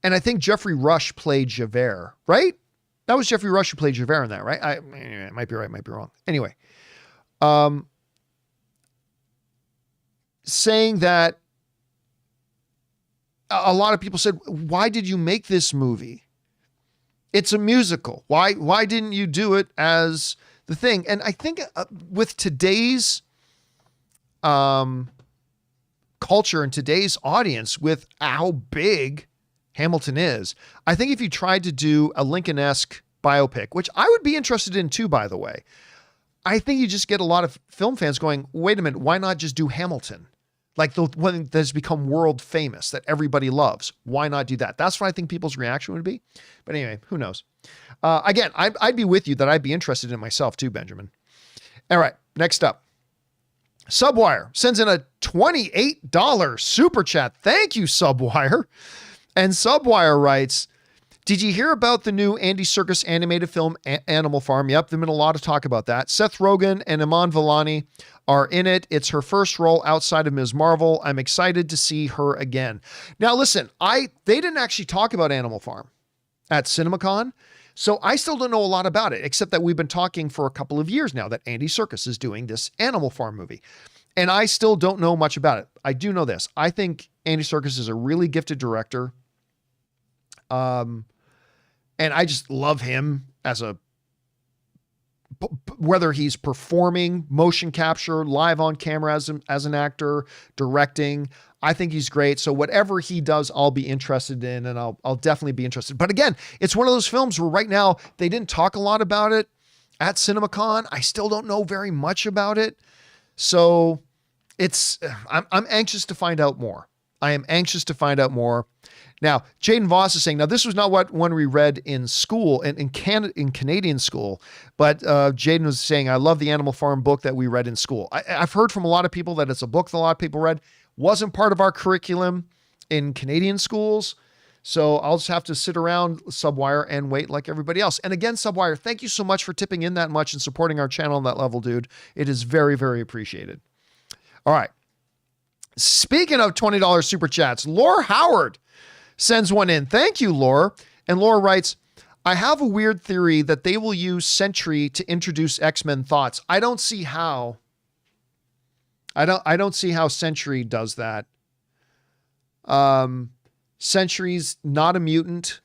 And I think Jeffrey Rush played Javert, right? That was Jeffrey Rush who played Javert in that, right? I might be right, might be wrong. Anyway, saying that a lot of people said, why did you make this movie? It's a musical. Why didn't you do it as the thing? And I think with today's culture and today's audience, with how big Hamilton is, I think if you tried to do a Lincoln-esque biopic, which I would be interested in too, by the way, I think you just get a lot of film fans going, wait a minute, why not just do Hamilton? Like the one that's become world famous that everybody loves. Why not do that? That's what I think people's reaction would be. But anyway, who knows? Again, I'd be with you that I'd be interested in myself too, Benjamin. All right, next up. Subwire sends in a $28 super chat. Thank you, Subwire. And Subwire writes, did you hear about the new Andy Serkis animated film, Animal Farm? Yep, there's been a lot of talk about that. Seth Rogen and Iman Vellani are in it. It's her first role outside of Ms. Marvel. I'm excited to see her again. Now, listen, they didn't actually talk about Animal Farm at CinemaCon, so I still don't know a lot about it, except that we've been talking for a couple of years now that Andy Serkis is doing this Animal Farm movie, and I still don't know much about it. I do know this. I think Andy Serkis is a really gifted director. And I just love him as whether he's performing, motion capture, live on camera as an actor, directing, I think he's great. So whatever he does, I'll be interested in, and I'll definitely be interested. But again, it's one of those films where right now they didn't talk a lot about it at CinemaCon. I still don't know very much about it. So I'm anxious to find out more. I am anxious to find out more. Now, Jaden Voss is saying, now this was not one we read in school, in Canadian school, but Jaden was saying, I love the Animal Farm book that we read in school. I've heard from a lot of people that it's a book that a lot of people read. Wasn't part of our curriculum in Canadian schools. So I'll just have to sit around, Subwire, and wait like everybody else. And again, Subwire, thank you so much for tipping in that much and supporting our channel on that level, dude. It is very, very appreciated. All right. Speaking of $20 super chats, Laura Howard sends one in. Thank you, Laura. And Laura writes, I have a weird theory that they will use Sentry to introduce X-Men thoughts. I don't see how. I don't see how Sentry does that. Sentry's not a mutant,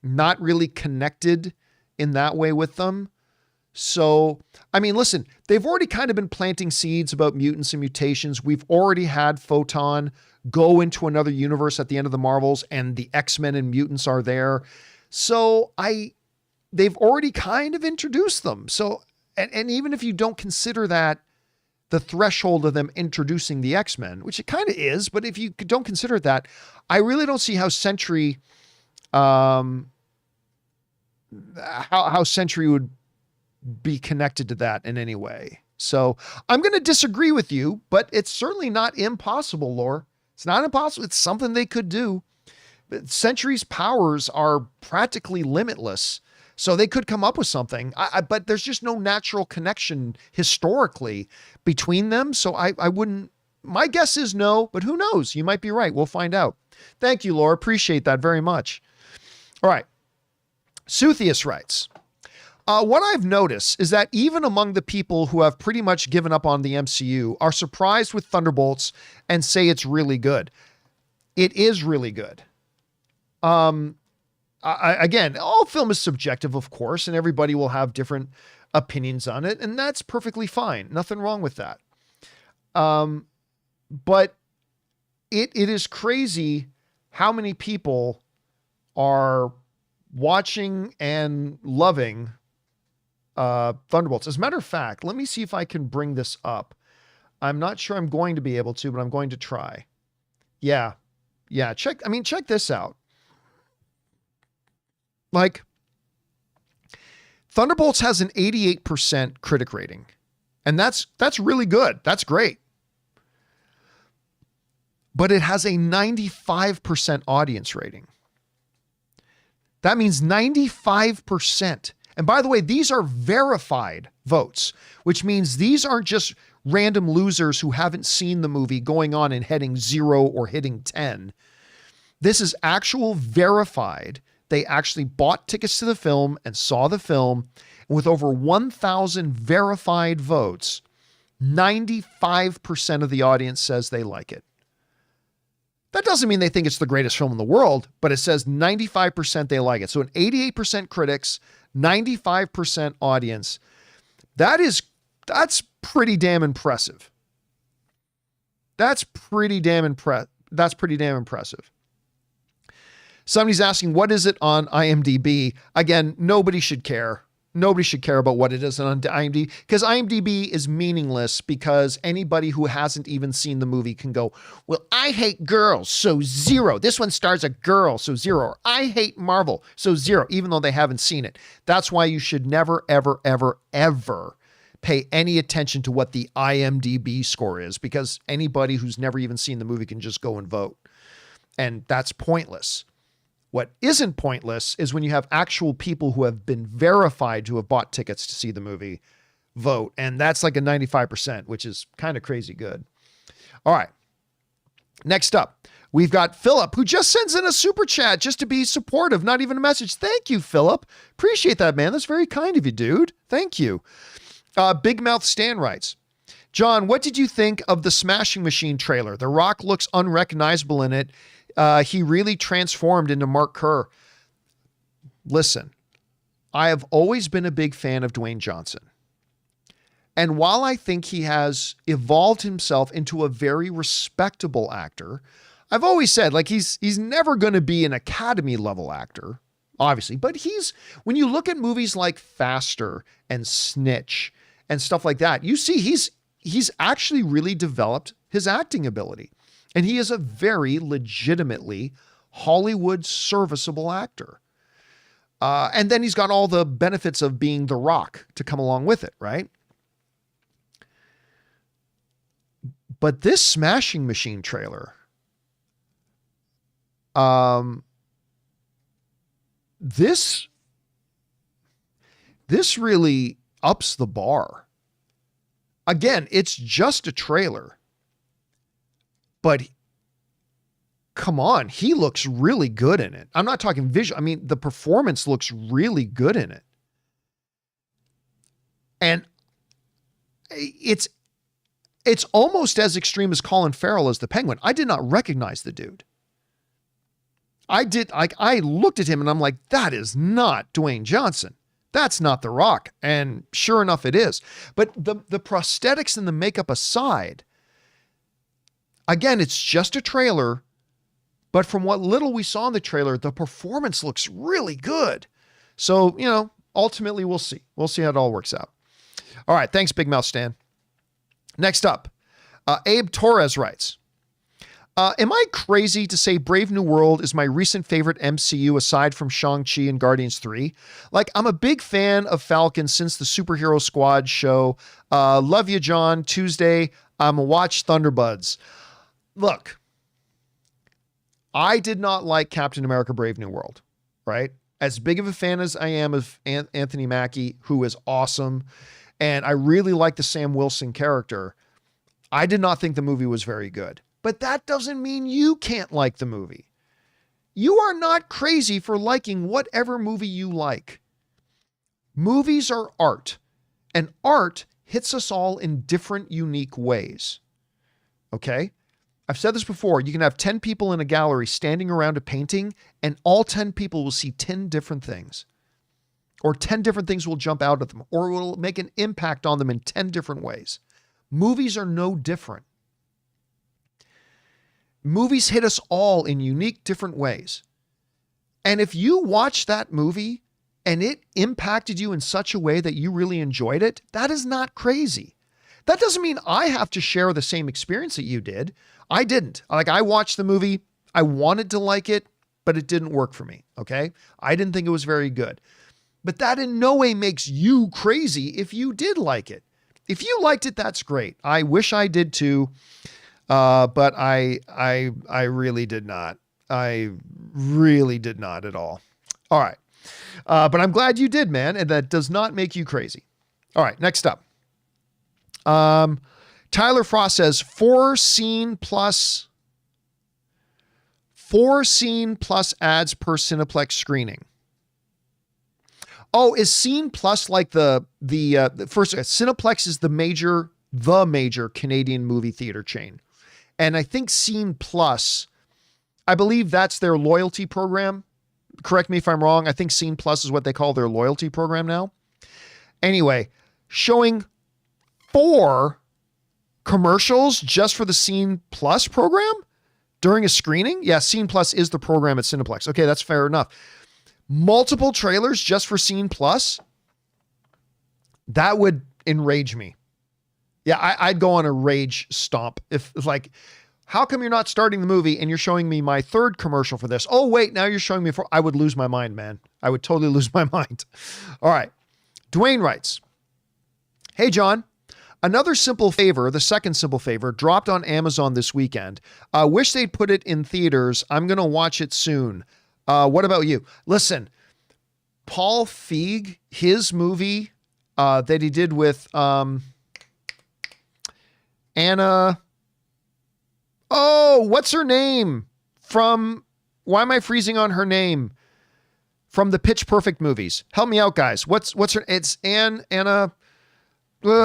not really connected in that way with them. So, I mean, listen, they've already kind of been planting seeds about mutants and mutations. We've already had Photon go into another universe at the end of the Marvels, and the X-Men and mutants are there. So they've already kind of introduced them. So, and even if you don't consider that the threshold of them introducing the X-Men, which it kind of is, but if you don't consider that, I really don't see how Sentry, how Sentry would be connected to that in any way. So I'm going to disagree with you, but it's certainly not impossible, Lore. It's not impossible. It's something they could do. But Sentry's powers are practically limitless. So they could come up with something, but there's just no natural connection historically between them. So I wouldn't, my guess is no, but who knows? You might be right. We'll find out. Thank you, Laura. Appreciate that very much. All right. Suthius writes, what I've noticed is that even among the people who have pretty much given up on the MCU are surprised with Thunderbolts and say it's really good. It is really good. Again, all film is subjective, of course, and everybody will have different opinions on it, and that's perfectly fine. Nothing wrong with that. But it is crazy how many people are watching and loving Thunderbolts. As a matter of fact, let me see if I can bring this up. I'm not sure I'm going to be able to, but I'm going to try. Yeah. Check this out. Like, Thunderbolts has an 88% critic rating, and that's really good. That's great. But it has a 95% audience rating. That means 95%. And by the way, these are verified votes, which means these aren't just random losers who haven't seen the movie going on and hitting 0 or hitting 10. This is actual verified they actually bought tickets to the film and saw the film. And with over 1,000 verified votes, 95% of the audience says they like it. That doesn't mean they think it's the greatest film in the world, but it says 95% they like it. So an 88% critics, 95% audience. That's pretty damn impressive. That's pretty damn impressive. Somebody's asking, what is it on IMDb? Again, nobody should care. Nobody should care about what it is on IMDb, because IMDb is meaningless, because anybody who hasn't even seen the movie can go, well, I hate girls, so 0. This one stars a girl, so 0. Or I hate Marvel, so 0, even though they haven't seen it. That's why you should never, ever, ever, ever pay any attention to what the IMDb score is, because anybody who's never even seen the movie can just go and vote. And that's pointless. What isn't pointless is when you have actual people who have been verified to have bought tickets to see the movie vote. And that's like a 95%, which is kind of crazy good. All right. Next up, we've got Philip, who just sends in a super chat just to be supportive, not even a message. Thank you, Philip. Appreciate that, man. That's very kind of you, dude. Thank you. Big Mouth Stan writes, John, what did you think of the Smashing Machine trailer? The Rock looks unrecognizable in it. He really transformed into Mark Kerr. Listen, I have always been a big fan of Dwayne Johnson. And while I think he has evolved himself into a very respectable actor, I've always said, like, he's never going to be an Academy level actor, obviously, but when you look at movies like Faster and Snitch and stuff like that, you see he's actually really developed his acting ability. And he is a very legitimately Hollywood serviceable actor. And then he's got all the benefits of being The Rock to come along with it, right? But this Smashing Machine trailer, this really ups the bar. Again, it's just a trailer. But come on, he looks really good in it. I'm not talking visual. I mean, the performance looks really good in it. And it's almost as extreme as Colin Farrell as the Penguin. I did not recognize the dude. I looked at him and I'm like, that is not Dwayne Johnson. That's not The Rock. And sure enough, it is. But the prosthetics and the makeup aside, again, it's just a trailer, but from what little we saw in the trailer, the performance looks really good. So, ultimately we'll see. We'll see how it all works out. All right. Thanks, Big Mouth Stan. Next up, Abe Torres writes, am I crazy to say Brave New World is my recent favorite MCU aside from Shang-Chi and Guardians 3? Like, I'm a big fan of Falcon since the Superhero Squad show. Love you, John. Tuesday, I'm a watch Thunderbolts. Look, I did not like Captain America Brave New World, right? As big of a fan as I am of Anthony Mackie, who is awesome, and I really like the Sam Wilson character, I did not think the movie was very good. But that doesn't mean you can't like the movie. You are not crazy for liking whatever movie you like. Movies are art, and art hits us all in different, unique ways. Okay? I've said this before. You can have 10 people in a gallery standing around a painting, and all 10 people will see 10 different things. Or 10 different things will jump out at them, or it will make an impact on them in 10 different ways. Movies are no different. Movies hit us all in unique, different ways. And if you watch that movie and it impacted you in such a way that you really enjoyed it, that is not crazy. That doesn't mean I have to share the same experience that you did. I didn't. Like, I watched the movie. I wanted to like it, but it didn't work for me. Okay. I didn't think it was very good, but that in no way makes you crazy if you did like it. If you liked it, that's great. I wish I did too. But I really did not. I really did not at all. All right. But I'm glad you did, man. And that does not make you crazy. All right. Next up. Tyler Frost says 4 scene plus 4 scene plus ads per Cineplex screening. Oh, is Scene Plus like the first? Cineplex is the major Canadian movie theater chain, and I think Scene Plus, I believe that's their loyalty program. Correct me if I'm wrong. I think Scene Plus is what they call their loyalty program now. Anyway, showing 4 commercials just for the Scene Plus program during a screening. Yeah, Scene Plus is the program at Cineplex. Okay, that's fair enough. Multiple trailers just for Scene Plus? That would enrage me. Yeah, I'd go on a rage stomp. If like, how come you're not starting the movie and you're showing me my 3rd commercial for this? Oh, wait, now you're showing me 4. I would lose my mind, man. I would totally lose my mind. All right. Dwayne writes, hey, John, another simple favor, the second simple favor, dropped on Amazon this weekend. Wish they'd put it in theaters. I'm going to watch it soon. What about you? Listen, Paul Feig, his movie that he did with Anna. Oh, what's her name? Why am I freezing on her name? From the Pitch Perfect movies. Help me out, guys. What's her? It's Anna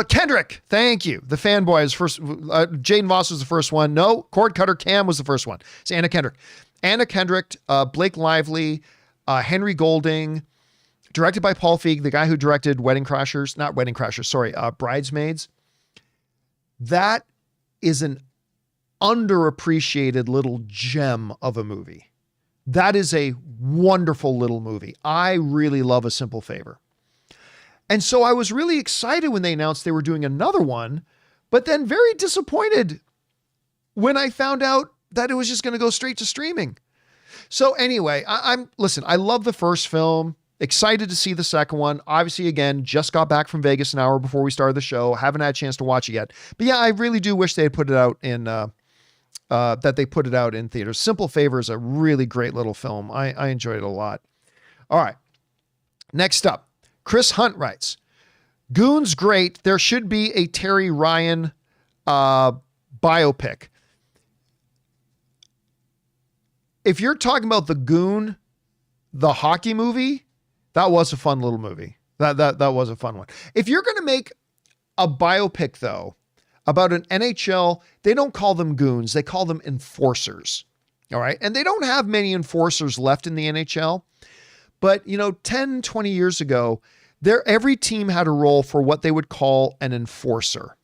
Kendrick. Thank you. The Fanboy is first. Jaden Voss was the first one. No, Cord Cutter Cam was the first one. It's Anna Kendrick. Anna Kendrick, Blake Lively, Henry Golding, directed by Paul Feig, the guy who directed Bridesmaids. That is an underappreciated little gem of a movie. That is a wonderful little movie. I really love A Simple Favor. And so I was really excited when they announced they were doing another one, but then very disappointed when I found out that it was just going to go straight to streaming. So anyway, listen, I love the first film, excited to see the second one. Obviously, again, just got back from Vegas an hour before we started the show. Haven't had a chance to watch it yet. But yeah, I really do wish they had put it out in, theaters. Simple Favor is a really great little film. I enjoyed it a lot. All right. Next up, Chris Hunt writes, Goon's great. There should be a Terry Ryan biopic. If you're talking about the Goon, the hockey movie, that was a fun little movie. That was a fun one. If you're going to make a biopic, though, about an NHL, they don't call them goons. They call them enforcers. All right. And they don't have many enforcers left in the NHL. But, 10, 20 years ago, every team had a role for what they would call an enforcer.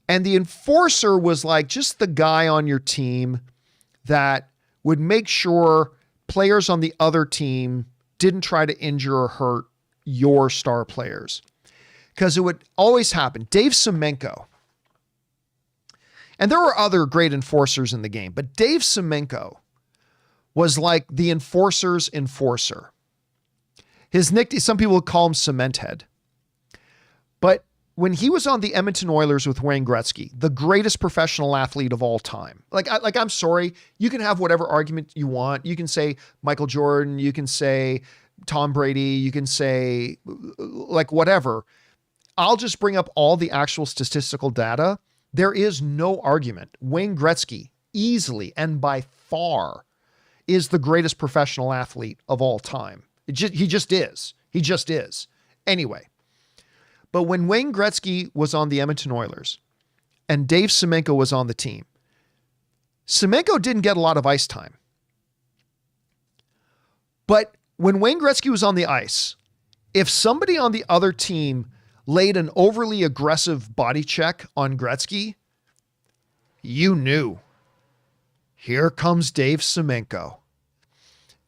And the enforcer was like just the guy on your team that would make sure players on the other team didn't try to injure or hurt your star players. Because it would always happen. Dave Semenko. And there were other great enforcers in the game, but Dave Semenko was like the enforcer's enforcer. His nickname, some people would call him Cement Head. But when he was on the Edmonton Oilers with Wayne Gretzky, the greatest professional athlete of all time, I'm sorry, you can have whatever argument you want. You can say Michael Jordan, you can say Tom Brady, you can say whatever. I'll just bring up all the actual statistical data. There is no argument. Wayne Gretzky easily and by far is the greatest professional athlete of all time. He just is. He just is. Anyway. But when Wayne Gretzky was on the Edmonton Oilers and Dave Semenko was on the team, Semenko didn't get a lot of ice time. But when Wayne Gretzky was on the ice, if somebody on the other team laid an overly aggressive body check on Gretzky, you knew. Here comes Dave Semenko.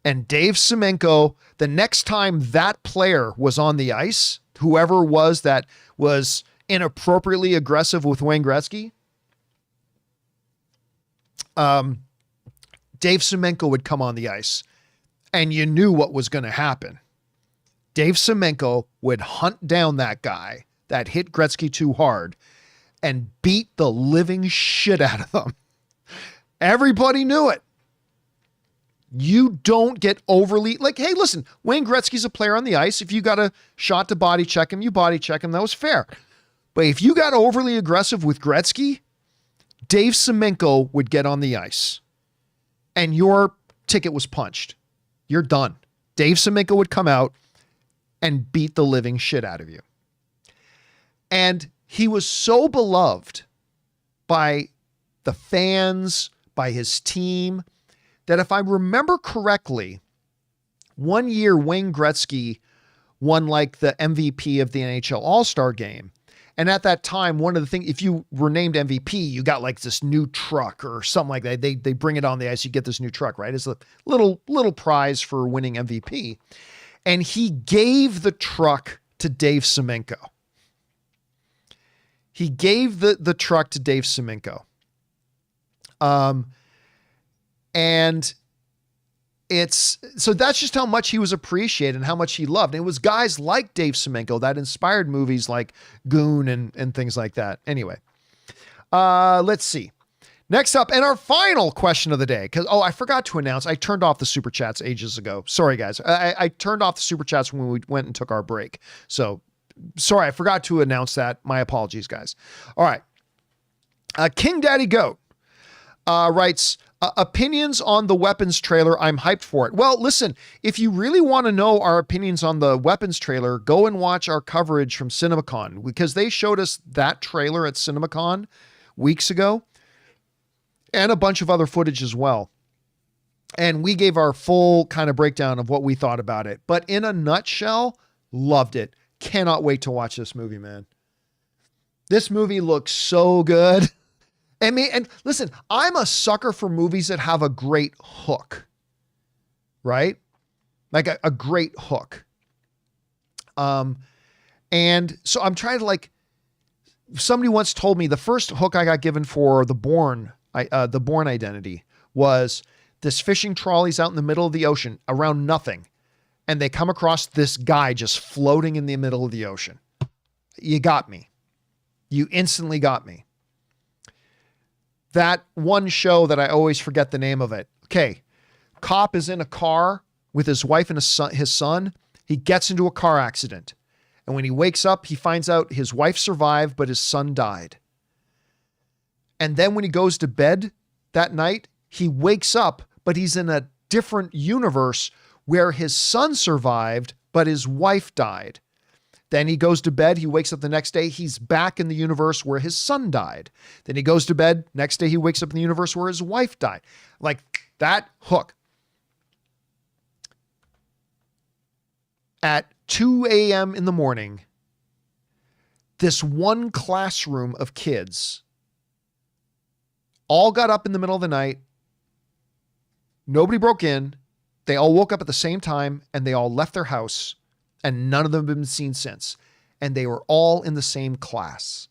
And Dave Semenko, the next time that player was on the ice, whoever was that was inappropriately aggressive with Wayne Gretzky, Dave Semenko would come on the ice and you knew what was going to happen. Dave Semenko would hunt down that guy that hit Gretzky too hard and beat the living shit out of them. Everybody knew it. You don't get overly hey, listen, Wayne Gretzky's a player on the ice. If you got a shot to body check him, you body check him. That was fair. But if you got overly aggressive with Gretzky, Dave Semenko would get on the ice and your ticket was punched. You're done. Dave Semenko would come out and beat the living shit out of you. And he was so beloved by the fans, by his team, that if I remember correctly, one year Wayne Gretzky won like the MVP of the NHL All-Star game. And at that time, one of the things, if you were named MVP, you got like this new truck or something like that. They bring it on the ice, you get this new truck, right? It's a little prize for winning MVP. And he gave the truck to Dave Semenko. He gave the truck to Dave Semenko. And so that's just how much he was appreciated and how much he loved. And it was guys like Dave Semenko that inspired movies like Goon and things like that. Anyway, let's see. Next up, and our final question of the day, because, I forgot to announce, I turned off the super chats ages ago. Sorry, guys. I turned off the super chats when we went and took our break. So sorry, I forgot to announce that. My apologies, guys. All right. King Daddy Goat writes, opinions on the Weapons trailer. I'm hyped for it. Well, listen, if you really want to know our opinions on the Weapons trailer, go and watch our coverage from CinemaCon, because they showed us that trailer at CinemaCon weeks ago and a bunch of other footage as well. And we gave our full kind of breakdown of what we thought about it. But in a nutshell, loved it. Cannot wait to watch this movie, man. This movie looks so good. And listen, I'm a sucker for movies that have a great hook, right? Like a great hook. And so I'm trying to somebody once told me the first hook I got given for the Bourne Identity was this fishing trolley's out in the middle of the ocean around nothing. And they come across this guy just floating in the middle of the ocean. You got me. You instantly got me. That one show that I always forget the name of it. Okay. Cop is in a car with his wife and his son. He gets into a car accident. And when he wakes up, he finds out his wife survived, but his son died. And then when he goes to bed that night, he wakes up, but he's in a different universe where his son survived, but his wife died. Then he goes to bed. He wakes up the next day. He's back in the universe where his son died. Then he goes to bed. Next day, he wakes up in the universe where his wife died. Like that hook. At 2 a.m. in the morning, this one classroom of kids all got up in the middle of the night. Nobody broke in. They all woke up at the same time and they all left their house. And none of them have been seen since. And they were all in the same class.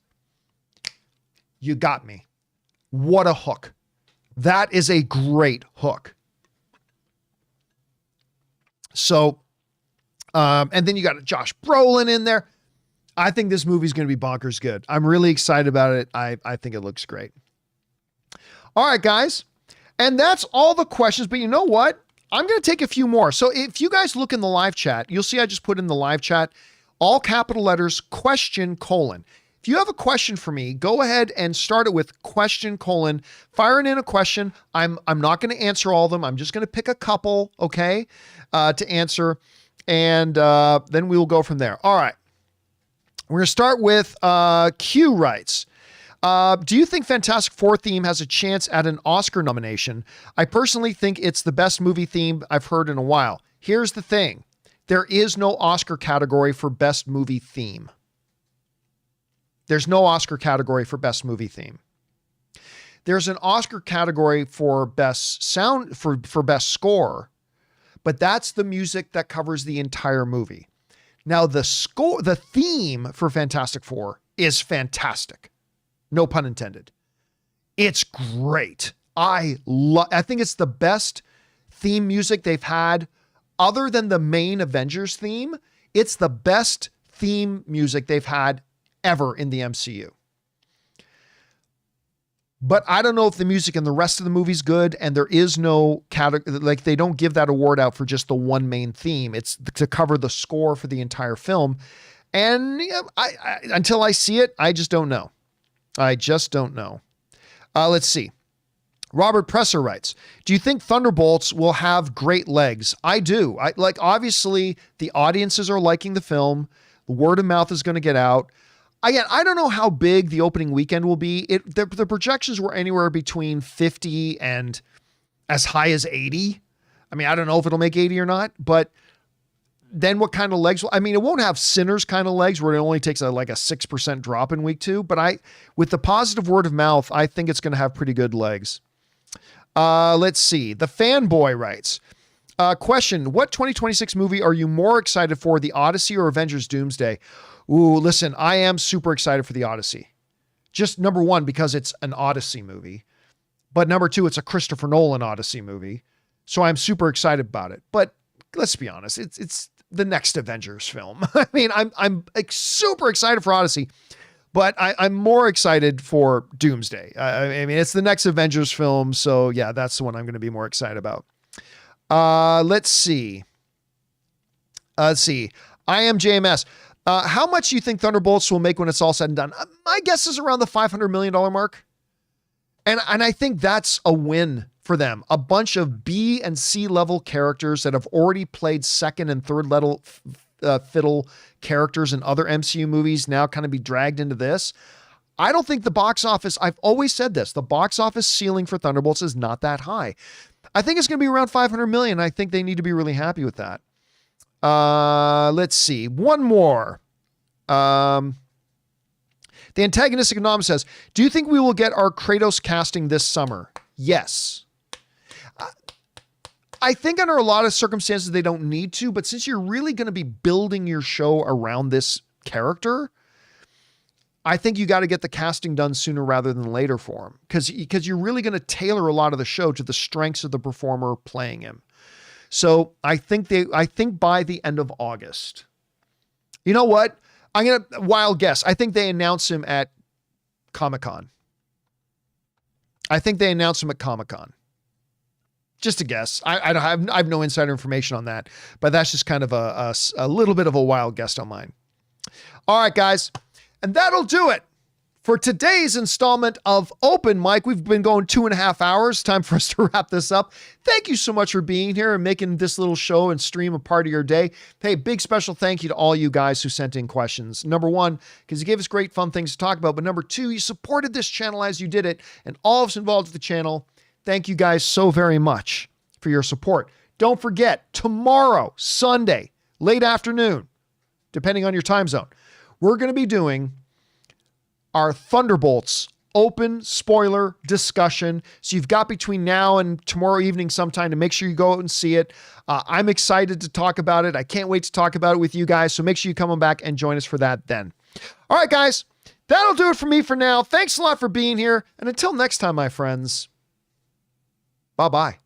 You got me. What a hook. That is a great hook. So, and then you got Josh Brolin in there. I think this movie's going to be bonkers good. I'm really excited about it. I think it looks great. All right, guys. And that's all the questions. But you know what? I'm going to take a few more. So if you guys look in the live chat, you'll see I just put in the live chat, all capital letters, question, colon. If you have a question for me, go ahead and start it with question, colon, firing in a question. I'm not going to answer all of them. I'm just going to pick a couple, okay, to answer. And then we will go from there. All right. We're going to start with Q writes, do you think Fantastic Four theme has a chance at an Oscar nomination? I personally think it's the best movie theme I've heard in a while. Here's the thing. There is no Oscar category for best movie theme. There's no Oscar category for best movie theme. There's an Oscar category for best sound, for best score, but that's the music that covers the entire movie. Now the theme for Fantastic Four is fantastic. No pun intended. It's great. I think it's the best theme music they've had other than the main Avengers theme. It's the best theme music they've had ever in the MCU. But I don't know if the music in the rest of the movie's good, and there is no category, like they don't give that award out for just the one main theme. It's to cover the score for the entire film. And I until I see it, I just don't know. I just don't know. Let's see. Robert Presser writes, do you think Thunderbolts will have great legs? I do. Obviously the audiences are liking the film. The word of mouth is going to get out. Again, I don't know how big the opening weekend will be. The projections were anywhere between 50 and as high as 80. I mean, I don't know if it'll make 80 or not, but then what kind of legs? It won't have Sinners kind of legs where it only takes a 6% drop in week 2, but with the positive word of mouth, I think it's going to have pretty good legs. Let's see. The Fanboy writes, question, what 2026 movie are you more excited for, The Odyssey or Avengers Doomsday? Ooh, listen, I am super excited for The Odyssey. Just number one, because it's an Odyssey movie, but number two, it's a Christopher Nolan Odyssey movie. So I'm super excited about it, but let's be honest. It's the next Avengers film. I'm super excited for Odyssey, but I'm more excited for Doomsday. It's the next Avengers film. So yeah, that's the one I'm going to be more excited about. Let's see. I am JMS. How much do you think Thunderbolts will make when it's all said and done? My guess is around the $500 million mark. And I think that's a win for them. A bunch of B and C level characters that have already played second and third level fiddle characters in other MCU movies now kind of be dragged into this. I don't think the box office, I've always said this, the box office ceiling for Thunderbolts is not that high. I think it's going to be around 500 million. I think they need to be really happy with that. Let's see. One more. The antagonistic anonymous says, do you think we will get our Kratos casting this summer? Yes. I think under a lot of circumstances they don't need to, but since you're really going to be building your show around this character, I think you got to get the casting done sooner rather than later for him, because you're really going to tailor a lot of the show to the strengths of the performer playing him. So I think by the end of August, you know what? I'm going to wild guess. I think they announce him at Comic-Con. Just a guess. I have no insider information on that, but that's just kind of a little bit of a wild guess on mine. All right, guys. And that'll do it for today's installment of Open Mic. We've been going 2.5 hours. Time for us to wrap this up. Thank you so much for being here and making this little show and stream a part of your day. Hey, big special thank you to all you guys who sent in questions. Number one, because you gave us great fun things to talk about. But number two, you supported this channel as you did it. And all of us involved with the channel, thank you guys so very much for your support. Don't forget, tomorrow, Sunday, late afternoon, depending on your time zone, we're going to be doing our Thunderbolts open spoiler discussion. So you've got between now and tomorrow evening sometime to make sure you go out and see it. I'm excited to talk about it. I can't wait to talk about it with you guys. So make sure you come on back and join us for that then. All right, guys, that'll do it for me for now. Thanks a lot for being here. And until next time, my friends, bye-bye.